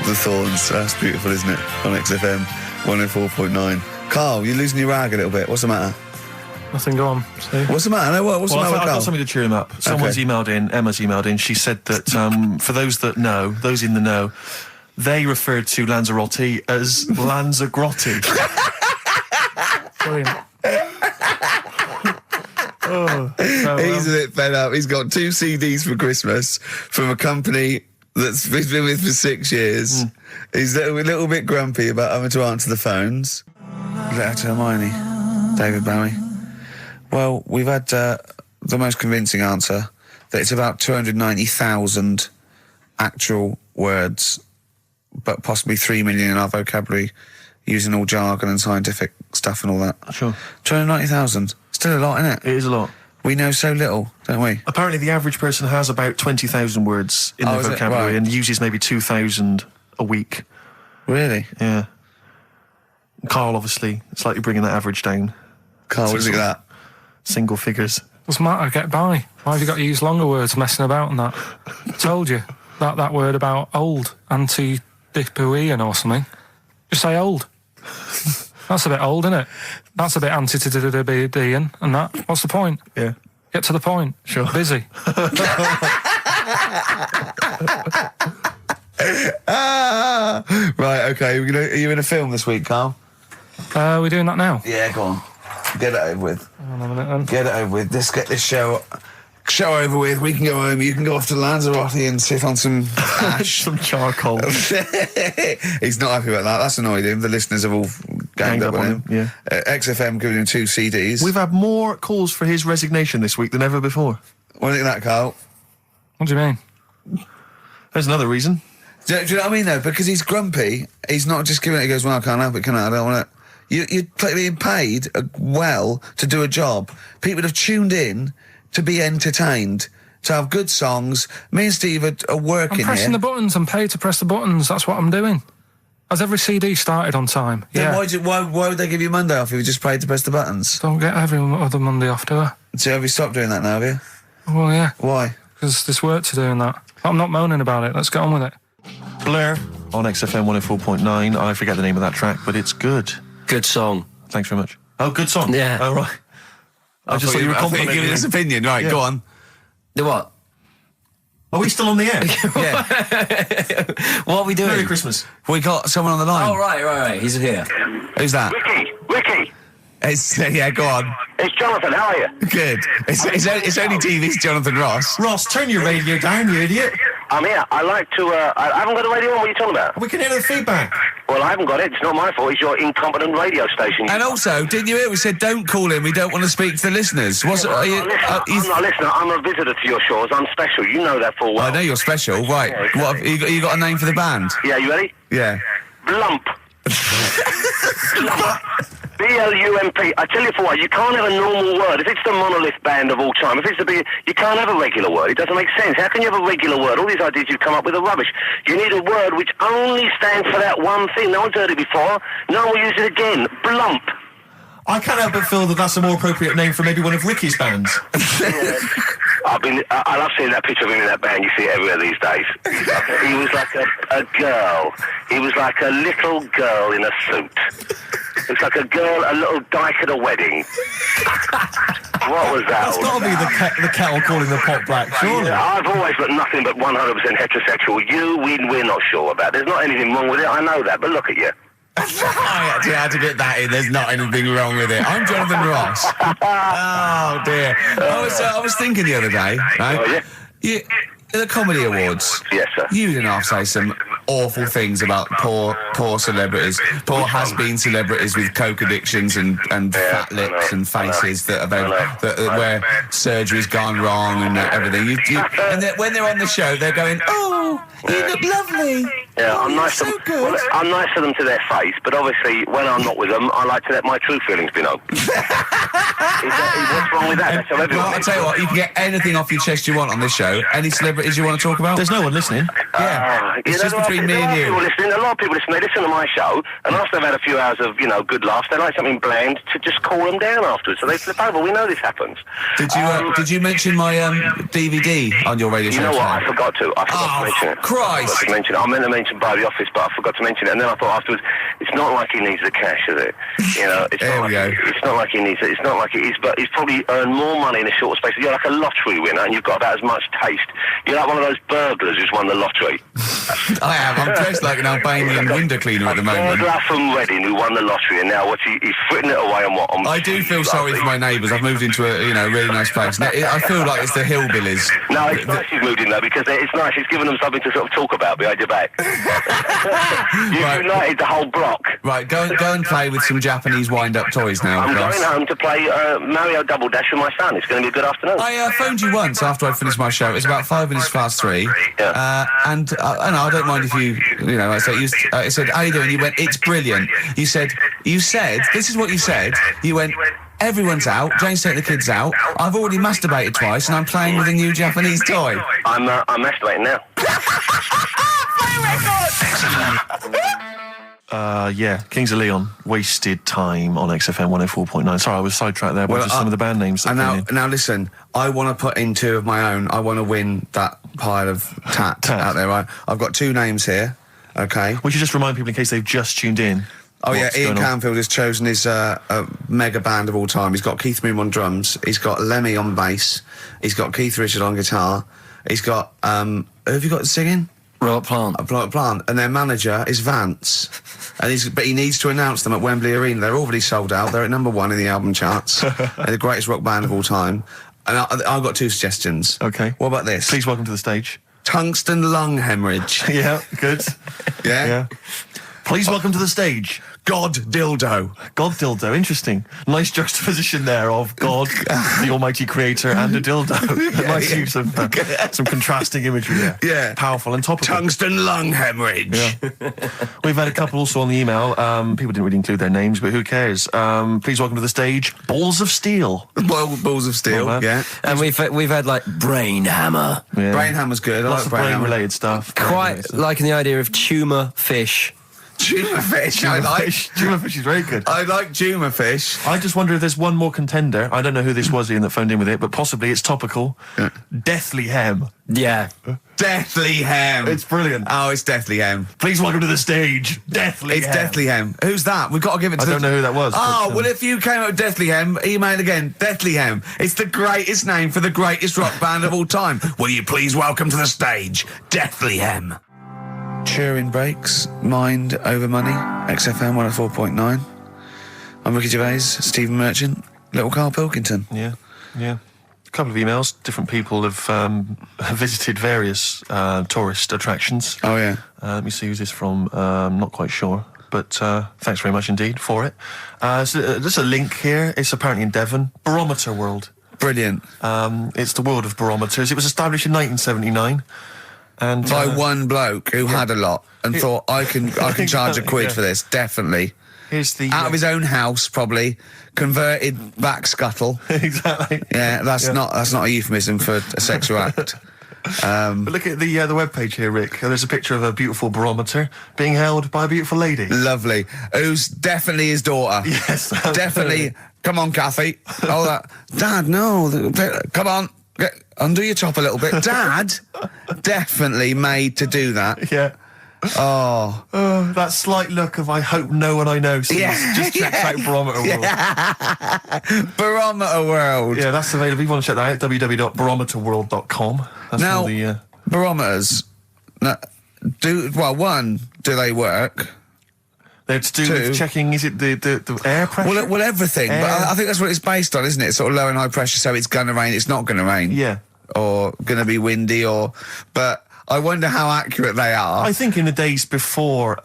The Thorns. That's beautiful, isn't it? On XFM 104.9. Carl, you're losing your rag a little bit. What's the matter? Nothing, go on. See? What's the matter? No, what's the matter with I've got Carl? something to cheer him up. Someone's emailed in, Emma's emailed in, she said that for those that know, those in the know, they referred to Lanzarote as Lanzagrotte. Brilliant. He's a bit fed up. He's got 2 CDs for Christmas from a company that's he's been with for 6 years. He's a little bit grumpy about having to answer the phones. Letter to Hermione. David Bowie. Well, we've had the most convincing answer that it's about 290,000 actual words, but possibly 3 million in our vocabulary, using all jargon and scientific stuff and all that. Sure. 290,000. Still a lot, isn't it? It is a lot. We know so little, don't we? Apparently the average person has about 20,000 words in their is it? vocabulary Right. and uses maybe 2,000 a week. Really? Yeah. Carl, obviously, slightly bringing that average down. Carl, what do you think of that? Single figures. Doesn't matter, get by. Why have you got to use longer words messing about and that? Told you. That word about old, anti-dipuian or something. Just say old. That's a bit old, isn't it? That's a bit anti-dipuian and that. What's the point? Yeah. Get to the point. Sure. Busy. Right, okay. Are you in a film this week, Carl? We're doing that now. Yeah, go on. Get it over with. Hang on a minute then. Get it over with. Let's get this show over with. We can go home. You can go off to Lanzarote and sit on some ash. Some charcoal. He's not happy about that. That's annoyed him. The listeners have all ganged up on him. Yeah. XFM giving him 2 CDs. We've had more calls for his resignation this week than ever before. What do you think of that, Carl? What do you mean? There's another reason. Do you know what I mean, though? Because he's grumpy. He's not just giving it. He goes, well, I can't help it, can I? I don't want it. You're being paid well to do a job. People have tuned in to be entertained, to have good songs. Me and Steve are working I'm pressing here. the buttons. I'm paid to press the buttons. That's what I'm doing. Has every CD started on time? Then Yeah. why would they give you Monday off if you just paid to press the buttons? Don't get every other Monday off, do I? So have you stopped doing that now, have you? Well, yeah. Why? Because there's work to do in that. I'm not moaning about it. Let's get on with it. Blair on XFM 104.9. I forget the name of that track, but it's good. Good song. Thanks very much. Oh, good song. Yeah. Oh, right. I just thought you were complimenting giving his opinion. Right, go on. The what? Are we still on the air? Yeah. What are we doing? Merry Christmas. We got someone on the line. Oh, right. He's here. Who's that? Ricky, It's, yeah, go on. it's Jonathan. How are you? Good. It's only TV's Jonathan Ross. Ross, turn your radio down, you idiot. I'm here. I like to. I haven't got a radio on. What are you talking about? We can hear the feedback. Well, I haven't got it. It's not my fault. It's your incompetent radio station. And also, didn't you hear we said don't call him, we don't want to speak to the listeners? Are you, I'm not a listener. I'm a visitor to your shores. I'm special. You know that full well. I know you're special, right. Yeah, exactly. What have you got a name for the band? Yeah, you ready? Yeah. Blump. B-L-U-M-P. I tell you for what, you can't have a normal word. If it's the monolith band of all time, if it's the big, you can't have a regular word. It doesn't make sense. How can you have a regular word? All these ideas you've come up with are rubbish. You need a word which only stands for that one thing. No one's heard it before. No one will use it again. Blump. I can't help but feel that that's a more appropriate name for maybe one of Ricky's bands. I love seeing that picture of him in that band. You see it everywhere these days. He was like a girl. He was like a little girl in a suit. It's like a little dyke at a wedding. What was that? That's got to be the kettle calling the pot black, surely. I've always got nothing but 100% heterosexual. We're not sure about. There's not anything wrong with it. I know that, but look at you. I actually had to get that in. There's not anything wrong with it. I'm Jonathan Ross. Oh, dear. I was thinking the other day, right? Oh, yeah? The Comedy Awards. Yes, sir. You didn't have to say some awful things about poor celebrities, poor has-been celebrities with coke addictions and fat lips and faces where surgery's gone wrong and everything. And when they're on the show, they're going, "Oh, you look lovely." Yeah, oh, I'm nice to them. good. Well, I'm nice to them to their face, but obviously when I'm not with them, I like to let my true feelings be known. What's wrong with that? That's how everyone Well, I'll tell you what, you can get anything off your chest you want on this show. Any celebrities you want to talk about? There's no one listening. Yeah, it's just between me and you. A lot of people listen. They listen to my show, and after they've had a few hours of good laughs, they like something bland to just cool them down afterwards. So they flip over. We know this happens. Did you mention my DVD on your radio show? You know what? tonight? I forgot to. I forgot to mention it. Christ! I meant to mention by the office, but I forgot to mention it. And then I thought afterwards, it's not like he needs the cash, is it? You know, it's not like he needs it. It's not like it is, but he's probably earned more money in a short space. You're like a lottery winner, and you've got about as much taste. You're like one of those burglars who's won the lottery. I am. I'm dressed like an Albanian window cleaner at the moment. Burglar from Reading who won the lottery, and now he's fritting it away on what? I do feel sorry for my neighbours. I've moved into a really nice place. Now, I feel like it's the hillbillies. No, it's nice he's moved in there because it's nice. He's given them something to sort of talk about behind your back. You've united the whole block. Right, go and play with some Japanese wind-up toys now. I'm Ross. going home to play Mario Double Dash with my son. It's going to be a good afternoon. I phoned you once after I finished my show. It's about 3 Yeah. and I don't mind if I said, "How you doing?" You went, "It's brilliant." You said, this is what you said. You went, "Everyone's out. Jane's taking the kids out. I've already masturbated twice, and I'm playing with a new Japanese toy." I'm masturbating now. Yeah, Kings of Leon, Wasted Time on XFM 104.9. Sorry, I was sidetracked there by just some of the band names. Now listen, I want to put in 2 of my own. I want to win that pile of tat out there, right? I've got 2 names here, okay? We should just remind people in case they've just tuned in. Oh yeah, what's Ian going on. Canfield has chosen his mega band of all time. He's got Keith Moon on drums, he's got Lemmy on bass, he's got Keith Richard on guitar, he's got, who have you got singing? Robert Plant. Plant. And their manager is Vance. But he needs to announce them at Wembley Arena. They're already sold out. They're at number 1 in the album charts. They're the greatest rock band of all time. And I've got 2 suggestions. Okay. What about this? Please welcome to the stage. Tungsten lung hemorrhage. Yeah, good. Yeah? Please welcome to the stage. God dildo. God dildo, interesting. Nice juxtaposition there of God, the almighty creator, and a dildo. Nice use of some contrasting imagery there. Yeah. Powerful and topical. Tungsten lung hemorrhage. Yeah. We've had a couple also on the email. People didn't really include their names, but who cares? Please welcome to the stage, Balls of Steel. Balls of Steel, yeah. And we've had like Brain Hammer. Yeah. Brain Hammer's good. I Lots like of Brain Hammer. brain-related stuff. Quite liking the idea of tumour fish. Juma fish. I like. Juma fish is very good. I like Juma fish. I just wonder if there's one more contender. I don't know who this was, Ian, that phoned in with it, but possibly it's topical. Deathly Hem. Yeah. Deathly Hem. It's brilliant. Oh, it's Deathly Hem. Please welcome to the stage, Deathly It's Hem. Deathly Hem. Who's that? We've got to give it to I don't know who that was. Oh, but, well, if you came up with Deathly Hem, email again. Deathly Hem. It's the greatest name for the greatest rock band of all time. Will you please welcome to the stage, Deathly Hem. Turing breaks, mind over money, XFM 104.9. I'm Ricky Gervais, Stephen Merchant, little Karl Pilkington. Yeah. A couple of emails. Different people have visited various tourist attractions. Oh, yeah. Let me see who's this from. Not quite sure. But thanks very much indeed for it. So there's a link here. It's apparently in Devon. Barometer World. Brilliant. It's the world of barometers. It was established in 1979. And By one bloke who had a lot and thought, I can charge a quid Yeah. for this, definitely. Here's the Out of his own house, probably. Converted back scuttle. exactly. Yeah, that's not a euphemism for a sexual act. But look at the webpage here, Rick. There's a picture of a beautiful barometer being held by a beautiful lady. Lovely. Who's definitely his daughter. Yes, Definitely. Come on, Kathy. Oh, that. Dad, no. Come on. Undo your top a little bit. Dad, definitely made to do that. Yeah. Oh. That slight look of I hope no one I know sees. Yeah. Just checks out Barometer World. Barometer World. Yeah, that's available. If you want to check that out, www.barometerworld.com. That's Now, all the... barometers, one, do they work? They're to do Two. with checking, is it the air pressure? Well, everything. But I think that's what it's based on, isn't it? Sort of low and high pressure, so it's going to rain, it's not going to rain. Yeah. Or going to be windy, but I wonder how accurate they are. I think in the days before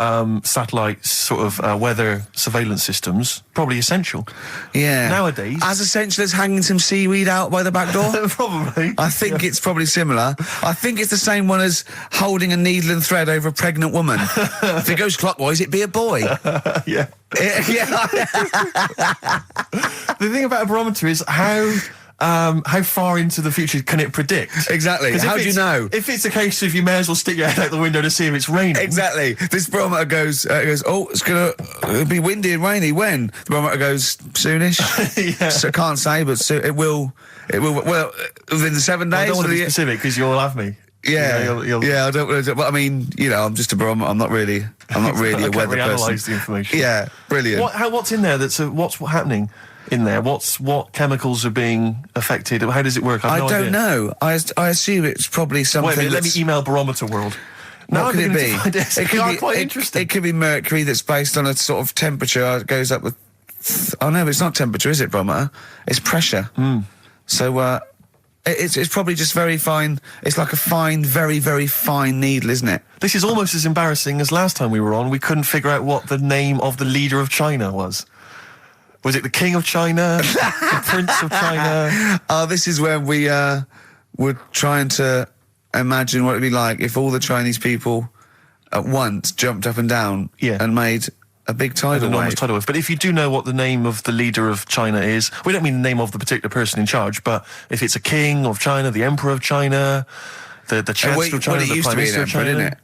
satellite sort of weather surveillance systems, probably essential. Yeah. Nowadays... As essential as hanging some seaweed out by the back door? Probably. I think it's probably similar. I think it's the same one as holding a needle and thread over a pregnant woman. If it goes clockwise, it'd be a boy. Yeah. Yeah. The thing about a barometer is how far into the future can it predict? Exactly. 'Cause How do you know? If it's a case of you may as well stick your head out the window to see if it's raining. Exactly. This barometer goes, oh, it's going to be windy and rainy. When? The barometer goes, soonish. Yeah. So I can't say, but it will, well, within the 7 days. I don't want to be of the- specific because you'll have me. Yeah, You'll yeah. I don't want to. But I mean, I'm just a barometer. I'm not really a I weather can't person. reanalyse the information. Yeah, brilliant. What's in there? What's happening in there? What chemicals are being affected? How does it work? I have no don't idea. know. I assume it's probably something. Wait a minute, let me that's- email Barometer World. What could it be? It could be quite interesting. It could be mercury that's based on a sort of temperature. It goes up with. Oh no, but it's not temperature, is it, barometer? It's pressure. So it's probably just very fine. It's like a fine, very, very fine needle, isn't it? This is almost as embarrassing as last time we were on. We couldn't figure out what the name of the leader of China was. Was it the King of China? The Prince of China? Oh, this is when we were trying to imagine what it'd be like if all the Chinese people at once jumped up and down and made a big tidal wave. Tidal wave. But if you do know what the name of the leader of China is, we don't mean the name of the particular person in charge, but if it's a king of China, the emperor of China, the chancellor of China, it the used to prime be minister an of emperor, China. didn't it?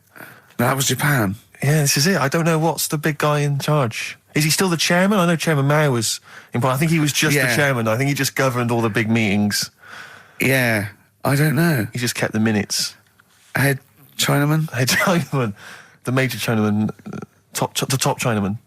No, that was Japan. Yeah, this is it. I don't know what's the big guy in charge. Is he still the chairman? I know Chairman Mao was I think he was just the chairman. I think he just governed all the big meetings. Yeah, I don't know. He just kept the minutes. Head Chinaman? Head Chinaman. The major Chinaman. The top Chinaman.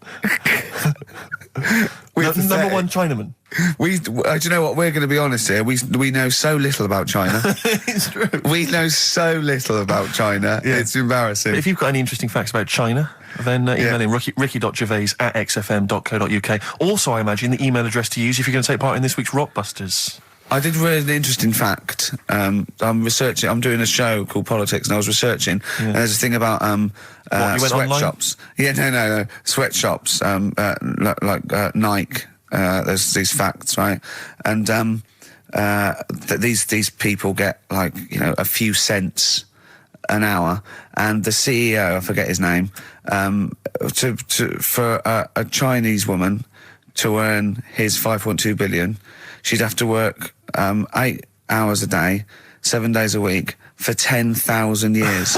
Number one Chinaman. Do you know what? We're going to be honest here. We know so little about China. It's true. We know so little about China. Yeah. It's embarrassing. If you've got any interesting facts about China, then email in ricky.gervais@xfm.co.uk. Also, I imagine the email address to use if you're going to take part in this week's Rockbusters. I did read an interesting fact. I'm researching. I'm doing a show called Politics, and I was researching. And there's a thing about you went sweatshops. Yeah, no, sweatshops. Like Nike. There's these facts, right? And these people get a few cents an hour, and the CEO, I forget his name, for a Chinese woman to earn his 5.2 billion, she'd have to work 8 hours a day, 7 days a week for 10,000 years.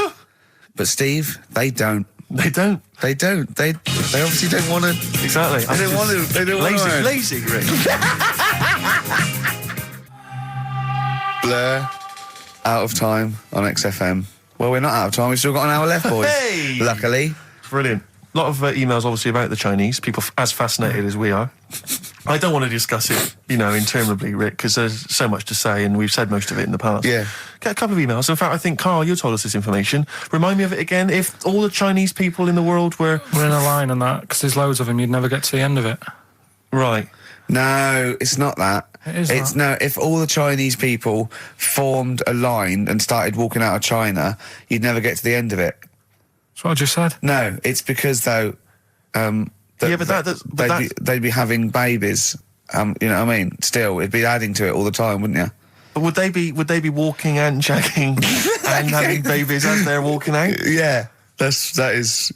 But Steve, they don't. They don't. They don't. They obviously don't want to. Exactly. They don't want to. They don't want to. Lazy, Rick. Blur, out of time on XFM. Well, we're not out of time. We've still got an hour left, boys. Hey! Luckily. Brilliant. A lot of emails, obviously, about the Chinese. People as fascinated as we are. I don't want to discuss it, interminably, Rick, because there's so much to say, and we've said most of it in the past. Yeah. Get a couple of emails. In fact, I think, Carl, you told us this information. Remind me of it again. If all the Chinese people in the world were... We're in a line on that, because there's loads of them, you'd never get to the end of it. Right. No, it's not that. It is that. No, if all the Chinese people formed a line and started walking out of China, you'd never get to the end of it. That's what I just said. No, it's because, though... they'd be having babies. You know what I mean? Still, it'd be adding to it all the time, wouldn't you? But would they be walking and shagging and having babies as they're walking out? Yeah, that is.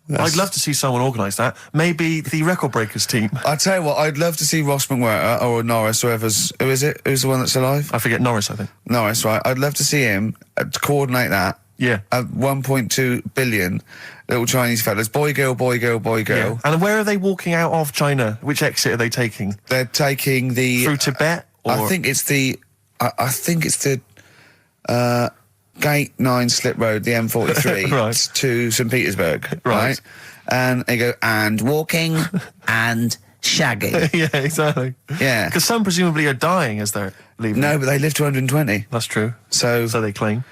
I'd love to see someone organise that. Maybe the Record Breakers team. I tell you what, I'd love to see Ross McWhirter or Norris, who is it? Who's the one that's alive? I forget Norris, I think. Norris, right? I'd love to see him to coordinate that. Yeah. 1.2 billion little Chinese fellas. Boy, girl, boy, girl, boy, girl. Yeah. And where are they walking out of China? Which exit are they taking? They're taking the... Through Tibet? Or? I think it's the... Gate 9 Slip Road, the M43, Right. to St. Petersburg, Right. And they go, and walking, and shagging. Yeah, exactly. Yeah. Because some presumably are dying as they're leaving. No, but they live to 120. That's true. So they claim.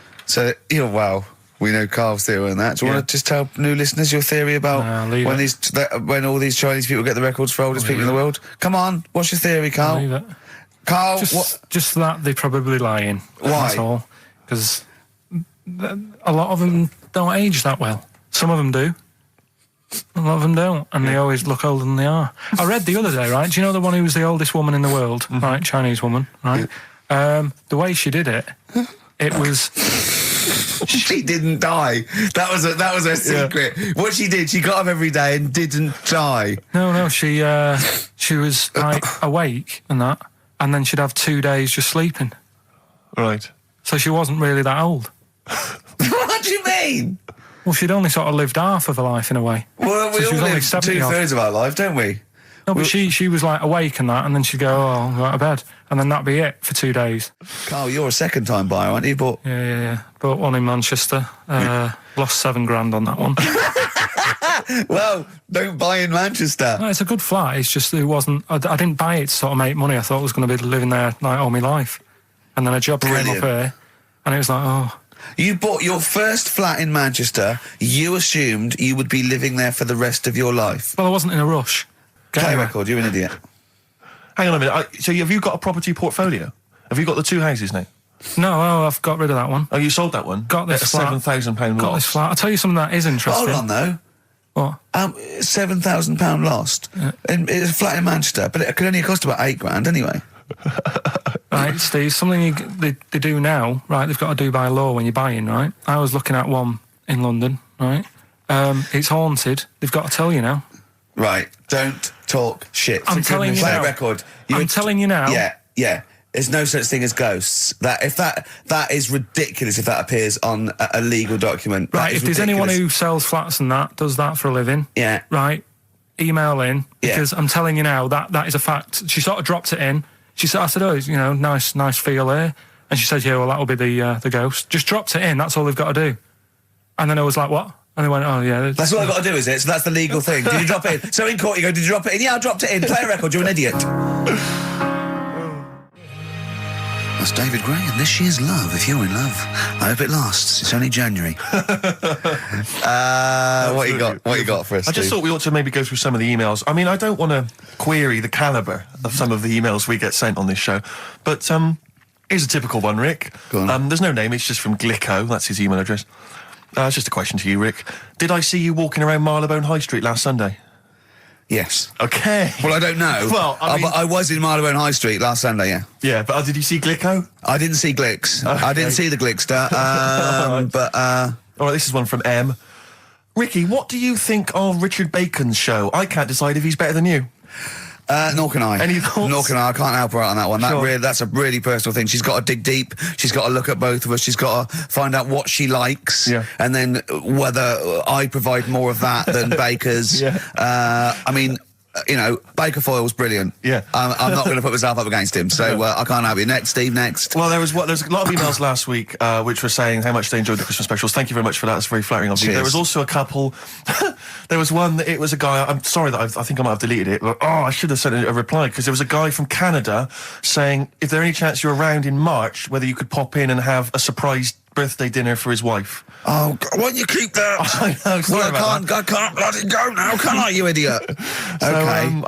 Well, we know Carl's theory on that. Do you want to just tell new listeners your theory about when all these Chinese people get the records for oldest people in the world? Come on, what's your theory, Carl? Leave it. Carl, Just that they're probably lying. Why? That's all. Because a lot of them don't age that well. Some of them do. A lot of them don't, and they always look older than they are. I read the other day, right? Do you know the one who was the oldest woman in the world, right? Chinese woman, right? The way she did it, it was... She didn't die. That was her secret. Yeah. What she did, she got up every day and didn't die. No, she was awake and that, and then she'd have 2 days just sleeping. Right. So she wasn't really that old. What do you mean? Well, she'd only sort of lived half of her life in a way. Well, we all live 2/3 of our life, don't we? No, but she was like awake and that, and then she'd go, I'll go to bed, and then that'd be it for 2 days. Carl, you're a second-time buyer, aren't you? But yeah. Bought one in Manchester. Lost $7,000 on that one. Well, don't buy in Manchester. No, it's a good flat. It's just it wasn't. I didn't buy it to sort of make money. I thought I was going to be living there like all my life, and then a job came up here, and it was like, You bought your first flat in Manchester. You assumed you would be living there for the rest of your life. Well, I wasn't in a rush. Play record, you're an idiot. Hang on a minute. So have you got a property portfolio? Have you got the 2 houses now? No, I've got rid of that one. Oh, you sold that one? Got this flat. £7,000 Got loss. this flat. I'll tell you something that is interesting. Hold on, though. What? £7,000 lost. Yeah. It's a flat in Manchester, but it could only cost about £8,000 anyway. Right, Steve, something they do now, right, they've got to do by law when you're buying, right? I was looking at one in London, right? It's haunted. They've got to tell you now. Right, don't talk shit. I'm telling you now. Play a record. I'm telling you now. Yeah. There's no such thing as ghosts. That is ridiculous if that appears on a legal document. Right, if there's anyone who sells flats and that, does that for a living, yeah, right, email in, because I'm telling you now, that is a fact. She sort of dropped it in. I said, nice feel here. And she said, yeah, well, that'll be the ghost. Just dropped it in, that's all they've got to do. And then I was like, what? And they went, oh, yeah. That's what I've got to do, is it? So that's the legal thing. Did you drop it in? So in court you go, did you drop it in? Yeah, I dropped it in. Play a record, you're an idiot. That's David Gray, and this year's Love, if you're in love. I hope it lasts. It's only January. What you got for us, I just thought we ought to maybe go through some of the emails. I mean, I don't want to query the calibre of some of the emails we get sent on this show, but here's a typical one, Rick. Go on. There's no name, it's just from Glicko. That's his email address. It's just a question to you, Rick. Did I see you walking around Marylebone High Street last Sunday? Yes. Okay. Well, I don't know. Well, I was in Marylebone High Street last Sunday, yeah. Yeah, but did you see Glicko? I didn't see Glicks. Okay. I didn't see the Glickster. But all right, this is one from M. Ricky, what do you think of Richard Bacon's show? I can't decide if he's better than you. Nor can I. Any thoughts? Nor can I. I can't help her out on that one. Sure. That's a really personal thing. She's got to dig deep. She's got to look at both of us. She's got to find out what she likes, and then whether I provide more of that than Baker's. I mean, you know, Baker Foyle's brilliant. Yeah. I'm not going to put myself up against him, so I can't help you. Next, Steve, next. Well, there's a lot of emails last week which were saying how much they enjoyed the Christmas specials. Thank you very much for that. That's very flattering of you. Cheers. There was also a couple. There was one that it was a guy. I'm sorry that I think I might have deleted it. But, I should have sent a reply, because there was a guy from Canada saying if there any chance you're around in March, whether you could pop in and have a surprise birthday dinner for his wife. Oh, God, why don't you keep that? I know. Sorry about that. I can't let it go now, can I, you idiot? So, Okay.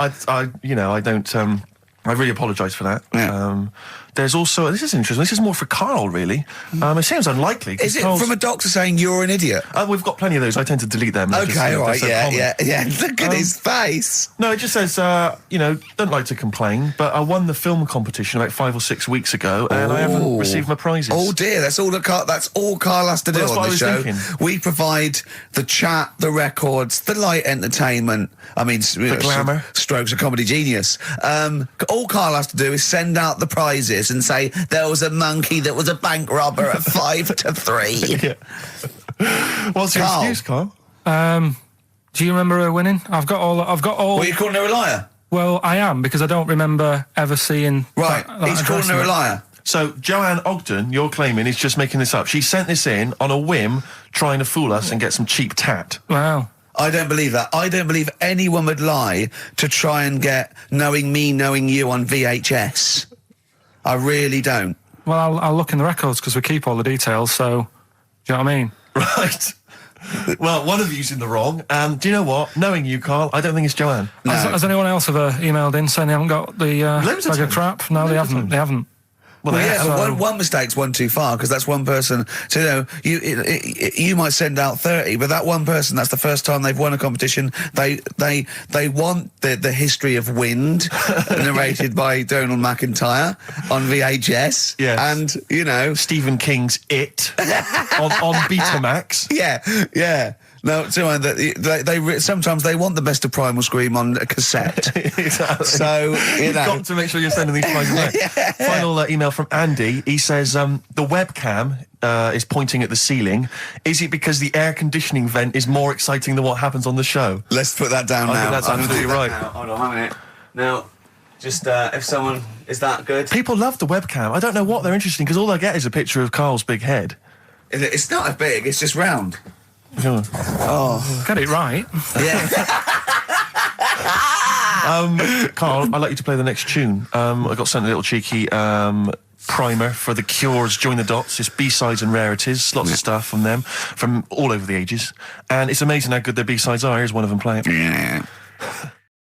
I really apologise for that. Yeah. There's also, this is interesting, this is more for Karl, really. It seems unlikely. Is it from a doctor saying you're an idiot? We've got plenty of those. I tend to delete them. Okay, all right, yeah. yeah. Look at his face. No, it just says, don't like to complain, but I won the film competition about 5 or 6 weeks ago, and I haven't received my prizes. Oh dear, that's all Karl has to do Well, on that's the what I show. was thinking. We provide the chat, the records, the light entertainment. I mean, the glamour. Strokes of comedy genius. All Karl has to do is send out the prizes and say there was a monkey that was a bank robber at 5 to 3. What's your Karl. excuse, Karl? Do you remember her winning? I've got all. Were you calling her a liar? Well, I am, because I don't remember ever seeing. Right, he's calling her a address. liar. So, Joanne Ogden, you're claiming, is just making this up. She sent this in on a whim, trying to fool us and get some cheap tat. Wow. I don't believe that. I don't believe anyone would lie to try and get Knowing Me, Knowing You on VHS. I really don't. Well, I'll look in the records, because we keep all the details, so... Do you know what I mean? Right. Well, one of you's in the wrong. Do you know what? Knowing you, Karl, I don't think it's Joanne. No. Has anyone else ever emailed in saying they haven't got the Loads of bag of times. crap? No, Loads they of haven't. times. They haven't. Well, Yeah, so- but one mistake's one too far, because that's one person. So, you might send out 30, but that one person, that's the first time they've won a competition. They want the history of Wind narrated by Donald McIntyre on VHS. Yes. And Stephen King's It on Betamax. yeah. No, they sometimes they want the best of Primal Scream on a cassette. Exactly. So You've got to make sure you're sending these prizes out. Final email from Andy. He says the webcam is pointing at the ceiling. Is it because the air conditioning vent is more exciting than what happens on the show? Let's put that down I now. think that's I'm gonna absolutely do that right. now. Hold on, a minute. Now, just if someone is that good. People love the webcam. I don't know what they're interested in, because all I get is a picture of Karl's big head. It's not as big. It's just round. Oh. Get it right. Yeah. Karl, I'd like you to play the next tune. I got sent a little cheeky primer for The Cure's Join the Dots. It's B-sides and rarities, lots of stuff from them, from all over the ages. And it's amazing how good their B-sides are. Here's one of them playing. Yeah.